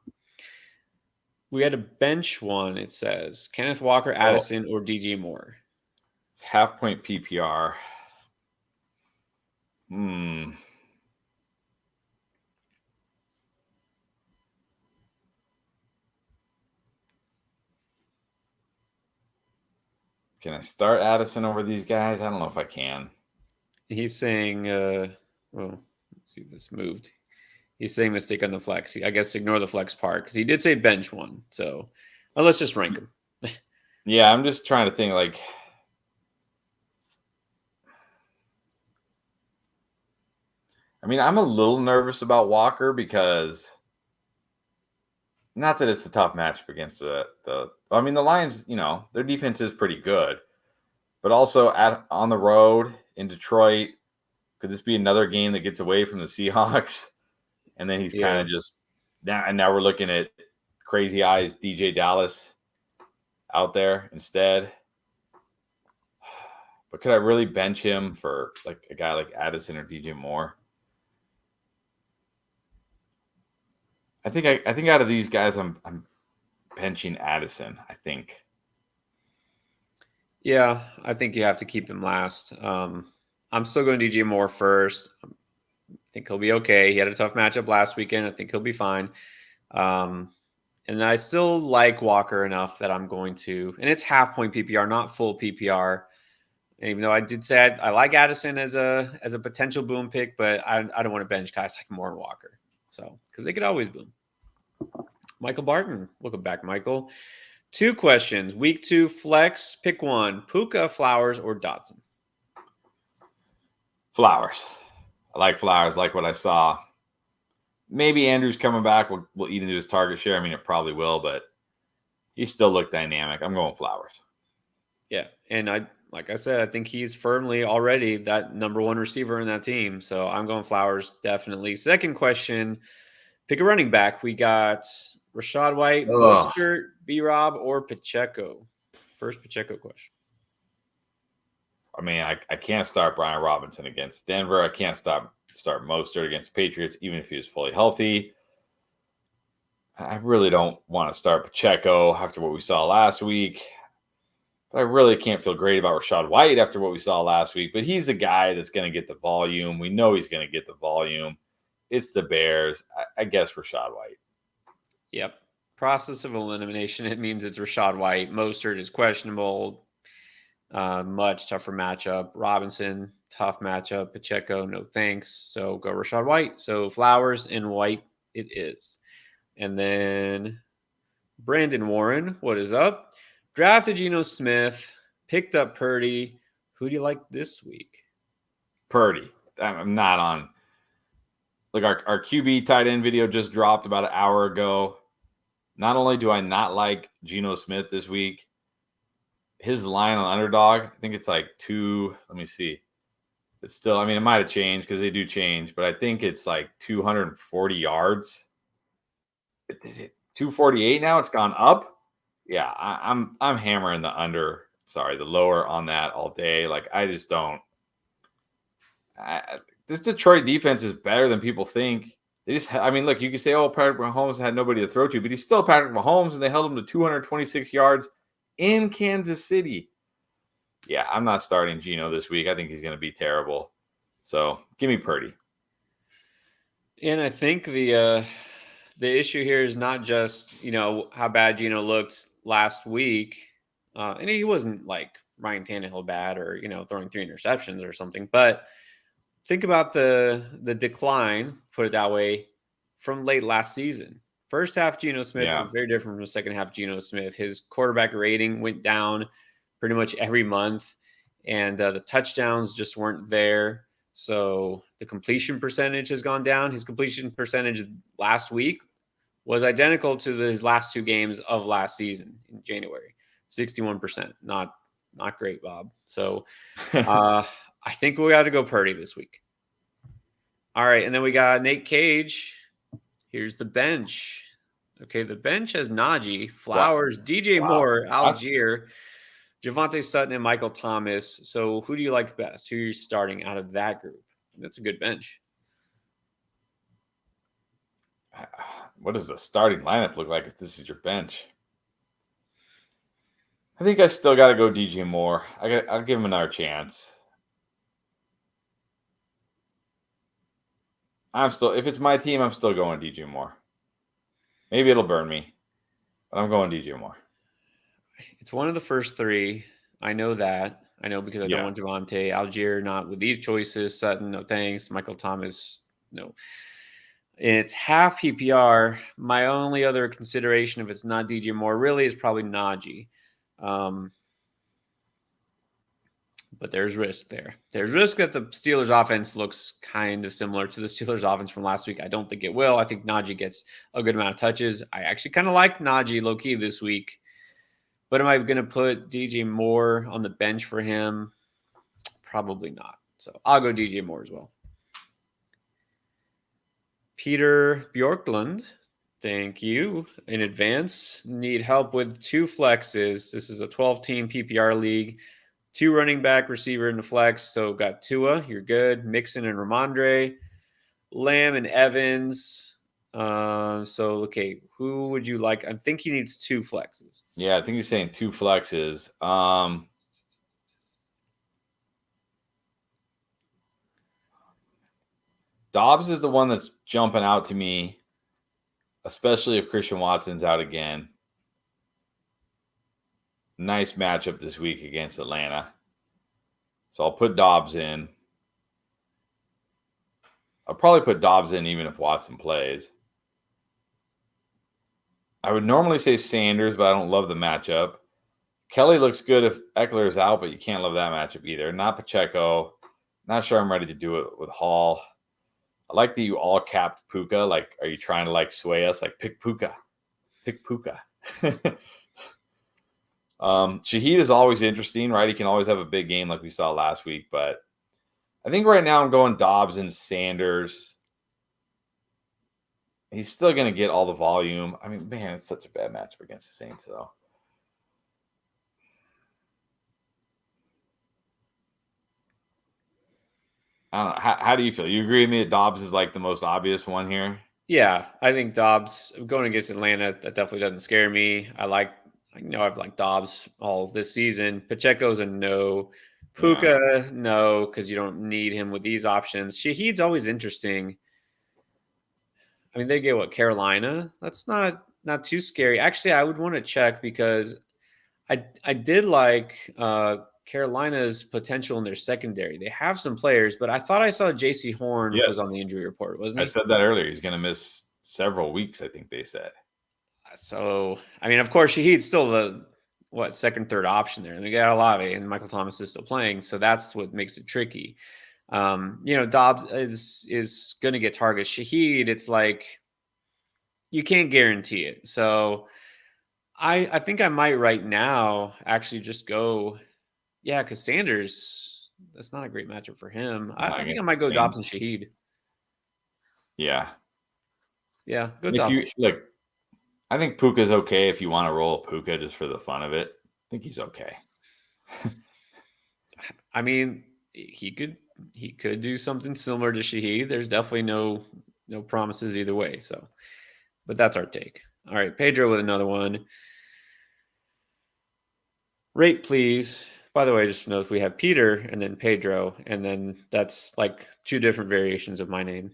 We had a bench one, it says. Kenneth Walker, Addison, or DJ Moore? It's half point PPR. Can I start Addison over these guys? I don't know if I can. He's saying, well, let's see if this moved. He's saying mistake on the flex. I guess ignore the flex part because he did say bench one. So let's just rank him. Yeah, I'm just trying to think like. I mean, I'm a little nervous about Walker because not that it's a tough matchup against the I mean, the Lions, their defense is pretty good, but also on the road in Detroit, could this be another game that gets away from the Seahawks? And then he's kind of just now, and now we're looking at crazy eyes DJ Dallas out there instead. But could I really bench him for like a guy like Addison or DJ Moore? I think out of these guys, I'm benching Addison. I think. Yeah, I think you have to keep him last. I'm still going DJ Moore first. I think he'll be okay. He had a tough matchup last weekend. I think he'll be fine. And I still like Walker enough that I'm going to, and it's half point PPR, not full PPR. And even though I did say I like Addison as a potential boom pick, but I don't want to bench guys like Moore and Walker. So because they could always boom. Michael Barton, welcome back, Michael. 2 questions. Week 2 flex, pick one: Puka, Flowers, or Dotson. Flowers. I like Flowers. Like what I saw. Maybe Andrews coming back will eat into his target share. I mean, it probably will, but he still looked dynamic. I'm going Flowers. Yeah, and like I said, I think he's firmly already that number 1 receiver in that team. So I'm going Flowers, definitely. Second question, pick a running back. We got Rachaad White, Mostert, B-Rob, or Pacheco. First Pacheco question. I mean, I can't start Brian Robinson against Denver. I can't start Mostert against Patriots, even if he was fully healthy. I really don't want to start Pacheco after what we saw last week. But I really can't feel great about Rachaad White after what we saw last week. But he's the guy that's going to get the volume. We know he's going to get the volume. It's the Bears. I guess Rachaad White. Yep. Process of elimination. It means it's Rachaad White. Mostert is questionable. Much tougher matchup. Robinson, tough matchup. Pacheco, no thanks. So go Rachaad White. So Flowers and White it is. And then Brandon Warren, what is up? Drafted Geno Smith, picked up Purdy. Who do you like this week? Purdy. I'm not on. Like our QB tight end video just dropped about an hour ago. Not only do I not like Geno Smith this week, his line on Underdog, I think it's like 2. Let me see. It's still, I mean, it might have changed because they do change, but I think it's like 240 yards. Is it 248 now? It's gone up. Yeah, I'm hammering the lower on that all day. Like, I just don't. This Detroit defense is better than people think. I mean, look, you can say, oh, Patrick Mahomes had nobody to throw to, but he's still Patrick Mahomes, and they held him to 226 yards in Kansas City. Yeah, I'm not starting Geno this week. I think he's going to be terrible. So give me Purdy. And I think the issue here is not just how bad Geno looked last week, and he wasn't like Ryan Tannehill bad or throwing 3 interceptions or something, but think about the decline, put it that way, from late last season. First half Geno Smith was very different from the second half Geno Smith. His quarterback rating went down pretty much every month, and the touchdowns just weren't there. So the completion percentage has gone down. His completion percentage last week was identical to his last 2 games of last season in January, 61%. Not great, Bob. So I think we got to go Purdy this week. All right, and then we got Nate Cage. Here's the bench. Okay, the bench has Najee, Flowers, DJ Moore, Algier, Javonte Sutton, and Michael Thomas. So who do you like best? Who are you starting out of that group? That's a good bench. What does the starting lineup look like if this is your bench? I think I still got to go DJ Moore. I'll give him another chance. If it's my team, I'm still going DJ Moore. Maybe it'll burn me, but I'm going DJ Moore. It's one of the first 3. I know that. I know because I don't want Javonte. Algier, not with these choices. Sutton, no thanks. Michael Thomas, no. It's half PPR. My only other consideration, if it's not DJ Moore, really is probably Najee. But there's risk there. There's risk that the Steelers offense looks kind of similar to the Steelers offense from last week. I don't think it will. I think Najee gets a good amount of touches. I actually kind of like Najee low-key this week. But am I going to put DJ Moore on the bench for him? Probably not. So I'll go DJ Moore as well. Peter Bjorklund, thank you in advance. Need help with 2 flexes. This is a 12-team PPR league. 2 running back, receiver in the flex. So got Tua, you're good. Mixon and Ramondre. Lamb and Evans. Okay, who would you like? I think he needs 2 flexes. Yeah, I think he's saying 2 flexes. Dobbs is the one that's jumping out to me, especially if Christian Watson's out again. Nice matchup this week against Atlanta. So I'll put Dobbs in. I'll probably put Dobbs in even if Watson plays. I would normally say Sanders, but I don't love the matchup. Kelly looks good if Ekeler is out, but you can't love that matchup either. Not Pacheco. Not sure I'm ready to do it with Hall. I like that you all capped Puka. Like, are you trying to sway us? Like, pick Puka. Pick Puka. Shaheed is always interesting, right? He can always have a big game like we saw last week, but I think right now I'm going Dobbs and Sanders. He's still going to get all the volume. I mean, man, it's such a bad matchup against the Saints, though. I don't know. How do you feel? You agree with me that Dobbs is the most obvious one here? Yeah, I think Dobbs going against Atlanta, that definitely doesn't scare me. I've liked Dobbs all this season. Pacheco's a no. Puka, no, because you don't need him with these options. Shaheed's always interesting. I mean, they get Carolina? That's not too scary. Actually, I would want to check because I did like Carolina's potential in their secondary. They have some players, but I thought I saw J.C. Horn was on the injury report, wasn't he? I said that earlier. He's going to miss several weeks, I think they said. So, I mean, of course, Shaheed's still the second, third option there. And they got Olave and Michael Thomas is still playing. So that's what makes it tricky. Dobbs is going to get targets. Shaheed, it's like you can't guarantee it. So I think I might right now actually just go. Yeah, because Sanders, that's not a great matchup for him. Not I think I against might the go Saints. Dobson Shaheed. Yeah. Yeah, go If Dobson you Shaheed. look, I think Puka's okay if you want to roll Puka just for the fun of it. I think he's okay. I mean, he could do something similar to Shaheed. There's definitely no promises either way. So, but that's our take. All right, Pedro with another one. Rate, please. By the way, just note we have Peter and then Pedro, and then that's like two different variations of my name.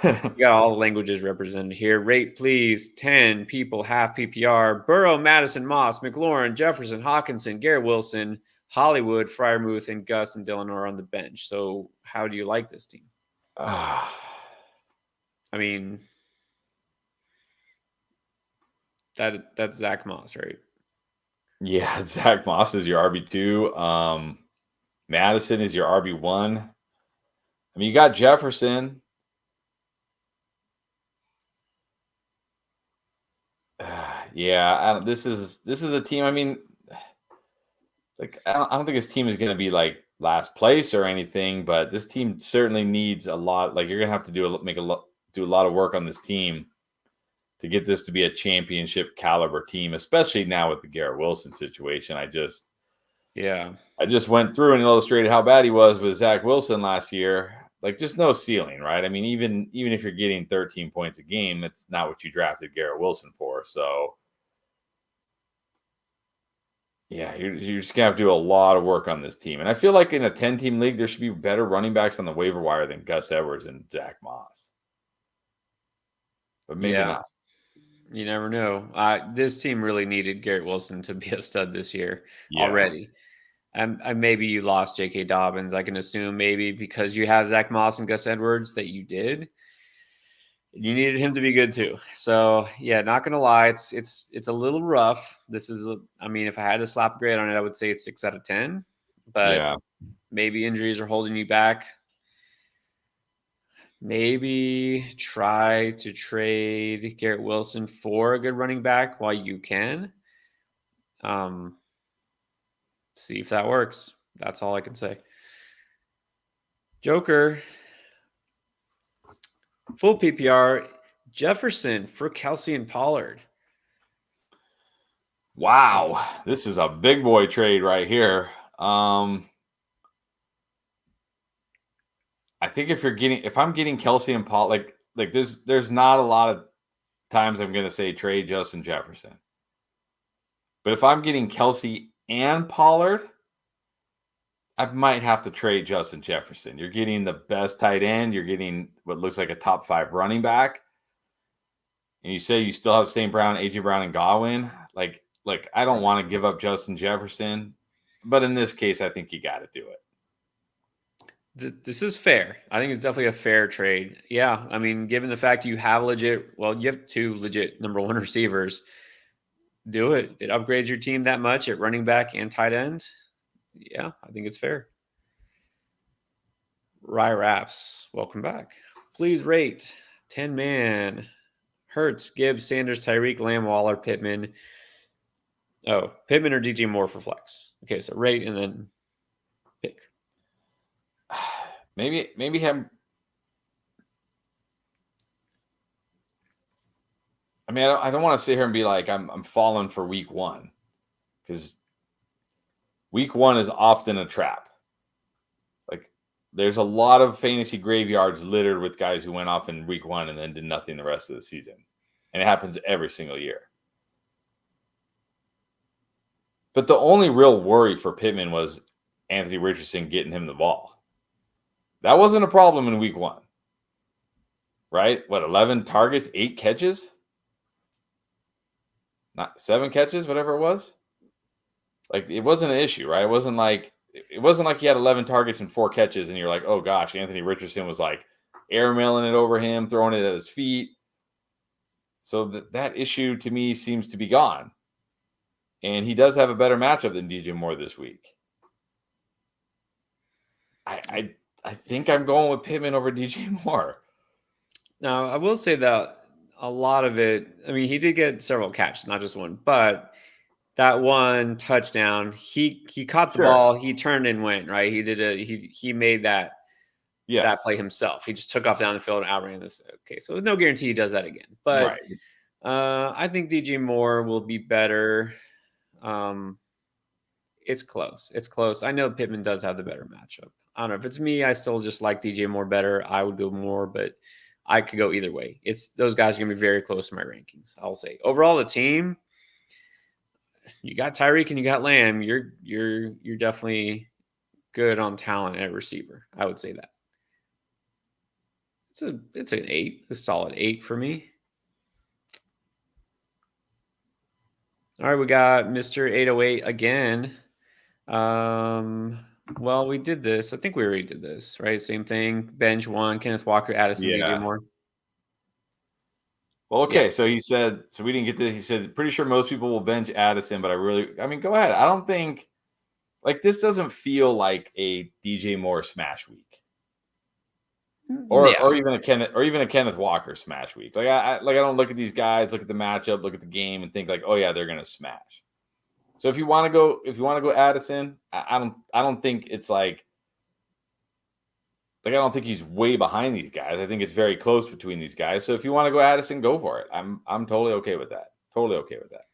We got all the languages represented here. Rate, please. 10 people, half PPR. Burrow, Madison, Moss, McLaurin, Jefferson, Hawkinson, Garrett Wilson, Hollywood, Fryermuth, and Gus and Dylan are on the bench. So, how do you like this team? I mean, that's Zach Moss, right? Yeah, Zach Moss is your RB2. Madison is your RB1. I mean, you got Jefferson. Yeah, this is a team. I mean, like I don't think his team is going to be like last place or anything, but this team certainly needs a lot. Like you're going to have to do a lot of work on this team to get this to be a championship caliber team, especially now with the Garrett Wilson situation. Yeah. I just went through and illustrated how bad he was with Zach Wilson last year. Like just no ceiling, right? I mean, even if you're getting 13 points a game, it's not what you drafted Garrett Wilson for. So yeah, you're just gonna have to do a lot of work on this team. And I feel like in a 10-team league, there should be better running backs on the waiver wire than Gus Edwards and Zach Moss. But maybe Yeah. not. You never know. This team really needed Garrett Wilson to be a stud this year Yeah. already. Maybe you lost J.K. Dobbins. I can assume maybe because you have Zach Moss and Gus Edwards that you did. You needed him to be good too. So yeah, not gonna lie, it's a little rough. I mean, if I had to slap a grade on it, I would say it's 6 out of 10. But Yeah. maybe injuries are holding you back. Maybe try to trade Garrett Wilson for a good running back while you can. Um, See if that works. That's all I can say. Joker, full PPR, Jefferson for Kelsey and Pollard. Wow. This is a big boy trade right here. I think if I'm getting Kelsey and Paul, like there's not a lot of times I'm gonna say trade Justin Jefferson. But if I'm getting Kelsey and Pollard, I might have to trade Justin Jefferson. You're getting the best tight end. You're getting what looks like a top 5 running back. And you say you still have St. Brown, AJ Brown, and Godwin. Like, I don't want to give up Justin Jefferson, but in this case, I think you got to do it. This is fair. I think it's definitely a fair trade. Yeah, I mean, given the fact you have you have two legit number one receivers, do it. It upgrades your team that much at running back and tight end. Yeah, I think it's fair. Rye Raps, welcome back. Please rate 10 man. Hurts, Gibbs, Sanders, Tyreek, Lamb, Waller, Pittman. Oh, Pittman or DJ Moore for flex. Okay, so rate and then pick. Maybe him. I mean, I don't want to sit here and be like I'm falling for week 1 because week 1 is often a trap. Like there's a lot of fantasy graveyards littered with guys who went off in week 1 and then did nothing the rest of the season, and it happens every single year. But the only real worry for Pittman was Anthony Richardson getting him the ball. That wasn't a problem in week 1, right? What, 11 targets, 8 catches? Not 7 catches, whatever it was. Like it wasn't an issue, right? It wasn't like he had 11 targets and 4 catches, and you're like, oh gosh, Anthony Richardson was like airmailing it over him, throwing it at his feet. So that issue to me seems to be gone. And he does have a better matchup than DJ Moore this week. I think I'm going with Pittman over DJ Moore. Now, I will say that a lot of it. I mean, he did get several catches, not just one, but that one touchdown, he caught the Sure. ball, he turned and went, right? He made that play Yes. himself. He just took off down the field and outran this. Okay, so no guarantee he does that again. But Right. I think DJ Moore will be better. Um, it's close. It's close. I know Pittman does have the better matchup. I don't know if it's me. I still just like DJ Moore better. I would go more, but I could go either way. It's those guys are gonna be very close to my rankings. I'll say overall the team. You got Tyreek and you got Lamb. You're definitely good on talent at receiver. I would say that. It's an 8, a solid 8 for me. All right, we got Mr. 808 again. Well, we did this. I think we already did this, right? Same thing. Bench 1, Kenneth Walker, Addison, DJ Yeah. Moore. Well, Yeah. okay. So he said, so we didn't get this. He said, pretty sure most people will bench Addison, but I mean, go ahead. I don't think like this doesn't feel like a DJ Moore smash week. Yeah. Or even a Kenneth Walker smash week. Like I don't look at these guys, look at the matchup, look at the game, and think like, oh yeah, they're gonna smash. So if you want to go Addison, I don't think it's like I don't think he's way behind these guys. I think it's very close between these guys. So if you want to go Addison, go for it. I'm totally okay with that. Totally okay with that.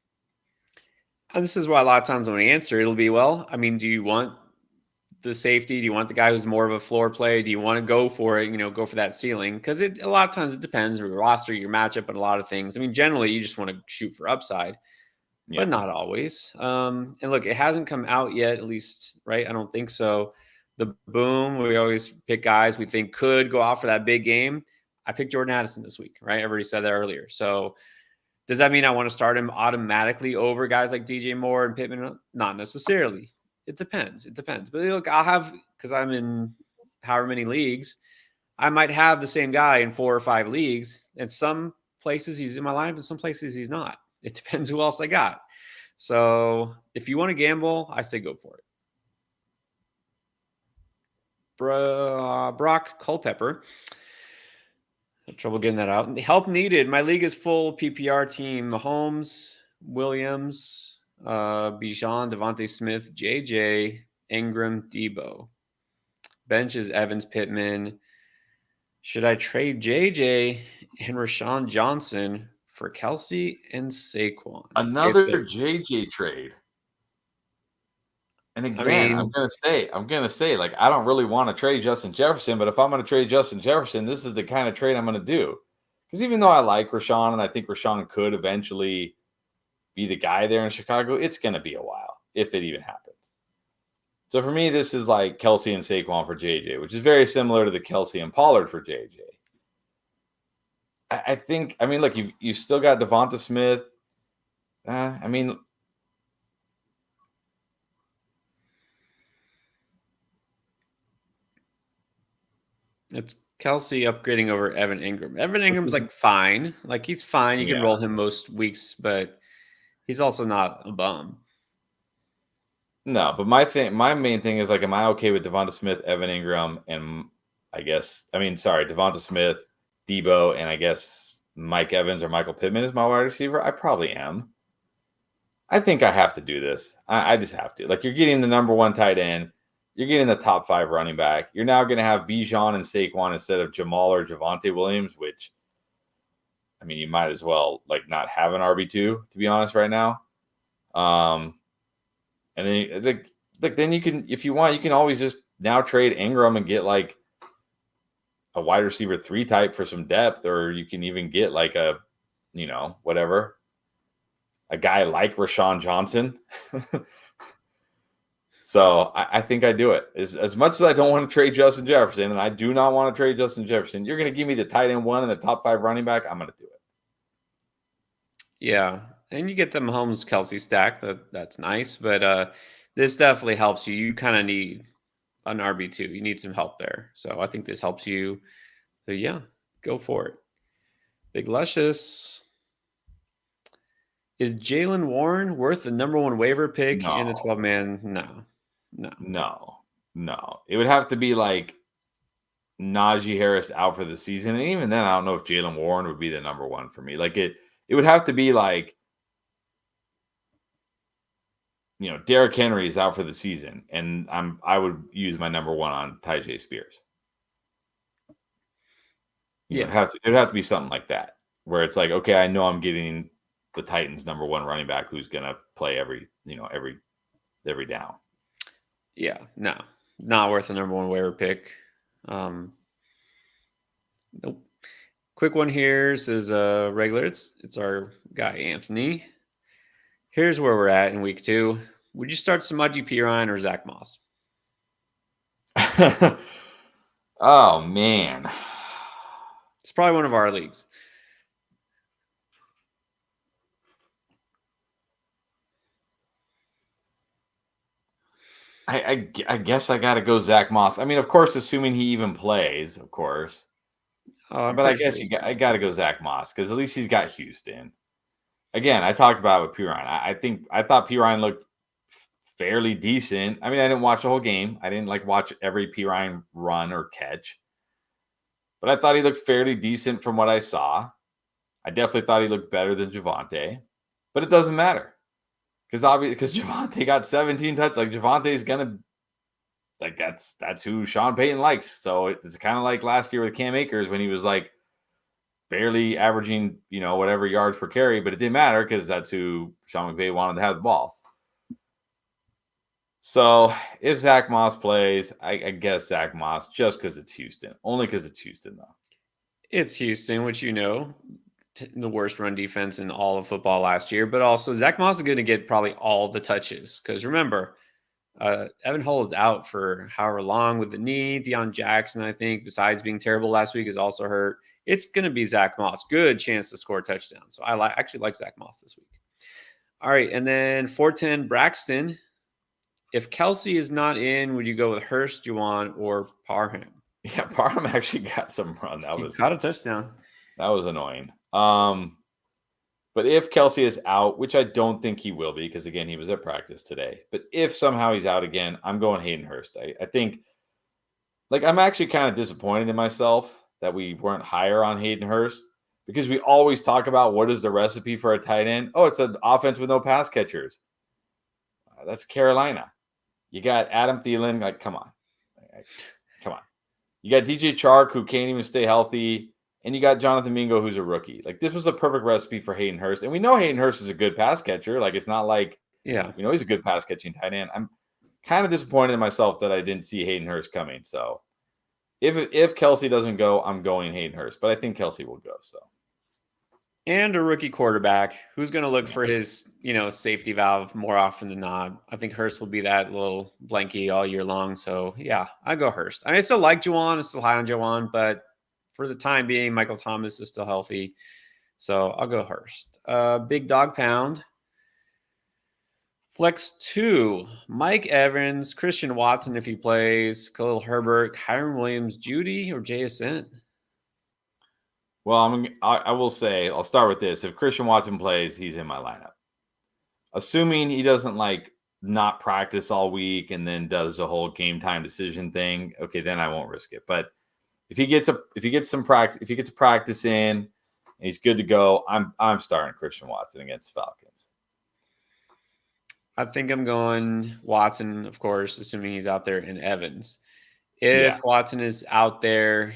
And this is why a lot of times when we answer, it'll be, well, I mean, do you want the safety? Do you want the guy who's more of a floor play? Do you want to go for it? Go for that ceiling? Because a lot of times it depends on your roster, your matchup, and a lot of things. I mean, generally you just want to shoot for upside, but Yeah. not always. And look, it hasn't come out yet, at least, right? I don't think so. The boom, we always pick guys we think could go off for that big game. I picked Jordan Addison this week, right? I already said that earlier. So does that mean I want to start him automatically over guys like DJ Moore and Pittman? Not necessarily. It depends. It depends. But look, I'll have, because I'm in however many leagues, I might have the same guy in 4 or 5 leagues. And some places he's in my lineup, and some places he's not. It depends who else I got. So if you want to gamble, I say go for it. Brock Culpepper. Had trouble getting that out. Help needed. My league is full PPR team. Mahomes, Williams, Bijan, Devontae Smith, JJ, Ingram, Debo. Bench is Evans, Pittman. Should I trade JJ and Rashawn Johnson for Kelsey and Saquon? Okay, so Another JJ trade. And I again, mean, I'm gonna say, like, I don't really want to trade Justin Jefferson, but if I'm gonna trade Justin Jefferson, this is the kind of trade I'm gonna do. Because even though I like Rashawn and I think Rashawn could eventually be the guy there in Chicago, it's gonna be a while, if it even happens. So for me, this is like Kelsey and Saquon for JJ, which is very similar to the Kelsey and Pollard for JJ. I think, I mean, look, you've still got Devonta Smith. I mean, it's Kelsey upgrading over Evan Ingram. Evan Ingram's like fine. Like he's fine. You can yeah. roll him most weeks, but he's also not a bum. No, but my main thing is like, am I okay with Devonta Smith, Evan Ingram, and Devonta Smith, Debo, and I guess Mike Evans or Michael Pittman is my wide receiver? I probably am. I think I have to do this. I just have to. Like, you're getting the number 1 tight end. You're getting the top 5 running back. You're now going to have Bijan and Saquon instead of Jamal or Javonte Williams, which, I mean, you might as well like not have an RB2, to be honest, right now. And then then you can, if you want, you can always just now trade Ingram and get like a wide receiver 3 type for some depth, or you can even get like a, whatever, a guy like Rashawn Johnson. So I think I do it. As much as I don't want to trade Justin Jefferson, and I do not want to trade Justin Jefferson, you're going to give me the tight end 1 and the top 5 running back, I'm going to do it. Yeah. And you get the Mahomes Kelsey stack. That's nice. But this definitely helps you. You kind of need an RB2. You need some help there. So I think this helps you. So yeah, go for it. Big Luscious. Is Jalen Warren worth the number 1 waiver pick in a 12-man? No. No. It would have to be like Najee Harris out for the season. And even then, I don't know if Jaylen Warren would be the number one for me. Like it would have to be like, Derrick Henry is out for the season, and I would use my number one on Tyjae Spears. Yeah. It'd have to be something like that, where it's like, okay, I know I'm getting the Titans' number one running back who's gonna play every down. Yeah, no, not worth the number one waiver pick. Nope. Quick one here says regular. It's our guy Anthony. Here's where we're at in week 2. Would you start Samaje Perine or Zach Moss? Oh man, It's probably one of our leagues. I guess I got to go Zach Moss. I mean, of course, assuming he even plays, of course. But I guess I got to go Zach Moss because at least he's got Houston. Again, I talked about it with Pirine. I thought Pirine looked fairly decent. I mean, I didn't watch the whole game. I didn't watch every Pirine run or catch, but I thought he looked fairly decent from what I saw. I definitely thought he looked better than Javonte, but it doesn't matter because Javonte got 17 touches. Like Javante's gonna that's who Sean Payton likes. So it's kind of like last year with Cam Akers when he was barely averaging, whatever yards per carry, but it didn't matter because that's who Sean McVay wanted to have the ball. So if Zach Moss plays, I guess Zach Moss just because it's Houston. Only because it's Houston, though. It's Houston, which the worst run defense in all of football last year, but also Zach Moss is going to get probably all the touches because remember, Evan Hull is out for however long with the knee. Deion Jackson, I think, besides being terrible last week, is also hurt. It's going to be Zach Moss. Good chance to score a touchdown. So I actually like Zach Moss this week. All right, and then 410 Braxton. If Kelsey is not in, would you go with Hurst, Juwan, or Parham? Yeah, Parham actually got some run. He caught a touchdown. That was annoying. But if Kelsey is out, which I don't think he will be, because again, he was at practice today. But if somehow he's out again, I'm going Hayden Hurst. I think, I'm actually kind of disappointed in myself that we weren't higher on Hayden Hurst because we always talk about what is the recipe for a tight end. Oh, it's an offense with no pass catchers. That's Carolina. You got Adam Thielen. Come on. Come on. You got DJ Chark, who can't even stay healthy. And you got Jonathan Mingo, who's a rookie. This was a perfect recipe for Hayden Hurst. And we know Hayden Hurst is a good pass catcher. It's not he's a good pass catching tight end. I'm kind of disappointed in myself that I didn't see Hayden Hurst coming. So if Kelsey doesn't go, I'm going Hayden Hurst. But I think Kelsey will go. So. And a rookie quarterback who's going to look for his, safety valve more often than not. I think Hurst will be that little blankie all year long. So, yeah, I go Hurst. I still like Juwan. I'm still high on Juwan, but for the time being, Michael Thomas is still healthy. So, I'll go Hurst. Big dog pound. Flex 2. Mike Evans, Christian Watson if he plays, Khalil Herbert, Kyron Williams, Judy, or JSN? Well, I will say, I'll start with this. If Christian Watson plays, he's in my lineup. Assuming he doesn't not practice all week and then does the whole game time decision thing, okay, then I won't risk it. But if he gets practice in and he's good to go, I'm starting Christian Watson against Falcons. I think I'm going Watson, of course, assuming he's out there, and Evans. If Watson is out there,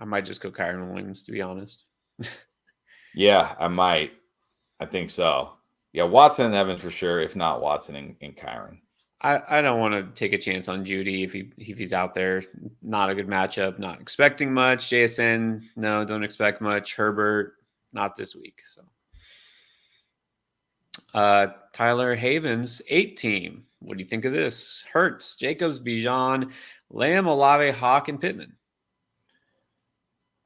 I might just go Kyron Williams, to be honest. Yeah, I might. I think so. Yeah, Watson and Evans for sure. If not, Watson and Kyron. I don't want to take a chance on Judy if he's out there. Not a good matchup. Not expecting much. JSN, no, don't expect much. Herbert, not this week. So, Tyler Havens, 8 team. What do you think of this? Hurts, Jacobs, Bijan, Lamb, Olave, Hawk, and Pittman.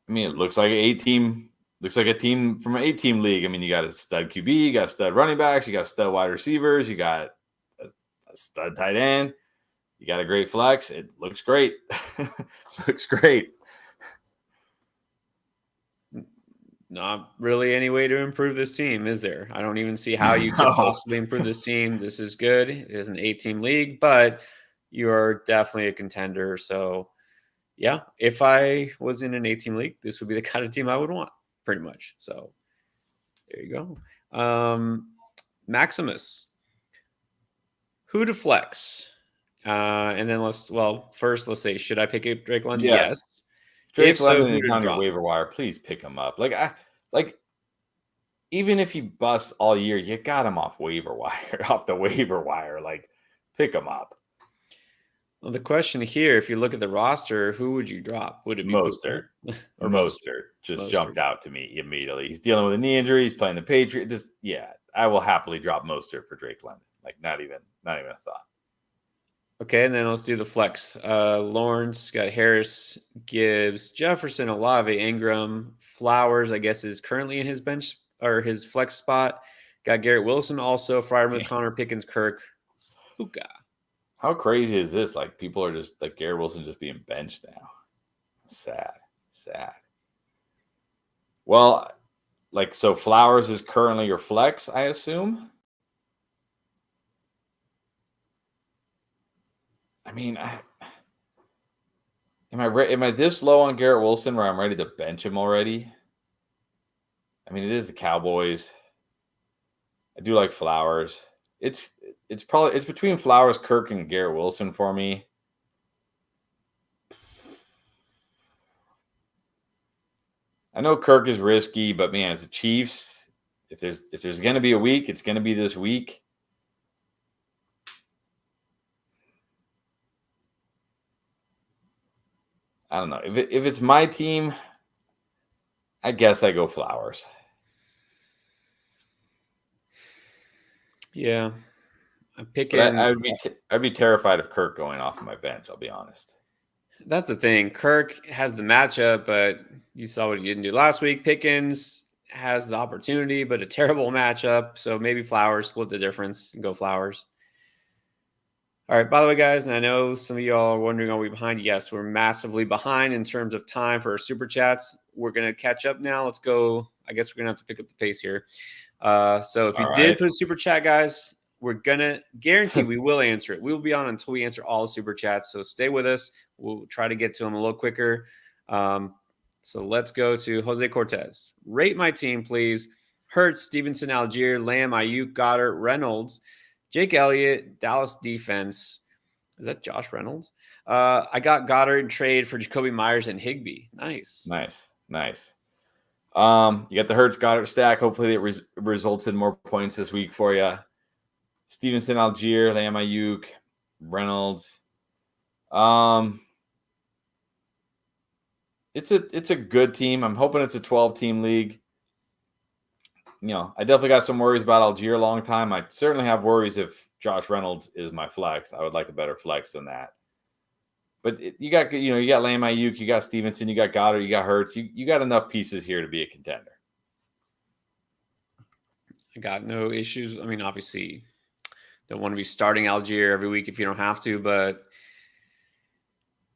I mean, it looks like an 8-team. Looks like a team from an 8-team league. I mean, you got a stud QB, you got stud running backs, you got stud wide receivers, you got a stud tight end, you got a great flex. It looks great. Looks great. Not really any way to improve this team, is there? I don't even see how you could possibly improve this team. This is good. It is an 8-team league, but you are definitely a contender. So, yeah, if I was in an 18 league, this would be the kind of team I would want, pretty much. So, there you go. Maximus, who to flex? And then first let's say, should I pick up Drake London? Yes. Yes. Drake If so, London who is to on your drop? waiver wire. Please pick him up. Even if he busts all year, you got him off waiver wire, off the waiver wire. Like, pick him up. Well, the question here, if you look at the roster, who would you drop? Would it be Mostert? Or Mostert just Mostert. jumped out to me immediately. He's dealing with a knee injury. He's playing the Patriots. I will happily drop Mostert for Drake London. Like, not even a thought. Okay, and then let's do the flex. Lawrence, got Harris, Gibbs, Jefferson, Olave, Ingram, Flowers, I guess, is currently in his bench or his flex spot. Got Garrett Wilson also, Freiermuth, Connor Pickens, Kirk, Puka. How crazy is this? Like, people are just like Garrett Wilson just being benched now. Sad. Well, like, so Flowers is currently your flex, I assume. I mean, am I this low on Garrett Wilson where I'm ready to bench him already? I mean, it is the Cowboys. I do like Flowers. It's between Flowers, Kirk, and Garrett Wilson for me. I know Kirk is risky, but man, as the Chiefs, if there's going to be a week, it's going to be this week. I don't know. If it's my team, I guess I go Flowers. Yeah. I'm picking. I'd be terrified of Kirk going off of my bench, I'll be honest. That's the thing. Kirk has the matchup, but you saw what he didn't do last week. Pickens has the opportunity, but a terrible matchup. So maybe Flowers, split the difference and go Flowers. All right. By the way, guys, and I know some of y'all are wondering, are we behind? Yes, we're massively behind in terms of time for our super chats. We're going to catch up now. Let's go. I guess we're going to have to pick up the pace here. So if you did put a super chat, guys, we're going to guarantee we will answer it. We will be on until we answer all the super chats. So stay with us. We'll try to get to them a little quicker. So let's go to Jose Cortez. Rate my team, please. Hurts, Stevenson, Algier, Lamb, Ayuk, Goddard, Reynolds, Jake Elliott, Dallas defense. Is that Josh Reynolds? I got Goddard in trade for Jacoby Myers and Higbee. Nice. You got the Hurts Goddard stack. Hopefully it results in more points this week for you. Stevenson, Algier, Lamb, Ayuk, Reynolds. It's a good team. I'm hoping it's a 12-team league. You know, I definitely got some worries about Algier a long time. I certainly have worries if Josh Reynolds is my flex. I would like a better flex than that. But you got Lamb, Ayuk, you got Stevenson, you got Goddard, you got Hurts. You got enough pieces here to be a contender. I got no issues. I mean, obviously, don't want to be starting Algier every week if you don't have to, but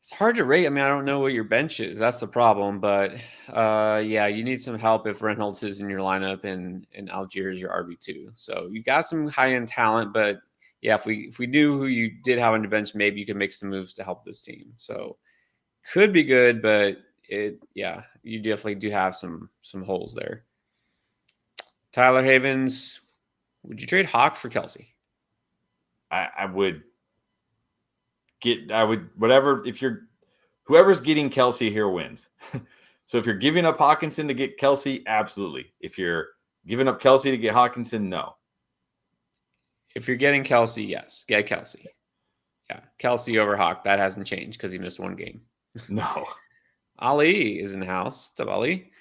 it's hard to rate. I mean, I don't know what your bench is. That's the problem. But yeah, you need some help if Reynolds is in your lineup and Algier is your RB2. So you got some high-end talent, but yeah, if we knew who you did have on your bench, maybe you could make some moves to help this team. So could be good, but you definitely do have some holes there. Tyler Havens, would you trade Hawk for Kelsey? I would whatever. Whoever's getting Kelsey here wins. So if you're giving up Hawkinson to get Kelsey, absolutely. If you're giving up Kelsey to get Hawkinson, no. If you're getting Kelsey, yes, get Kelsey. Yeah, Kelsey over Hawk. That hasn't changed because he missed one game. No. Ali is in the house. What's up, Ali?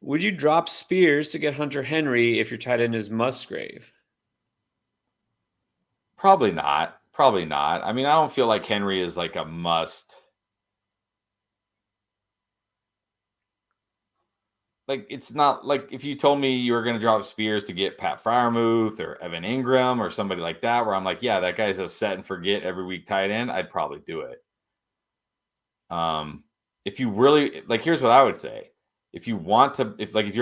Would you drop Spears to get Hunter Henry if your tight end is Musgrave? Probably not. I mean, I don't feel like Henry is like a must. Like, it's not like if you told me you were going to drop Spears to get Pat Freiermuth or Evan Ingram or somebody like that, where I'm like, yeah, that guy's a set and forget every week tight end, I'd probably do it. If you really like, here's what I would say. If you're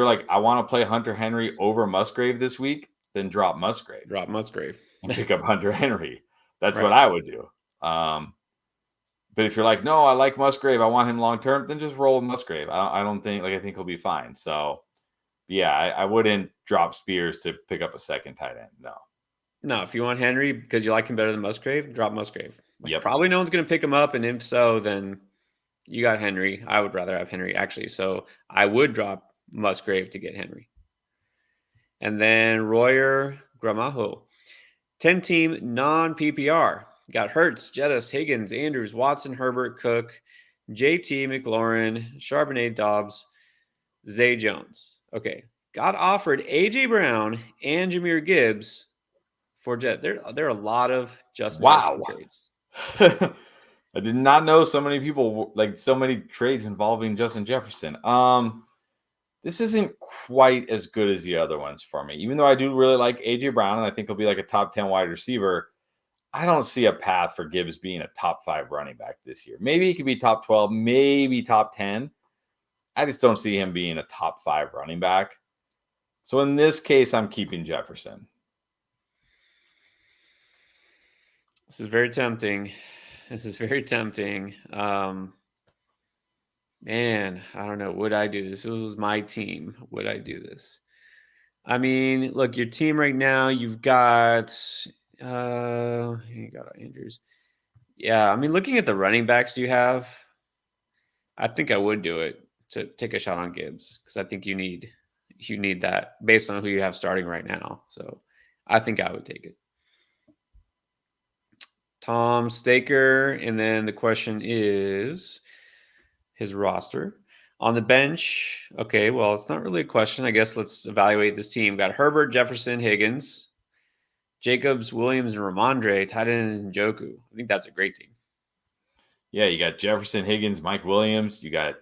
like, I want to play Hunter Henry over Musgrave this week, then drop Musgrave. And pick up Hunter Henry. That's Right. what I would do. But if you're like, no, I like Musgrave, I want him long term, then just roll with Musgrave. I don't think I think he'll be fine. So yeah, I wouldn't drop Spears to pick up a second tight end. No. No, if you want Henry because you like him better than Musgrave, drop Musgrave. Like, Yep. probably no one's going to pick him up, and if so, then you got Henry. I would rather have Henry, actually. So I would drop Musgrave to get Henry. And then Royer Gramajo. 10-team non-PPR. Got Hurts, Jettis, Higgins, Andrews, Watson, Herbert, Cook, JT, McLaurin, Charbonnet, Dobbs, Zay Jones. Okay. Got offered A.J. Brown and Jahmyr Gibbs for Jet. There are a lot of Justin Jefferson trades. I did not know so many people, like so many trades involving Justin Jefferson. This isn't quite as good as the other ones for me. Even though I do really like A.J. Brown and I think he'll be like a top 10 wide receiver, I don't see a path for Gibbs being a top 5 running back this year. Maybe he could be top 12, maybe top 10. I just don't see him being a top 5 running back. So in this case, I'm keeping Jefferson. This is very tempting. Man, I don't know. Would I do this? If it was my team, would I do this? I mean, look, your team right now, you got Andrews. Yeah, I mean, looking at the running backs you have, I think I would do it to take a shot on Gibbs because I think you need that based on who you have starting right now. So I think I would take it. Tom Staker, and then the question is his roster. On the bench, okay, well, it's not really a question. I guess let's evaluate this team. Got Herbert, Jefferson, Higgins, Jacobs, Williams, and Ramondre, tight end and Njoku. I think that's a great team. Yeah, you got Jefferson, Higgins, Mike Williams. You got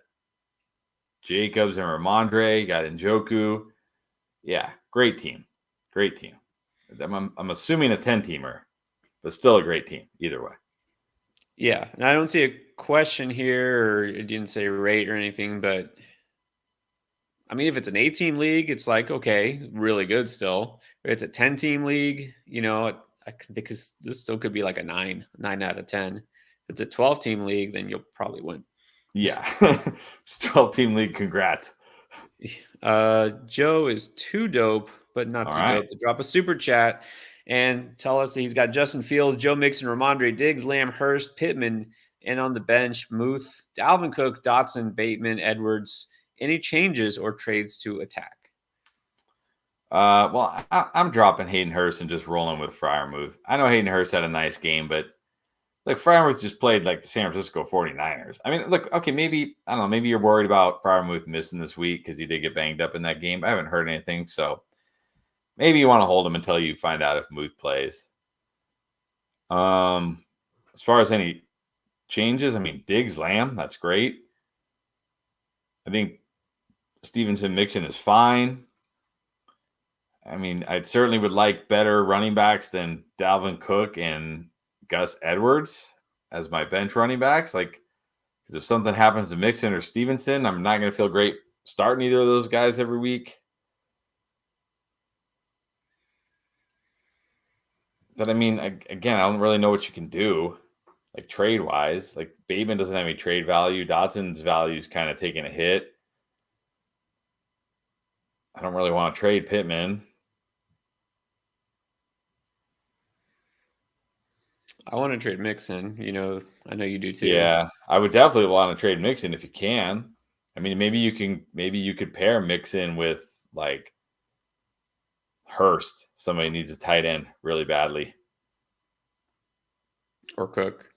Jacobs and Ramondre. You got Njoku. Yeah, great team. Great team. I'm assuming a 10-teamer, but still a great team either way. Yeah, and I don't see a question here, or it didn't say rate or anything, but I mean, if it's an 8-team league, it's like, okay, really good still. If it's a 10-team league, I think this still could be like a 9 out of 10. If it's a 12-team league, then you'll probably win. Yeah. 12-team league, congrats. Joe is too dope, but not too dope to drop a super chat and tell us that he's got Justin Fields, Joe Mixon, Ramondre, Diggs, Lamb, Hurst, Pittman, and on the bench, Muth, Dalvin Cook, Dotson, Bateman, Edwards. Any changes or trades to attack? Well, I'm dropping Hayden Hurst and just rolling with Freiermuth. I know Hayden Hurst had a nice game, but look, Freiermuth just played like the San Francisco 49ers. I mean, look, okay, maybe, I don't know, maybe you're worried about Freiermuth missing this week because he did get banged up in that game. I haven't heard anything, so maybe you want to hold him until you find out if Muth plays. As far as any changes, I mean, Diggs, Lamb, that's great. I think Stevenson Mixon is fine. I mean, I certainly would like better running backs than Dalvin Cook and Gus Edwards as my bench running backs. Like, because if something happens to Mixon or Stevenson, I'm not going to feel great starting either of those guys every week. But I mean, again, I don't really know what you can do, like trade wise. Like Bateman doesn't have any trade value. Dotson's value is kind of taking a hit. I don't really want to trade Pittman. I want to trade Mixon. I know you do too. Yeah, I would definitely want to trade Mixon if you can. I mean, maybe you could pair Mixon with like Hurst. Somebody needs a tight end really badly. Or Cook.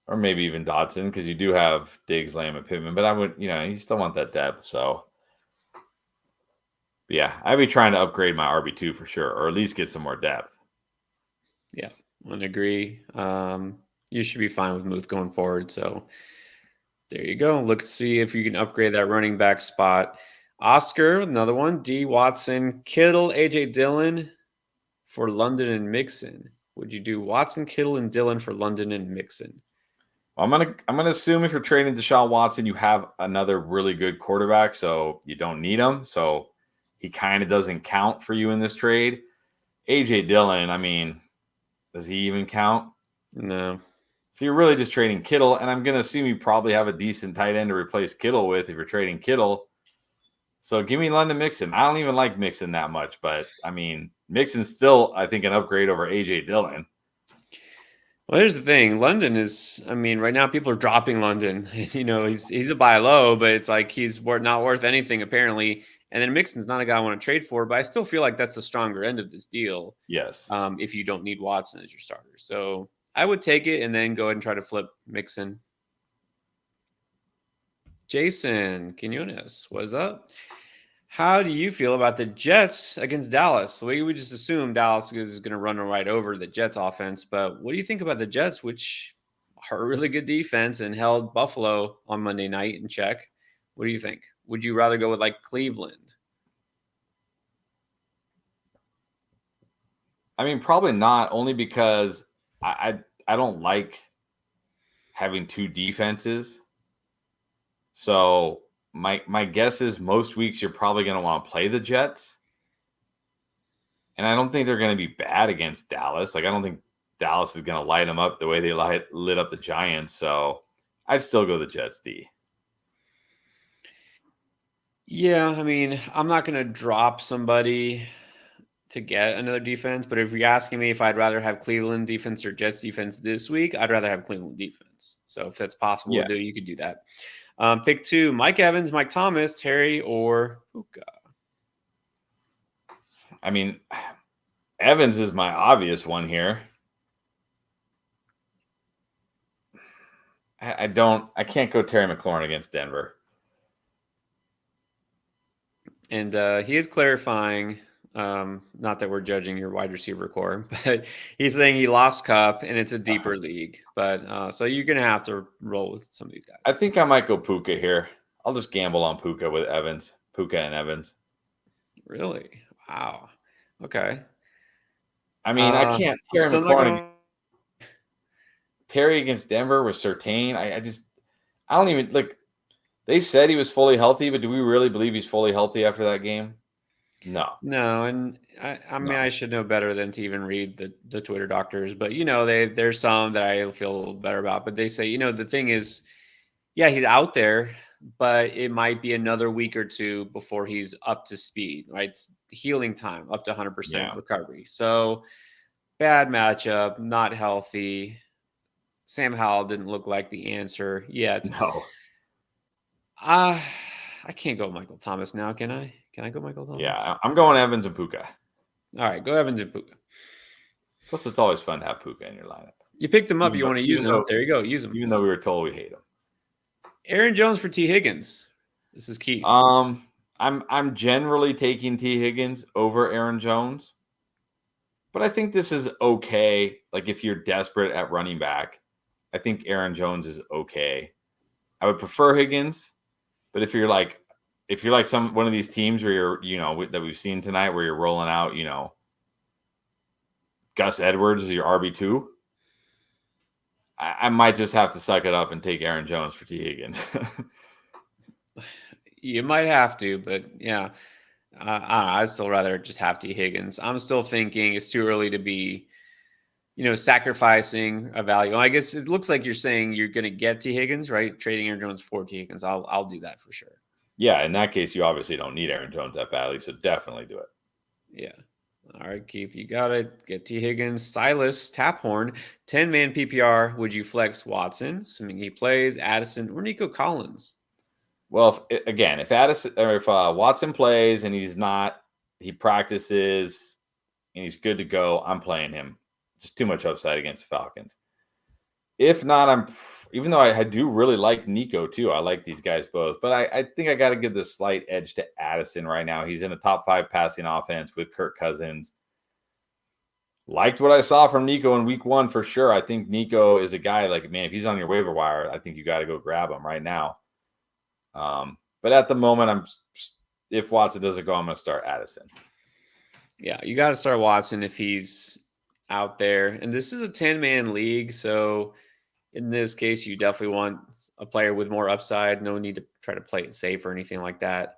Or maybe even Dotson, because you do have Diggs, Lamb, and Pittman. But I would, you still want that depth. So, yeah, I'd be trying to upgrade my RB2 for sure, or at least get some more depth. Yeah, I agree. You should be fine with Muth going forward. So there you go. Look, see if you can upgrade that running back spot. Oscar, another one. D. Watson, Kittle, AJ Dillon for London and Mixon. Would you do Watson, Kittle, and Dillon for London and Mixon? I'm gonna assume if you're trading Deshaun Watson, you have another really good quarterback, so you don't need him. So he kind of doesn't count for you in this trade. AJ Dillon, I mean, does he even count? No. So you're really just trading Kittle, and I'm going to assume you probably have a decent tight end to replace Kittle with if you're trading Kittle. So give me London Mixon. I don't even like Mixon that much, but I mean, Mixon's still, I think, an upgrade over AJ Dillon. Well, here's the thing. London is, I mean, right now people are dropping London. He's a buy low, but it's like he's not worth anything apparently. And then Mixon's not a guy I want to trade for, but I still feel like that's the stronger end of this deal. Yes. If you don't need Watson as your starter. So I would take it and then go ahead and try to flip Mixon. Jason Quinones, what's up? How do you feel about the Jets against Dallas? We would just assume Dallas is going to run right over the Jets offense, but what do you think about the Jets, which are a really good defense and held Buffalo on Monday night in check? What do you think? Would you rather go with like Cleveland? I mean, probably not, only because I don't like having two defenses. So my guess is most weeks you're probably going to want to play the Jets. And I don't think they're going to be bad against Dallas. Like, I don't think Dallas is going to light them up the way they lit up the Giants. So I'd still go the Jets D. Yeah, I mean, I'm not going to drop somebody to get another defense, but if you're asking me if I'd rather have Cleveland defense or Jets defense this week, I'd rather have Cleveland defense. So if that's possible to do, you could do that. Pick 2, Mike Evans, Mike Thomas, Terry, or Puka. I mean, Evans is my obvious one here. I can't go Terry McLaurin against Denver. And he is clarifying, not that we're judging your wide receiver core, but he's saying he lost Cup and it's a deeper league. But so you're going to have to roll with some of these guys. I think I might go Puka here. I'll just gamble on Puka with Evans. Puka and Evans. Really? Wow. Okay. I mean, I can't. Terry McLaurin. Terry against Denver with Surtain. I don't even look. They said he was fully healthy, but do we really believe he's fully healthy after that game? No. No, and I mean, I should know better than to even read the Twitter doctors, but there's some that I feel a little better about. But they say, the thing is, yeah, he's out there, but it might be another week or two before he's up to speed, right? It's healing time, up to 100% recovery. So bad matchup, not healthy. Sam Howell didn't look like the answer yet. No. I can't go Michael Thomas now, can I? Can I go Michael Thomas? Yeah, I'm going Evans and Puka. All right, go Evans and Puka. Plus, it's always fun to have Puka in your lineup. You picked him up. You want to use him. There you go. Use him. Even though we were told we hate him. Aaron Jones for T. Higgins. This is Keith. I'm generally taking T. Higgins over Aaron Jones. But I think this is okay. Like, if you're desperate at running back, I think Aaron Jones is okay. I would prefer Higgins, but if you're like one of these teams where you're, that we've seen tonight, where you're rolling out, Gus Edwards is your RB2, I might just have to suck it up and take Aaron Jones for T. Higgins. You might have to, but yeah, I don't know, I'd still rather just have T. Higgins. I'm still thinking it's too early to be, sacrificing a value. I guess it looks like you're saying you're going to get T. Higgins, right? Trading Aaron Jones for T. Higgins. I'll do that for sure. Yeah, in that case, you obviously don't need Aaron Jones that badly, so definitely do it. Yeah. All right, Keith, you got it. Get T. Higgins. Silas Taphorn, 10-man PPR. Would you flex Watson, assuming he plays, Addison, or Nico Collins? Well, if Watson plays and he practices and he's good to go, I'm playing him. Just too much upside against the Falcons. If not, even though I do really like Nico too. I like these guys both, but I think I got to give the slight edge to Addison right now. He's in a top 5 passing offense with Kirk Cousins. Liked what I saw from Nico in week 1 for sure. I think Nico is a guy like, man, if he's on your waiver wire, I think you got to go grab him right now. But at the moment, if Watson doesn't go, I'm going to start Addison. Yeah, you got to start Watson if he's out there. And this is a 10-man league, so in this case, you definitely want a player with more upside. No need to try to play it safe or anything like that.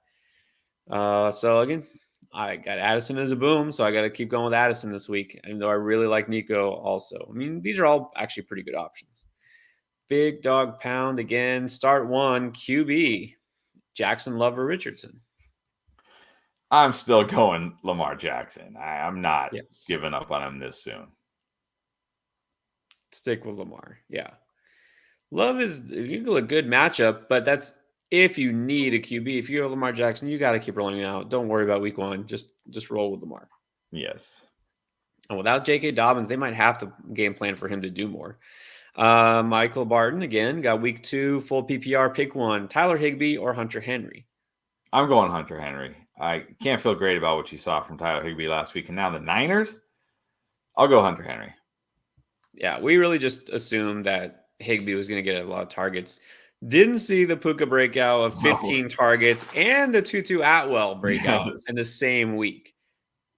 So again, I got Addison as a boom, so I got to keep going with Addison this week, even though I really like Nico also. I mean, these are all actually pretty good options. Big dog pound again. Start one, QB, Jackson Lover Richardson. I'm still going Lamar Jackson. I'm not Yes. giving up on him this soon. Stick with Lamar. Yeah. Love is a good matchup, but that's if you need a QB. If you have Lamar Jackson, you got to keep rolling out. Don't worry about week one. Just roll with Lamar. Yes. And without J.K. Dobbins, they might have to game plan for him to do more. Michael Barton, again, got week 2, full PPR, pick one. Tyler Higbee or Hunter Henry? I'm going Hunter Henry. I can't feel great about what you saw from Tyler Higbee last week. And now the Niners, I'll go Hunter Henry. Yeah, we really just assumed that Higbee was going to get a lot of targets. Didn't see the Puka breakout of 15 targets and the Tutu Atwell breakout in the same week.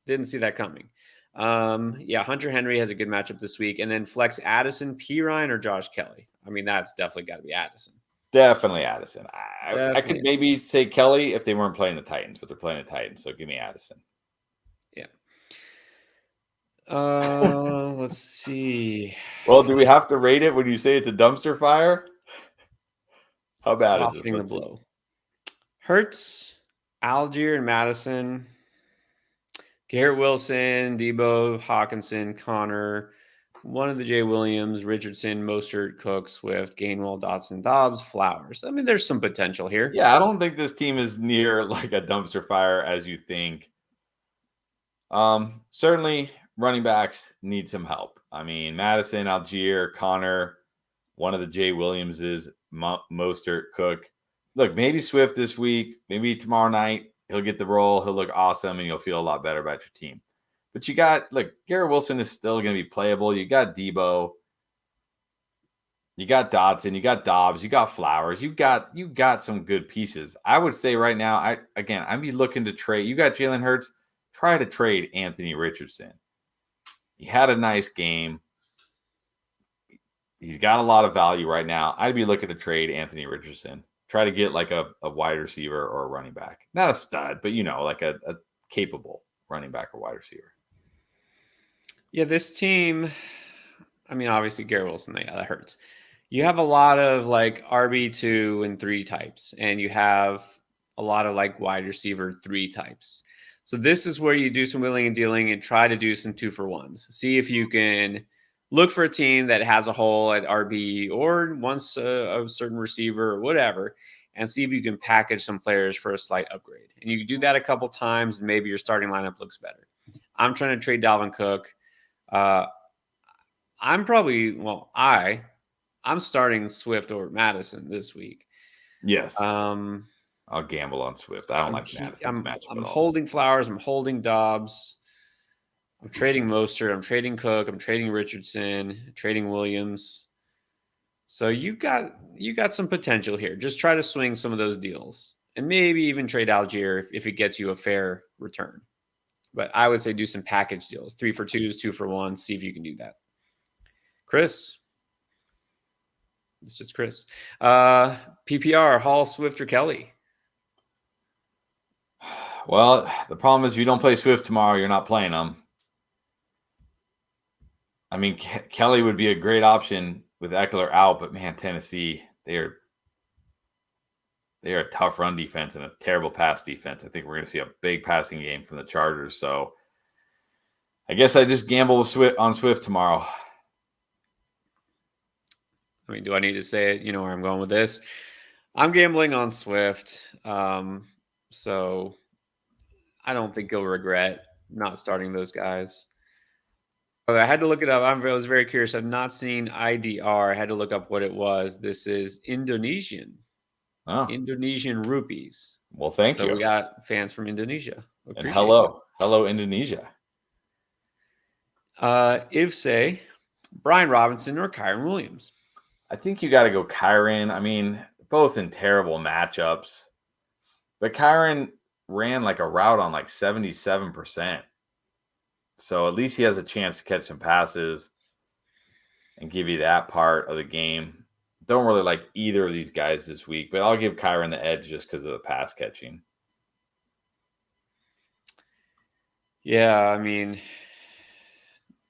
Didn't see that coming. Yeah, Hunter Henry has a good matchup this week. And then flex Addison, Pirine, or Josh Kelly. I mean, that's definitely got to be Addison. Definitely Addison. I could maybe say Kelly if they weren't playing the Titans, but they're playing the Titans. So give me Addison. Yeah. Let's see. Well, do we have to rate it when you say it's a dumpster fire? How bad is this? Softening the blow. Hurts, Algier, and Madison. Garrett Wilson, Debo, Hawkinson, Connor, one of the Jay Williams, Richardson, Mostert, Cook, Swift, Gainwell, Dotson, Dobbs, Flowers. I mean, there's some potential here. Yeah, I don't think this team is near like a dumpster fire as you think. Certainly running backs need some help. I mean, Madison, Algier, Connor, one of the Jay Williamses, Mostert, Cook. Look, maybe Swift this week, maybe tomorrow night, he'll get the role. He'll look awesome, and you'll feel a lot better about your team. But you got, look, Garrett Wilson is still going to be playable. You got Debo. You got Dodson. You got Dobbs. You got Flowers. You got some good pieces. I would say right now, I'd be looking to trade. You got Jalen Hurts. Try to trade Anthony Richardson. He had a nice game. He's got a lot of value right now. I'd be looking to trade Anthony Richardson. Try to get like a wide receiver or a running back. Not a stud, but, like a capable running back or wide receiver. Yeah, this team, I mean, obviously Garrett Wilson, yeah, that hurts. You have a lot of like RB2 and 3 types, and you have a lot of like wide receiver 3 types. So this is where you do some wheeling and dealing and try to do some 2-for-1s. See if you can look for a team that has a hole at RB or wants a certain receiver or whatever, and see if you can package some players for a slight upgrade. And you do that a couple times, and maybe your starting lineup looks better. I'm trying to trade Dalvin Cook. I'm starting Swift over Madison this week. Yes. I'll gamble on Swift. I don't like Madison's matchup at all. I'm holding Flowers. I'm holding Dobbs. I'm trading Mostert. I'm trading Cook. I'm trading Richardson. Trading Williams. So you got some potential here. Just try to swing some of those deals, and maybe even trade Algier if it gets you a fair return. But I would say do some package deals, 3-for-2s, 2-for-1s. See if you can do that. Chris. It's just Chris. PPR, Hall, Swift, or Kelly? Well, the problem is if you don't play Swift tomorrow, you're not playing them. I mean, Kelly would be a great option with Ekeler out, but man, Tennessee, they are a tough run defense and a terrible pass defense. I think we're going to see a big passing game from the Chargers. So I guess I just gamble with on Swift tomorrow. I mean, do I need to say it? You know where I'm going with this. I'm gambling on Swift. So I don't think you'll regret not starting those guys. I had to look it up. I was very curious. I've not seen IDR. I had to look up what it was. This is Indonesian. Oh. Indonesian rupees. Well, thank you. So we got fans from Indonesia. And hello. Hello, Indonesia. If say Brian Robinson or Kyron Williams. I think you got to go Kyron. I mean, both in terrible matchups. But Kyron ran like a route on like 77%. So at least he has a chance to catch some passes and give you that part of the game. Don't really like either of these guys this week, but I'll give Kyron the edge just because of the pass catching. Yeah, I mean,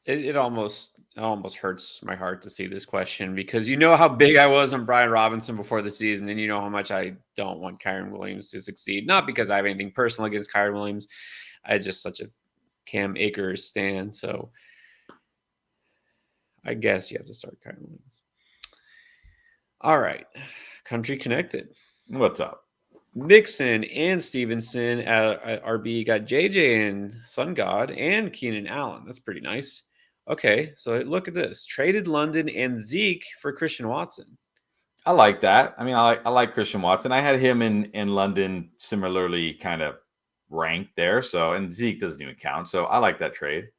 it almost hurts my heart to see this question because you know how big I was on Brian Robinson before the season, and you know how much I don't want Kyron Williams to succeed. Not because I have anything personal against Kyron Williams. I just such a Cam Akers stan, so I guess you have to start Kyron Williams. All right, Country Connected. What's up? Mixon and Stevenson at RB got JJ and Sun God and Keenan Allen. That's pretty nice. Okay, so look at this. Traded London and Zeke for Christian Watson. I like that. I mean, I like Christian Watson. I had him in London similarly kind of ranked there. So, and Zeke doesn't even count. So I like that trade.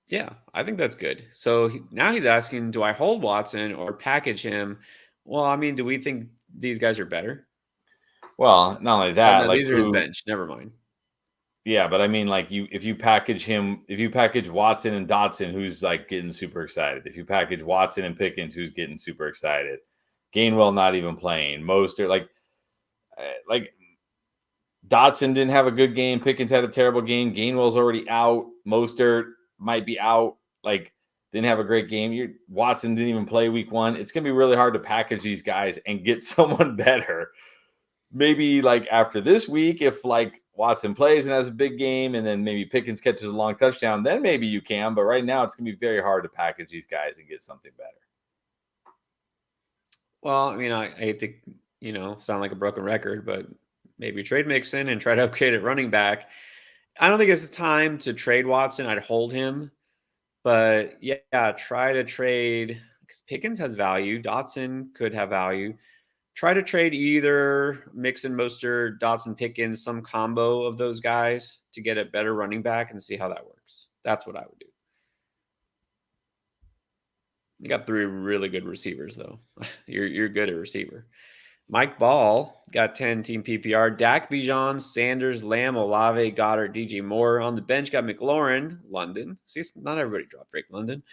Yeah, I think that's good. So now he's asking, do I hold Watson or package him? Well, I mean, do we think these guys are better? Well, not only Oh, that, no, like these are his bench. Never mind. yeah, but I mean, like if you package Watson and Dotson, who's like getting super excited. If you package Watson and Pickens, who's getting super excited. Gainwell not even playing. Mostert like Dotson didn't have a good game. Pickens had a terrible game. Gainwell's already out. Mostert might be out. Like didn't have a great game. Watson didn't even play week 1. It's gonna be really hard to package these guys and get someone better. Maybe like after this week, if like Watson plays and has a big game, and then maybe Pickens catches a long touchdown, then maybe you can. But right now, it's gonna be very hard to package these guys and get something better. Well, I mean, I hate to, sound like a broken record, but maybe trade Mixon and try to upgrade at running back. I don't think it's the time to trade Watson. I'd hold him. But yeah, try to trade because Pickens has value. Dotson could have value. Try to trade either Mixon, Mostert, Dotson, Pickens, some combo of those guys to get a better running back and see how that works. That's what I would do. You got 3 really good receivers, though. You're good at receiver. Mike Ball got 10 team PPR. Dak, Bijan, Sanders, Lamb, Olave, Goddard, DJ Moore. On the bench, got McLaurin, London. See, not everybody dropped Drake London.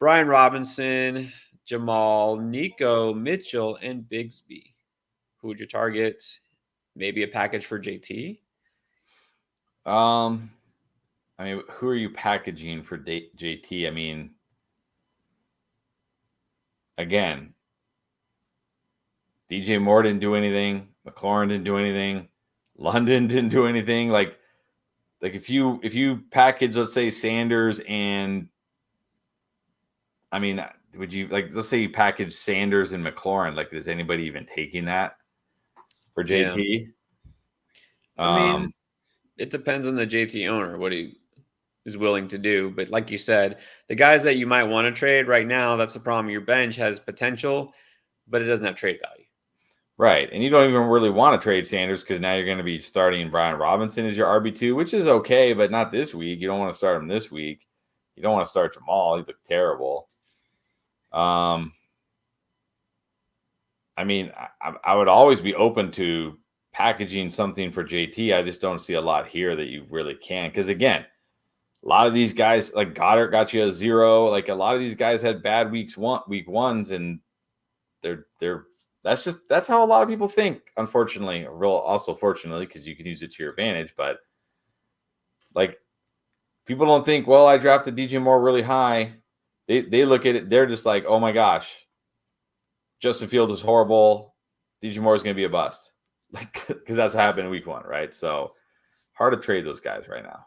Brian Robinson, Jamal, Nico, Mitchell, and Bigsby. Who would you target? Maybe a package for JT? I mean, who are you packaging for JT? I mean, again, DJ Moore didn't do anything. McLaurin didn't do anything. London didn't do anything. Like if you package, let's say Sanders and, I mean, would you like, let's say you package Sanders and McLaurin, like is anybody even taking that for JT? Yeah. I mean, it depends on the JT owner, what he is willing to do. But like you said, the guys that you might want to trade right now, that's the problem. Your bench has potential, but it doesn't have trade value. Right. And you don't even really want to trade Sanders because now you're going to be starting Brian Robinson as your RB2, which is okay, but not this week. You don't want to start him this week. You don't want to start Jamal. He looked terrible. I mean, I would always be open to packaging something for JT. I just don't see a lot here that you really can. Because again, a lot of these guys, like Goddard got you a 0. Like a lot of these guys had bad week ones, and that's how a lot of people think, unfortunately. Also fortunately, because you can use it to your advantage. But like people don't think, well, I drafted DJ Moore really high. They look at it, they're just like, oh my gosh, Justin Fields is horrible. DJ Moore is going to be a bust. Like, because that's what happened in week 1, right? So hard to trade those guys right now.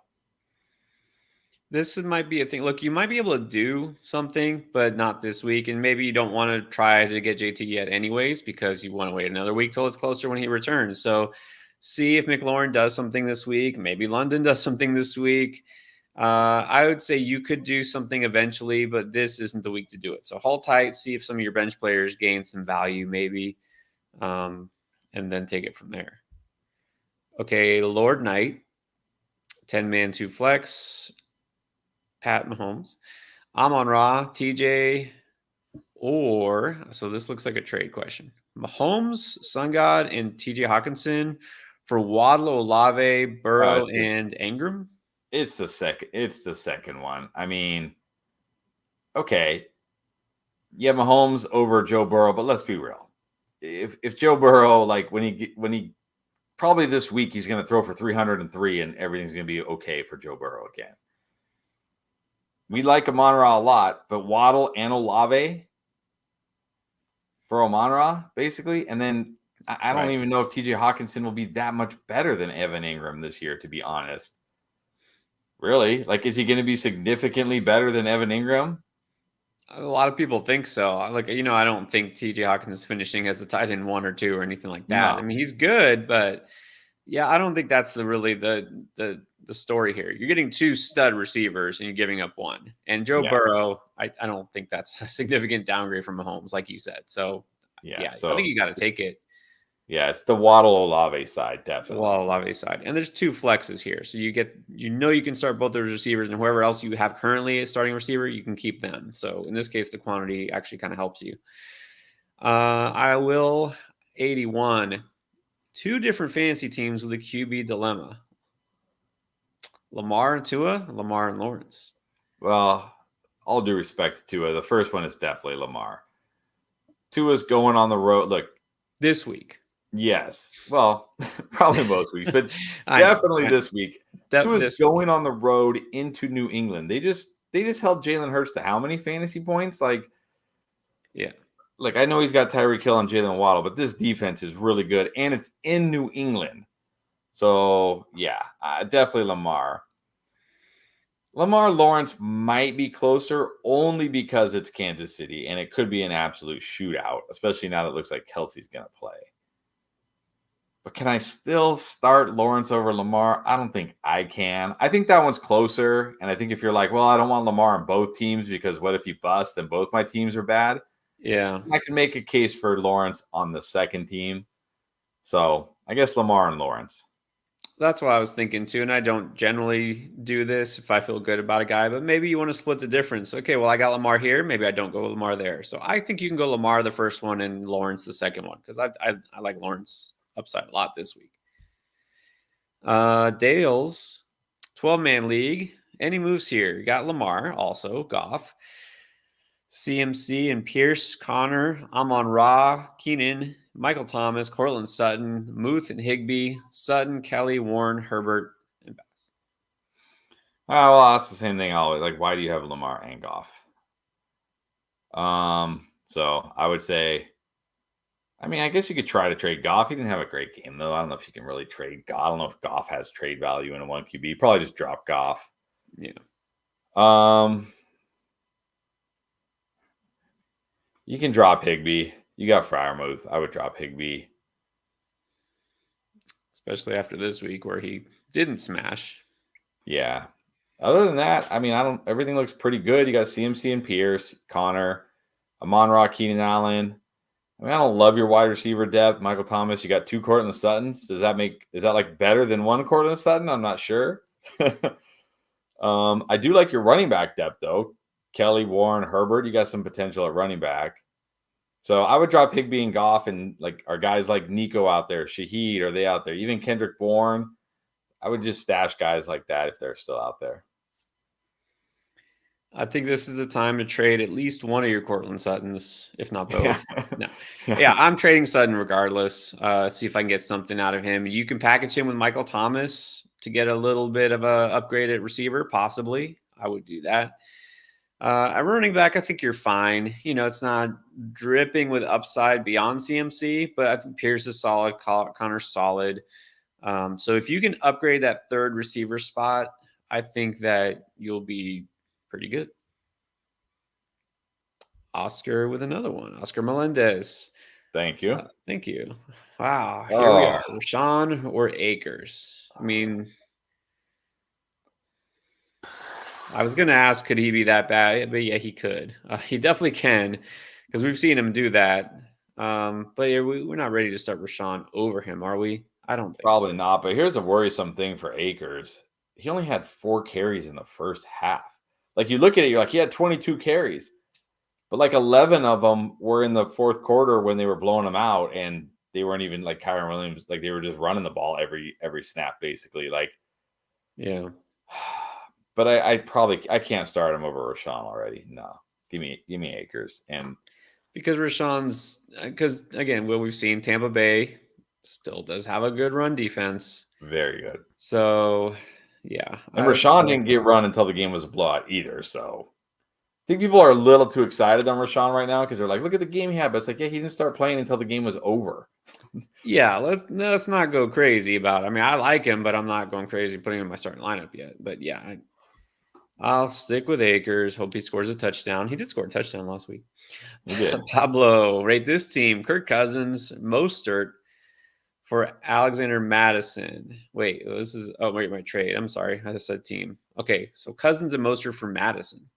This might be a thing. Look, you might be able to do something, but not this week. And maybe you don't want to try to get JT yet anyways, because you want to wait another week till it's closer when he returns. So see if McLaurin does something this week. Maybe London does something this week. I would say you could do something eventually, but this isn't the week to do it. So hold tight, see if some of your bench players gain some value maybe, and then take it from there. Okay, Lord Knight, 10-man, 2 flex. Pat Mahomes, Amon Ra, TJ, so this looks like a trade question. Mahomes, Sun God, and TJ Hawkinson for Waddle, Olave, Burrow, and Ingram. It's the second one. I mean, okay. Yeah, Mahomes over Joe Burrow, but let's be real. If Joe Burrow, like when he probably this week he's going to throw for 303 and everything's going to be okay for Joe Burrow again. We like Amon-Ra a lot, but Waddle and Olave for Amon-Ra, basically. And then I don't even know if TJ Hawkinson will be that much better than Evan Ingram this year, to be honest. Really? Like, is he going to be significantly better than Evan Ingram? A lot of people think so. Like, I don't think TJ Hawkins is finishing as the tight end 1 or 2 or anything like that. No. I mean, he's good, but yeah, I don't think that's really the story here. You're getting 2 stud receivers and you're giving up 1. And Joe Burrow, I don't think that's a significant downgrade from Mahomes, like you said. So I think you got to take it. Yeah, it's the Waddle Olave side, definitely. Waddle Olave side. And there's 2 flexes here. So you can start both those receivers, and whoever else you have currently a starting receiver, you can keep them. So in this case, the quantity actually kind of helps you. I will 81. 2 different fantasy teams with a QB dilemma. Lamar and Tua, Lamar and Lawrence. Well, all due respect to Tua, the first one is definitely Lamar. Tua's going on the road. Look, this week. Yes. Well, probably most weeks, but definitely this week. Tua's going on the road into New England. They just held Jalen Hurts to how many fantasy points? Like, yeah. Look, I know he's got Tyreek Hill and Jalen Waddle, but this defense is really good, and it's in New England. So, yeah, definitely Lamar. Lawrence might be closer only because it's Kansas City, and it could be an absolute shootout, especially now that it looks like Kelsey's going to play. But can I still start Lawrence over Lamar? I don't think I can. I think that one's closer, and I think if you're like, well, I don't want Lamar on both teams because what if you bust and both my teams are bad? Yeah. I can make a case for Lawrence on the second team. So I guess Lamar and Lawrence. That's what I was thinking too. And I don't generally do this if I feel good about a guy, but maybe you want to split the difference. Okay, well, I got Lamar here. Maybe I don't go Lamar there. So I think you can go Lamar the first one and Lawrence the second one because I like Lawrence upside a lot this week. Dale's 12-man league. Any moves here? You got Lamar, also Goff, CMC and Pierce, Connor, Amon-Ra, Keenan, Michael Thomas, Cortland Sutton, Muth and Higbee, Sutton, Kelly, Warren, Herbert, and Bass. Well, I'll ask the same thing always. Like, why do you have Lamar and Goff? So I would say, I mean, I guess you could try to trade Goff. He didn't have a great game, though. I don't know if you can really trade Goff. I don't know if Goff has trade value in a 1 QB. Probably just drop Goff. Yeah. You can drop Higbee. You got Freiermuth. I would drop Higbee. Especially after this week where he didn't smash. Yeah. Other than that, I mean, everything looks pretty good. You got CMC and Pierce, Connor, Amon-Ra, Keenan Allen. I mean, I don't love your wide receiver depth. Michael Thomas, you got 2 Cortland Suttons. Is that like better than 1 Cortland Sutton? I'm not sure. I do like your running back depth, though. Kelly, Warren, Herbert, you got some potential at running back. So I would drop Higbee and Goff and like our guys like Nico out there, Shaheed, are they out there? Even Kendrick Bourne. I would just stash guys like that if they're still out there. I think this is the time to trade at least one of your Cortland Suttons, if not both. No. Yeah, I'm trading Sutton regardless. See if I can get something out of him. You can package him with Michael Thomas to get a little bit of a upgraded receiver, possibly. I would do that. At running back, I think you're fine. It's not dripping with upside beyond CMC, but I think Pierce is solid. Connor's solid. So if you can upgrade that third receiver spot, I think that you'll be pretty good. Oscar with another one. Oscar Melendez. Thank you. Thank you. Wow. Here we are. Rashawn or Akers? I mean, I was going to ask, could he be that bad? But yeah, he could. He definitely can because we've seen him do that. But yeah, we're not ready to start Rashawn over him, are we? I don't think Probably so. not. But here's a worrisome thing for Akers. He only had 4 carries in the first half. Like you look at it, you're like, he had 22 carries. But like 11 of them were in the fourth quarter when they were blowing them out. And they weren't even like Kyron Williams. Like they were just running the ball every snap, basically. Like, yeah. But I can't start him over Rashawn already. No, give me Akers. And because Rashawn's, because again, what we've seen, Tampa Bay still does have a good run defense. Very good. So, yeah. And Rashawn didn't get run until the game was a blowout either. So I think people are a little too excited on Rashawn right now because they're like, look at the game he had. But it's like, yeah, he didn't start playing until the game was over. Yeah, let's not go crazy about it. I mean, I like him, but I'm not going crazy putting him in my starting lineup yet. But yeah, I'll stick with Akers. Hope he scores a touchdown. He did score a touchdown last week. He did. Pablo, rate this team: Kirk Cousins, Mostert for Alexander Madison. Wait, this is my trade. I'm sorry, I just said team. Okay, so Cousins and Mostert for Madison.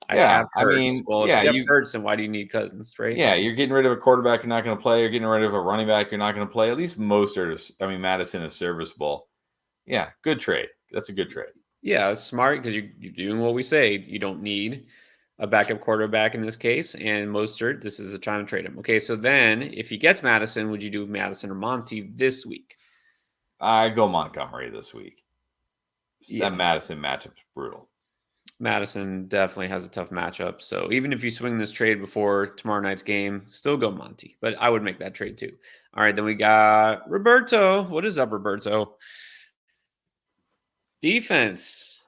I have Hurts. Well, if you have Hurts, then why do you need Cousins, right? Yeah, you're getting rid of a quarterback you're not going to play. You're getting rid of a running back you're not going to play. At least Madison is serviceable. Yeah, good trade. That's a good trade. Yeah, it's smart because you're doing what we say. You don't need a backup quarterback in this case. And Mostert, this is a time to trade him. Okay, so then if he gets Madison, would you do Madison or Monty this week? I go Montgomery this week. Yeah. That Madison matchup's brutal. Madison definitely has a tough matchup. So even if you swing this trade before tomorrow night's game, still go Monty. But I would make that trade too. All right, then we got Roberto. What is up, Roberto? Defense.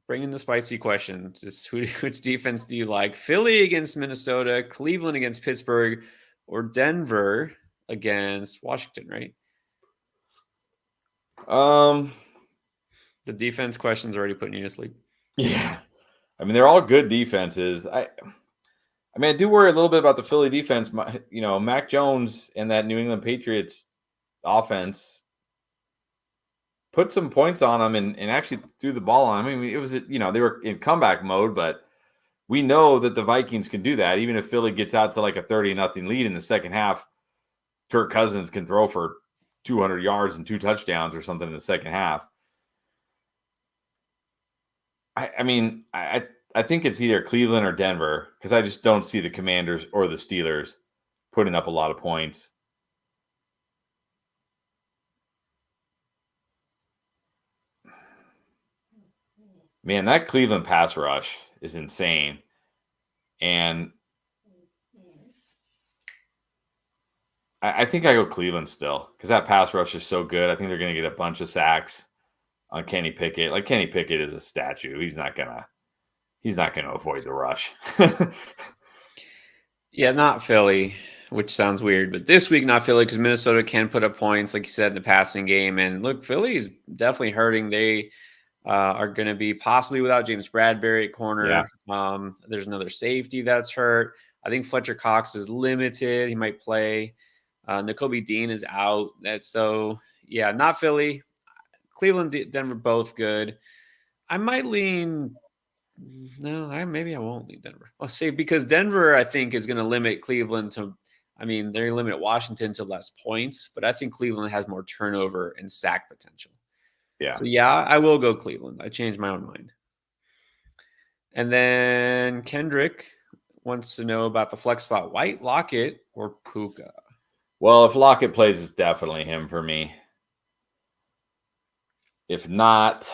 Bring in the spicy question. Just which defense do you like? Philly against Minnesota, Cleveland against Pittsburgh, or Denver against Washington, right? The defense question's already putting you to sleep. Yeah. I mean, they're all good defenses. I do worry a little bit about the Philly defense. Mac Jones and that New England Patriots offense put some points on them and actually threw the ball on them. I mean, it was, they were in comeback mode, but we know that the Vikings can do that. Even if Philly gets out to like a 30-0 lead in the second half, Kirk Cousins can throw for 200 yards and 2 touchdowns or something in the second half. I think it's either Cleveland or Denver because I just don't see the Commanders or the Steelers putting up a lot of points. Man, that Cleveland pass rush is insane. And I think I go Cleveland still because that pass rush is so good. I think they're going to get a bunch of sacks on Kenny Pickett. Like Kenny Pickett is a statue. He's not gonna avoid the rush. Yeah, not Philly, which sounds weird, but this week not Philly because Minnesota can put up points, like you said, in the passing game. And look, Philly is definitely hurting. They are going to be possibly without James Bradbury at corner. Yeah. There's another safety that's hurt. I think Fletcher Cox is limited. He might play. Nakobe Dean is out. Not Philly. Cleveland, Denver, both good. I might lean. No, maybe I won't lean Denver. I'll say because Denver, I think, is going to limit Cleveland to. I mean, they're going to limit Washington to less points, but I think Cleveland has more turnover and sack potential. Yeah. So I will go Cleveland. I changed my own mind. And then Kendrick wants to know about the flex spot: White, Lockett, or Puka. Well, if Lockett plays, it's definitely him for me. If not,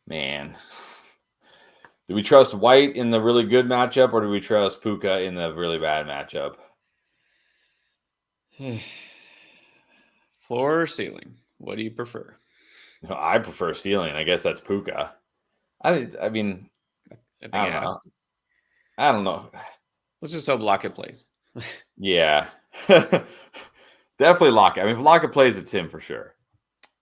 man. Do we trust White in the really good matchup, or do we trust Puka in the really bad matchup? Floor or ceiling? What do you prefer? I prefer ceiling. I guess that's Puka. I mean, I don't know. Let's just hope Lockett plays. Yeah. Definitely Lockett. I mean, if Lockett plays, it's him for sure.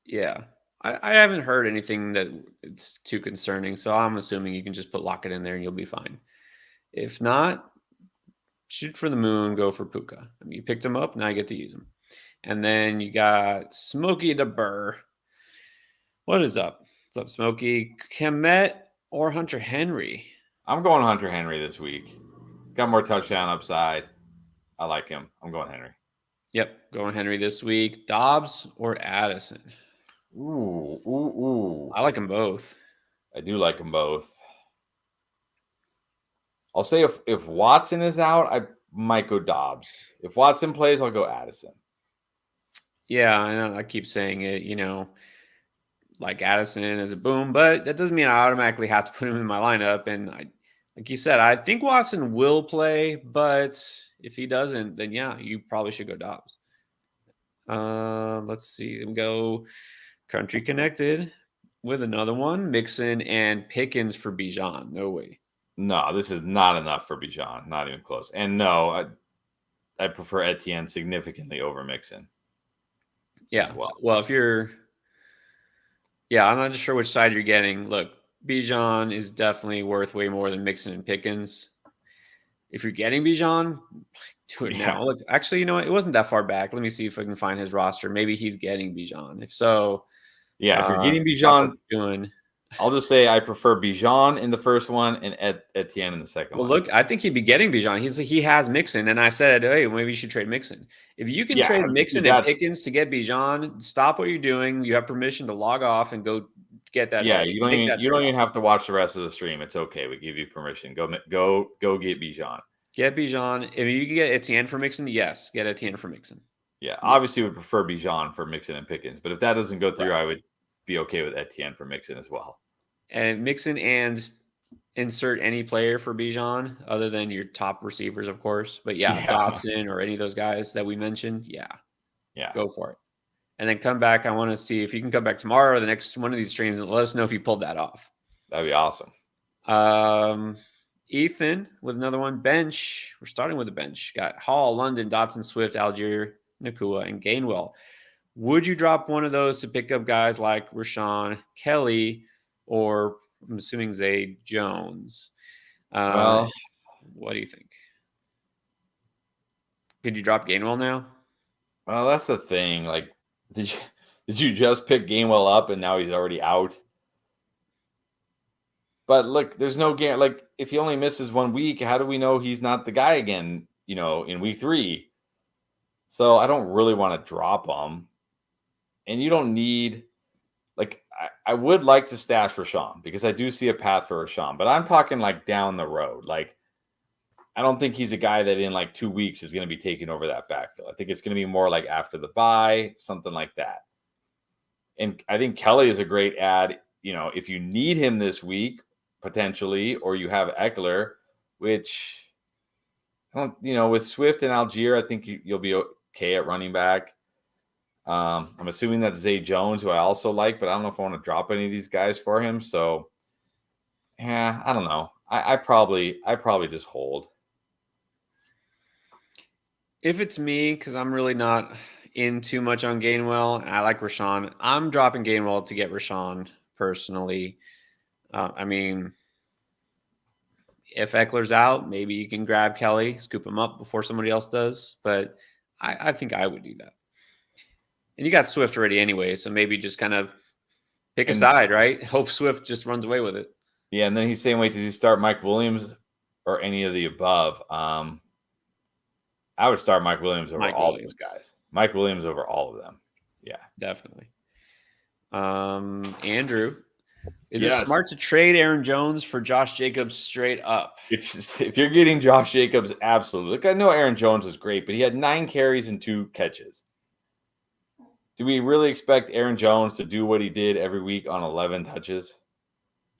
Yeah. I haven't heard anything that it's too concerning, so I'm assuming you can just put Lockett in there and you'll be fine. If not, shoot for the moon, go for Puka. I mean, you picked him up, now you get to use him. And then you got Smokey the Burr. What is up? What's up, Smokey? Kemet or Hunter Henry? I'm going Hunter Henry this week. Got more touchdown upside. I like him. I'm going Henry. Yep, going Henry this week. Dobbs or Addison? Ooh. I like them both. I do like them both. I'll say if Watson is out, I might go Dobbs. If Watson plays, I'll go Addison. Yeah, I know. I keep saying it. like Addison as a boom, but that doesn't mean I automatically have to put him in my lineup. And like you said, I think Watson will play, but if he doesn't, then yeah, you probably should go Dobbs. Let's see. We go Country Connected with another one. Mixon and Pickens for Bijan. No way. No, this is not enough for Bijan. Not even close. And no, I prefer Etienne significantly over Mixon. Yeah. Well. Well, if you're, yeah, I'm not just sure which side you're getting. Look, Bijan is definitely worth way more than Mixon and Pickens. If you're getting Bijan, do it now. Yeah. Look, actually, you know what? It wasn't that far back. Let me see if I can find his roster. Maybe he's getting Bijan. If so, Yeah, if you're getting stop what Bijan, you're doing. I'll just say I prefer Bijan in the first one and Etienne in the second Well, one. look, I think he'd be getting Bijan. He has Mixon, and I said, hey, maybe you should trade Mixon. If you can trade Mixon and Pickens to get Bijan, stop what you're doing. You have permission to log off and go get that trade. You don't even have to watch the rest of the stream. It's okay. We give you permission. Go get Bijan. Get Bijan. If you can get Etienne for Mixon, yes, get Etienne for Mixon. Yeah, obviously would prefer Bijan for Mixon and Pickens, but if that doesn't go through, Right. I would be okay with Etienne for Mixon as well. And Mixon and insert any player for Bijan other than your top receivers, of course. But yeah, Dotson or any of those guys that we mentioned, yeah, go for it. And then come back. I want to see if you can come back tomorrow or the next one of these streams and let us know if you pulled that off. That'd be awesome. Ethan with another one. Bench. We're starting with the bench. Got Hall, London, Dotson, Swift, Algier, Nacua, and Gainwell. Would you drop one of those to pick up guys like Rashawn Kelly or I'm assuming Zay Jones? Well, what do you think? Did you drop Gainwell now? Well, that's the thing. Like, did you just pick Gainwell up and now he's already out? But look, there's no game. Like, if he only misses 1 week, how do we know he's not the guy again? In week 3. So I don't really want to drop him. And you don't need, like, I would like to stash Rashawn because I do see a path for Rashawn. But I'm talking like down the road. Like, I don't think he's a guy that in like 2 weeks is going to be taking over that backfield. I think it's going to be more like after the bye, something like that. And I think Kelly is a great add. If you need him this week, potentially, or you have Ekeler, which I don't, with Swift and Algier, I think you'll be okay at running back. I'm assuming that's Zay Jones, who I also like, but I don't know if I want to drop any of these guys for him. So, yeah, I don't know. I probably just hold. If it's me, because I'm really not in too much on Gainwell, and I like Rashawn, I'm dropping Gainwell to get Rashawn personally. I mean, if Eckler's out, maybe you can grab Kelly, scoop him up before somebody else does. But I think I would do that. And you got Swift already anyway, so maybe just kind of pick a side, right? Hope Swift just runs away with it. Yeah, and then he's saying, wait, does he start Mike Williams or any of the above? I would start Mike Williams over all those guys. Mike Williams over all of them. Yeah, definitely. Andrew, is it smart to trade Aaron Jones for Josh Jacobs straight up? If you're getting Josh Jacobs, absolutely. Look, I know Aaron Jones was great, but he had 9 carries and 2 catches. Do we really expect Aaron Jones to do what he did every week on 11 touches?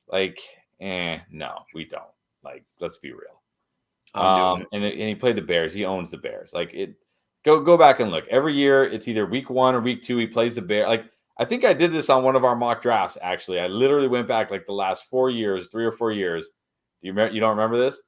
Like, no, we don't. Like, let's be real. And he played the Bears. He owns the Bears. Like, go back and look. Every year, it's either week 1 or week 2. He plays the Bears. Like, I think I did this on one of our mock drafts. Actually, I literally went back like the last 4 years, 3 or 4 years. You don't remember this?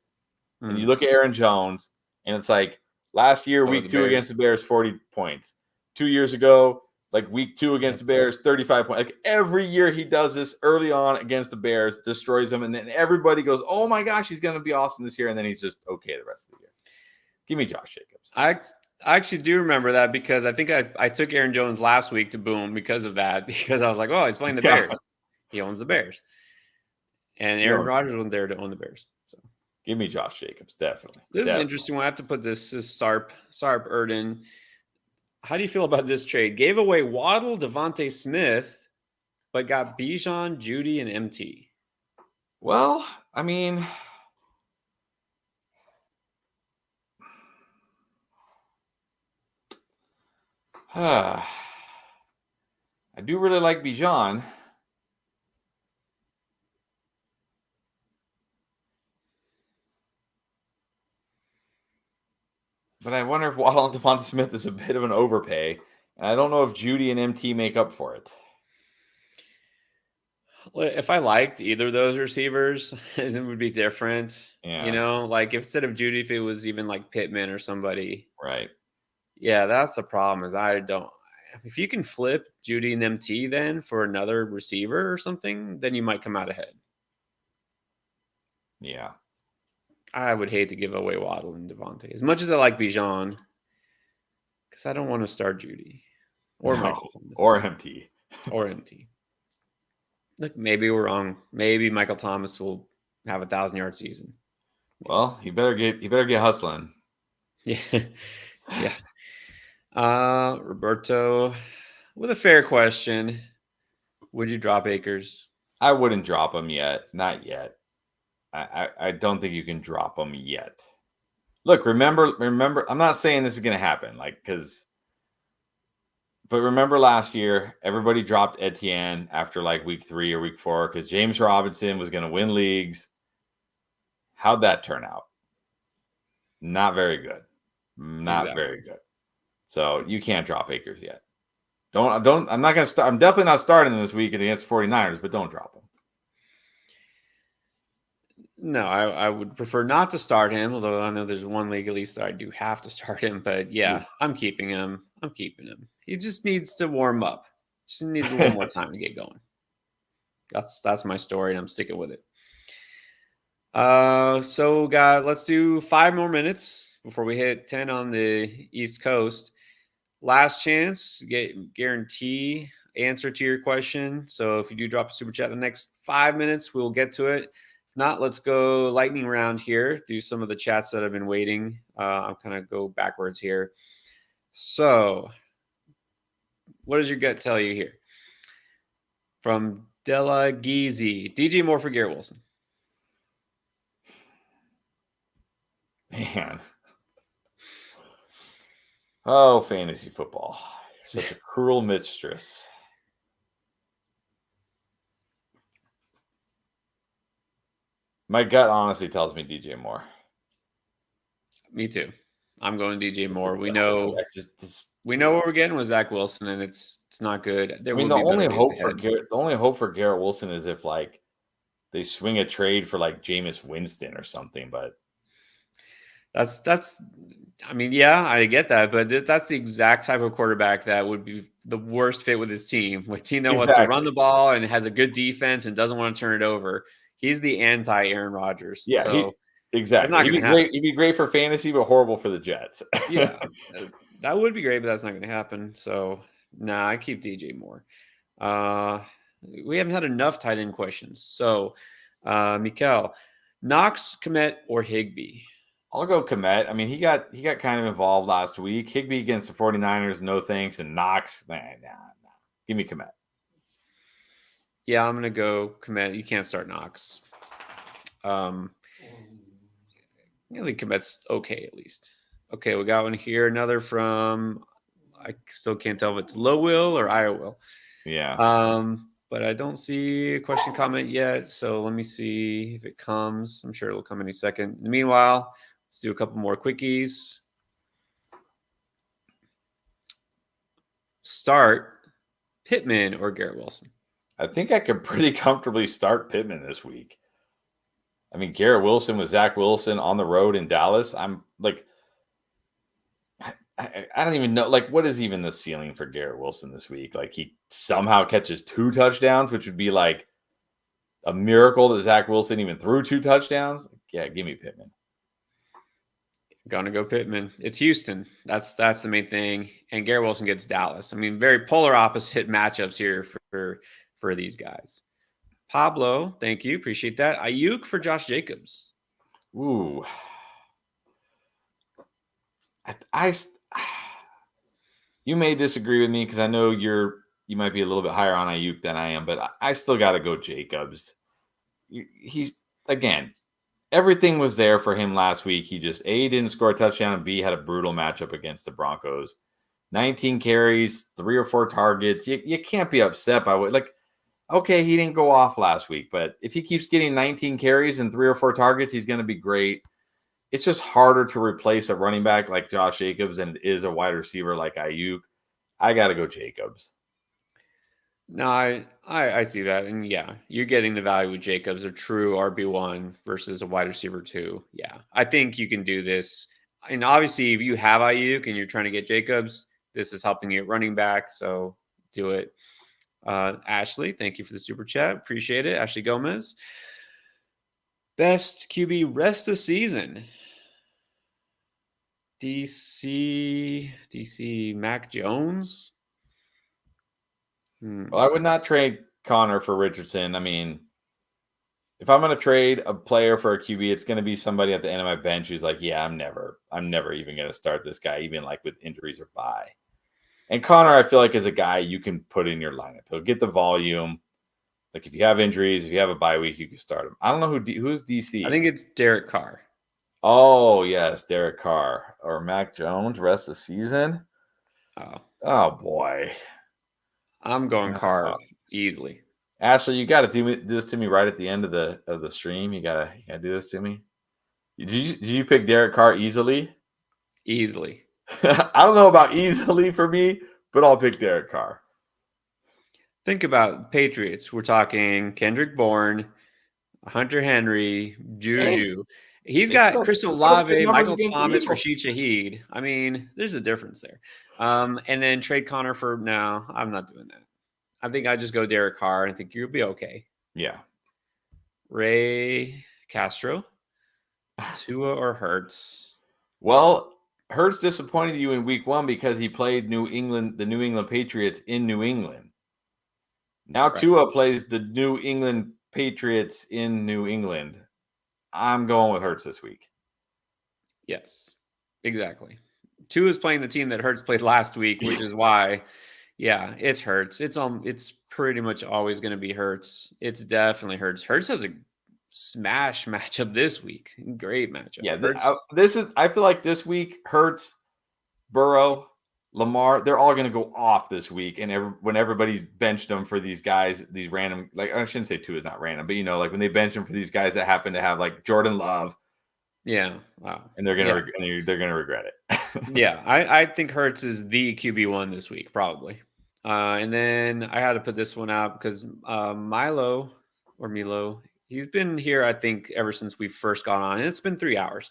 And you look at Aaron Jones, and it's like last year, week 2 against the Bears, 40 points. 2 years ago, like week 2 against the Bears, 35 points. Like every year he does this early on against the Bears, destroys them, and then everybody goes, "Oh my gosh, he's going to be awesome this year," and then he's just okay the rest of the year. Give me Josh Jacobs. I actually do remember that because I think I took Aaron Jones last week to boom because of that, because I was like, oh, he's playing the Bears. He owns the Bears. And Aaron Rodgers wasn't there to own the Bears. So give me Josh Jacobs, definitely. This is an interesting one. I have to put this as Sarp Erden. How do you feel about this trade? Gave away Waddle, Devontae Smith, but got Bijan, Judy, and MT. Well, I mean, I do really like Bijan. But I wonder if Waddle and Devonta Smith is a bit of an overpay. And I don't know if Judy and MT make up for it. Well, if I liked either of those receivers, it would be different. You Yeah. know, like instead of Judy, if it was even like Pittman or somebody. Right. Yeah, that's the problem. Is I don't. If you can flip Judy and MT then for another receiver or something, then you might come out ahead. Yeah. I would hate to give away Waddle and Devontae as much as I like Bijan, because I don't want to start Judy or Michael Thomas or MT or MT. Look, maybe we're wrong. Maybe Michael Thomas will have 1,000-yard season. Well, he better get hustling. Yeah, yeah. Roberto, with a fair question, would you drop Akers? I wouldn't drop him yet. Not yet. I don't think you can drop him yet. Look, remember, I'm not saying this is going to happen, but remember last year, everybody dropped Etienne after like week 3 or week 4 because James Robinson was going to win leagues. How'd that turn out? Not very good. Not very good. So you can't drop Akers yet. I'm not going to start. I'm definitely not starting them this week against 49ers, but don't drop them. No, I would prefer not to start him, although I know there's one league at least that I do have to start him. But yeah, I'm keeping him. He just needs to warm up. Just needs a little more time to get going. That's my story, and I'm sticking with it. So let's do 5 more minutes before we hit 10 on the East Coast. Last chance, guarantee answer to your question. So if you do drop a super chat in the next 5 minutes, we'll get to it. Not, let's go lightning round here. Do some of the chats that have been waiting. I'll kind of go backwards here. So, what does your gut tell you here? From Della Geezy, DJ Moore for Garrett Wilson. Man. Oh, fantasy football. You're such a cruel mistress. My gut honestly tells me DJ Moore. Me too. I'm going DJ Moore. We know what we're getting with Zach Wilson, and it's not good. The only hope for Garrett Wilson is if like they swing a trade for like Jameis Winston or something. But that's. I mean, yeah, I get that, but that's the exact type of quarterback that would be the worst fit with his team. With a team that wants to run the ball and has a good defense and doesn't want to turn it over. He's the anti-Aaron Rodgers. Yeah, so exactly. He'd be great for fantasy, but horrible for the Jets. Yeah, that would be great, but that's not going to happen. So, I keep DJ Moore. We haven't had enough tight end questions. So, Mikel, Knox, Kmet, or Higbee? I'll go Kmet. I mean, he got kind of involved last week. Higbee against the 49ers, no thanks. And Knox, nah. Give me Kmet. Yeah, I'm going to go Kmet. You can't start Knox. I think Kmet's okay, at least. Okay, we got one here. Another from, I still can't tell if it's Low Will or I Will. Yeah. But I don't see a question comment yet. So let me see if it comes. I'm sure it'll come any second. Meanwhile, let's do a couple more quickies. Start Pittman or Garrett Wilson? I think I could pretty comfortably start Pittman this week. I mean, Garrett Wilson with Zach Wilson on the road in Dallas. I'm like, I don't even know. Like, what is even the ceiling for Garrett Wilson this week? Like, he somehow catches 2 touchdowns, which would be like a miracle that Zach Wilson even threw 2 touchdowns. Yeah, give me Pittman. Gonna go Pittman. It's Houston. That's the main thing. And Garrett Wilson gets Dallas. I mean, very polar opposite matchups here for these guys. Pablo, thank you. Appreciate that. Ayuk for Josh Jacobs. Ooh. You may disagree with me because I know you might be a little bit higher on Ayuk than I am, but I still got to go Jacobs. He's, again, everything was there for him last week. He just, A, didn't score a touchdown, and B, had a brutal matchup against the Broncos. 19 carries, 3 or 4 targets. You can't be upset by what, like, okay, he didn't go off last week, but if he keeps getting 19 carries and 3 or 4 targets, he's going to be great. it's just harder to replace a running back like Josh Jacobs and is a wide receiver like Ayuk. I got to go Jacobs. No, I see that. And yeah, you're getting the value with Jacobs, a true RB1 versus a wide receiver 2. Yeah, I think you can do this. And obviously, if you have Ayuk and you're trying to get Jacobs, this is helping you at running back. So do it. Ashley, thank you for the super chat. Appreciate it. Ashley Gomez. Best QB rest of season. DC Mac Jones. Well, I would not trade Connor for Richardson. I mean, if I'm going to trade a player for a QB, it's going to be somebody at the end of my bench who's like, yeah, I'm never even going to start this guy, even like with injuries or bye. And Connor, I feel like, is a guy you can put in your lineup. He'll get the volume. Like if you have injuries, if you have a bye week, you can start him. I don't know who's DC. I think it's Derek Carr. Oh, yes, Derek Carr or Mac Jones rest of the season. Oh boy. I'm going Carr easily. Ashley, you got to do this to me right at the end of the stream. You gotta do this to me. Did you pick Derek Carr easily? Easily. I don't know about easily for me, but I'll pick Derek Carr. Think about Patriots. We're talking Kendrick Bourne, Hunter Henry, Juju. He's got Chris Olave, Michael Thomas, Rashid Shaheed. I mean, there's a difference there. And then trade Connor for no, I'm not doing that. I think I just go Derek Carr and I think you'll be okay. Yeah. Ray Castro, Tua or Hurts? Well, Hurts disappointed you in week 1 because he played the New England Patriots in New England. Now Tua plays the New England Patriots in New England. I'm going with Hurts this week. Yes, exactly. Tua is playing the team that Hurts played last week, which is why, yeah, it's Hurts. It's pretty much always going to be Hurts. It's definitely Hurts. Hurts has a smash matchup this week. Great matchup. Yeah, I feel like this week Hurts, Burrow, Lamar, they're all going to go off this week. And when everybody's benched them for these guys, these random, like I shouldn't say 2 is not random, but like when they bench them for these guys that happen to have like Jordan Love. Yeah. Wow. And they're going to regret it. Yeah. I think Hurts is the QB1 this week, probably. And then I had to put this one out because Milo, he's been here, I think, ever since we first got on. And it's been 3 hours.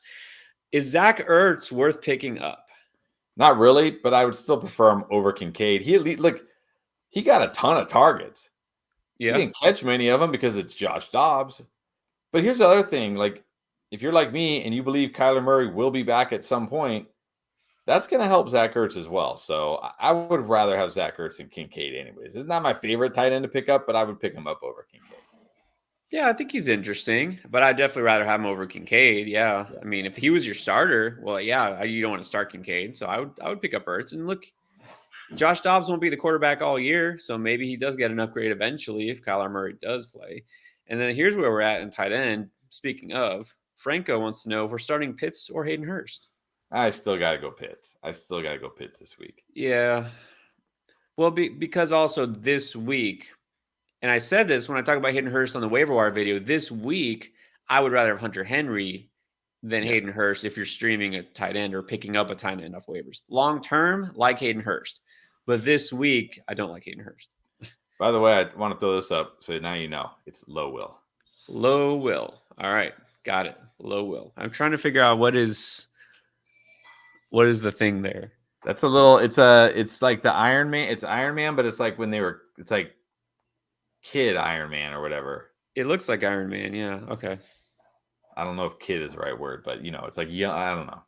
Is Zach Ertz worth picking up? Not really, but I would still prefer him over Kincaid. He got a ton of targets. Yeah. He didn't catch many of them because it's Josh Dobbs. But here's the other thing. Like, if you're like me and you believe Kyler Murray will be back at some point, that's going to help Zach Ertz as well. So I would rather have Zach Ertz than Kincaid anyways. It's not my favorite tight end to pick up, but I would pick him up over Kincaid. Yeah, I think he's interesting, but I'd definitely rather have him over Kincaid. Yeah. I mean, if he was your starter, well, yeah, you don't want to start Kincaid. So I would pick up Ertz. And look, Josh Dobbs won't be the quarterback all year, so maybe he does get an upgrade eventually if Kyler Murray does play. And then here's where we're at in tight end. Speaking of, Franco wants to know if we're starting Pitts or Hayden Hurst. I still got to go Pitts. This week. Yeah. Well, because also this week, and I said this when I talk about Hayden Hurst on the waiver wire video, this week, I would rather have Hunter Henry than Hayden Hurst if you're streaming a tight end or picking up a tight end off waivers. Long term, like Hayden Hurst. But this week, I don't like Hayden Hurst. By the way, I want to throw this up so now you know. It's low will. Low will. All right. Got it. Low will. I'm trying to figure out what is the thing there. That's it's like the Iron Man. It's Iron Man, but it's like it's like Kid Iron Man or whatever. It looks like Iron Man. Yeah. Okay. I don't know if kid is the right word, but it's like, I don't know.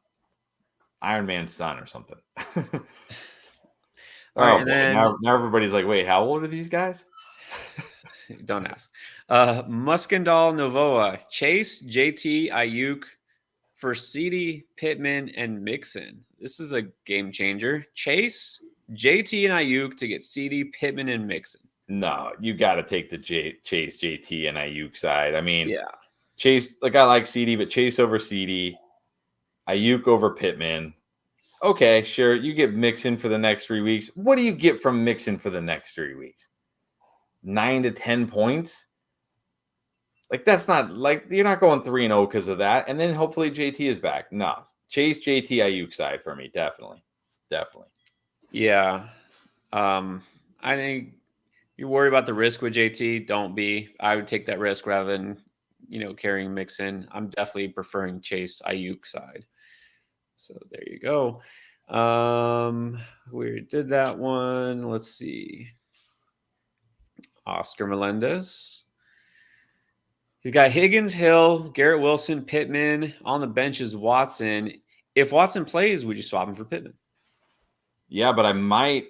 Iron Man's son or something. All right, and then now everybody's like, wait, how old are these guys? Don't ask. Muskendal Novoa, Chase, JT, Ayuk for CD, Pittman, and Mixon. This is a game changer. Chase, JT, and Ayuk to get CD, Pittman, and Mixon. No, you got to take the Chase, JT, and Ayuk side. I mean, yeah. Chase, like I like CD, but Chase over CD, Ayuk over Pittman. Okay, sure. You get Mixon for the next 3 weeks. What do you get from Mixon for the next 3 weeks? 9 to 10 points? Like that's not like you're not going 3-0 because of that. And then hopefully JT is back. No, chase JT Ayuk side for me, definitely. Yeah. I think you're worried about the risk with JT. Don't be. I would take that risk rather than carrying Mixon. I'm definitely preferring Chase Ayuk side. So there you go. We did that one. Let's see. Oscar Melendez. He's got Higgins, Hill, Garrett Wilson, Pittman. On the bench is Watson. If Watson plays, would you swap him for Pittman? Yeah, but I might.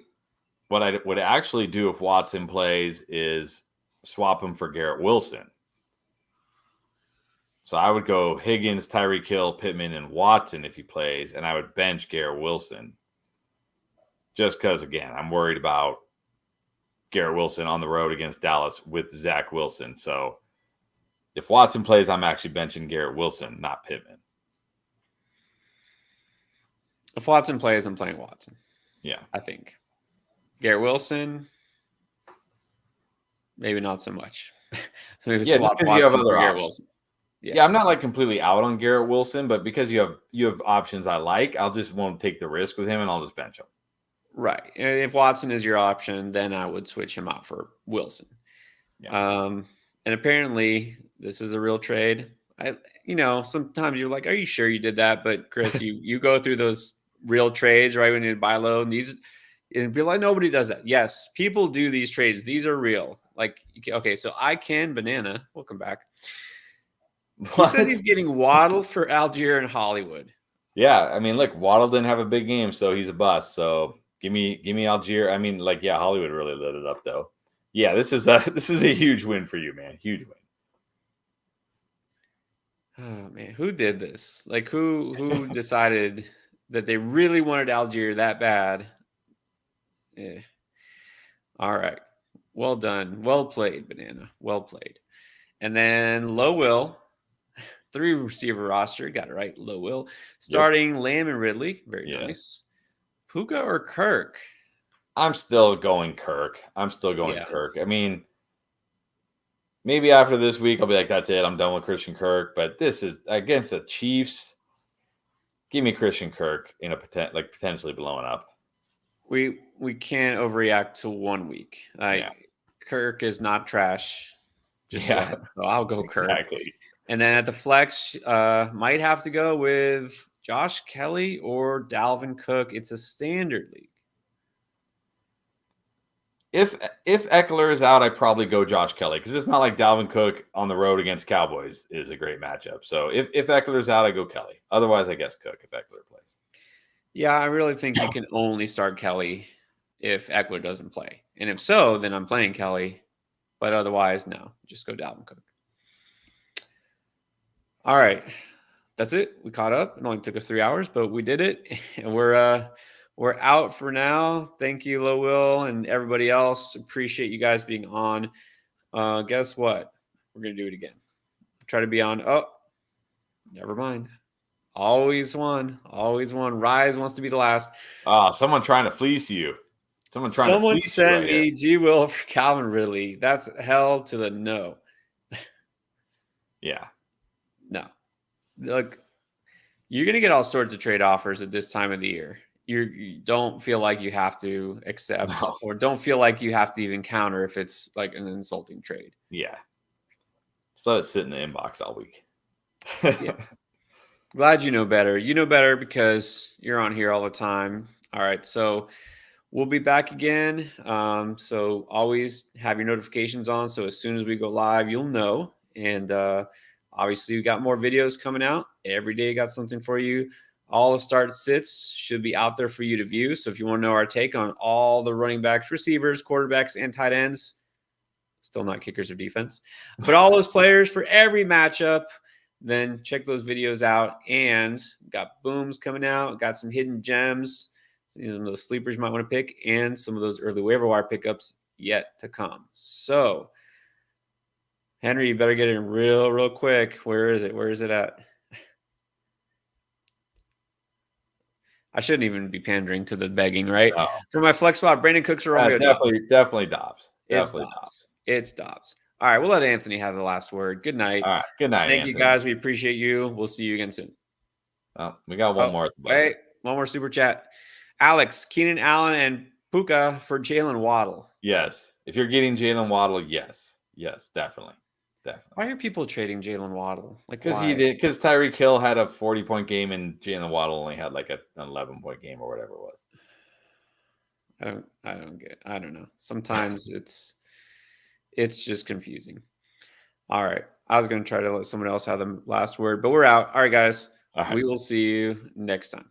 What I would actually do if Watson plays is swap him for Garrett Wilson. So I would go Higgins, Tyreek Hill, Pittman, and Watson if he plays, and I would bench Garrett Wilson. Just because, again, I'm worried about Garrett Wilson on the road against Dallas with Zach Wilson. So if Watson plays, I'm actually benching Garrett Wilson, not Pittman. If Watson plays, I'm playing Watson. Yeah. I think. Garrett Wilson, maybe not so much. So maybe swap Watson you have other Garrett Wilson. Yeah, I'm not like completely out on Garrett Wilson, but because you have options I like, I'll just won't take the risk with him and I'll just bench him. Right. If Watson is your option, then I would switch him out for Wilson. Yeah. And apparently this is a real trade. Sometimes you're like, are you sure you did that? But Chris, you go through those real trades, right? When you buy low, and it'd be like, nobody does that. Yes, people do these trades. These are real. Like, okay, so Banana, welcome back. He says he's getting Waddle for Algier and Hollywood. Yeah, I mean, look, Waddle didn't have a big game, so he's a bust. So give me Algier. I mean, like, yeah, Hollywood really lit it up, though. Yeah, this is a huge win for you, man. Huge win. Oh man, who did this? Like, who decided that they really wanted Algier that bad? Yeah. All right. Well done. Well played, Banana. Well played. And then Low Will, 3 receiver roster. Got it right. Low Will. Starting Lamb and Ridley. Very nice. Puka or Kirk? I'm still going Kirk. Kirk. I mean, maybe after this week, I'll be like, that's it. I'm done with Christian Kirk. But this is against the Chiefs. Give me Christian Kirk in a potentially blowing up. We can't overreact to 1 week. Kirk is not trash. So I'll go Kirk. Exactly. And then at the flex, might have to go with Josh Kelly or Dalvin Cook. It's a standard league. If Ekeler is out, I probably go Josh Kelly because it's not like Dalvin Cook on the road against Cowboys is a great matchup. So if Ekeler's out, I go Kelly. Otherwise, I guess Cook if Ekeler plays. Yeah, I really think you can only start Kelly if Ekeler doesn't play. And if so, then I'm playing Kelly. But otherwise, no. Just go Dalvin Cook. All right. That's it. We caught up. It only took us 3 hours, but we did it. And we're out for now. Thank you, Low Will, and everybody else. Appreciate you guys being on. Guess what? We're going to do it again. Try to be on. Oh, never mind. Always one. Rise wants to be the last. Someone trying to fleece you. Someone sent me G. Will for Calvin Ridley. That's hell to the no. Yeah. No. Look, you're going to get all sorts of trade offers at this time of the year. You don't feel like you have to accept or don't feel like you have to even counter if it's like an insulting trade. Yeah. Just let it sit in the inbox all week. Yeah. Glad you know better. You know better because you're on here all the time. All right. So we'll be back again. So always have your notifications on. So as soon as we go live, you'll know. And obviously, we got more videos coming out. Every day got something for you. All the start sits should be out there for you to view. So if you want to know our take on all the running backs, receivers, quarterbacks, and tight ends, still not kickers or defense, but all those players for every matchup, then check those videos out. And got booms coming out, got some hidden gems, some of those sleepers you might want to pick, and some of those early waiver wire pickups yet to come. So, Henry, you better get in real quick. Where is it? Where is it at? I shouldn't even be pandering to the begging, right? No. For my flex spot, Brandon Cooks are on. Definitely Dobbs. It's Dobbs. All right, we'll let Anthony have the last word. Good night. All right. Good night, Thank Anthony. you, guys. We appreciate you. We'll see you again soon. We got one more at the buzzer. Wait, one more super chat. Alex, Keenan Allen, and Puka for Jalen Waddle. Yes. If you're getting Jalen Waddle, yes. Yes, definitely. Definitely. Why are people trading Jalen Waddle? Like, Because why? because Tyreek Hill had a 40-point game and Jalen Waddle only had like an 11-point game or whatever it was. I don't know. Sometimes it's just confusing. All right. I was going to try to let someone else have the last word, but we're out. All right, guys. All right. We will see you next time.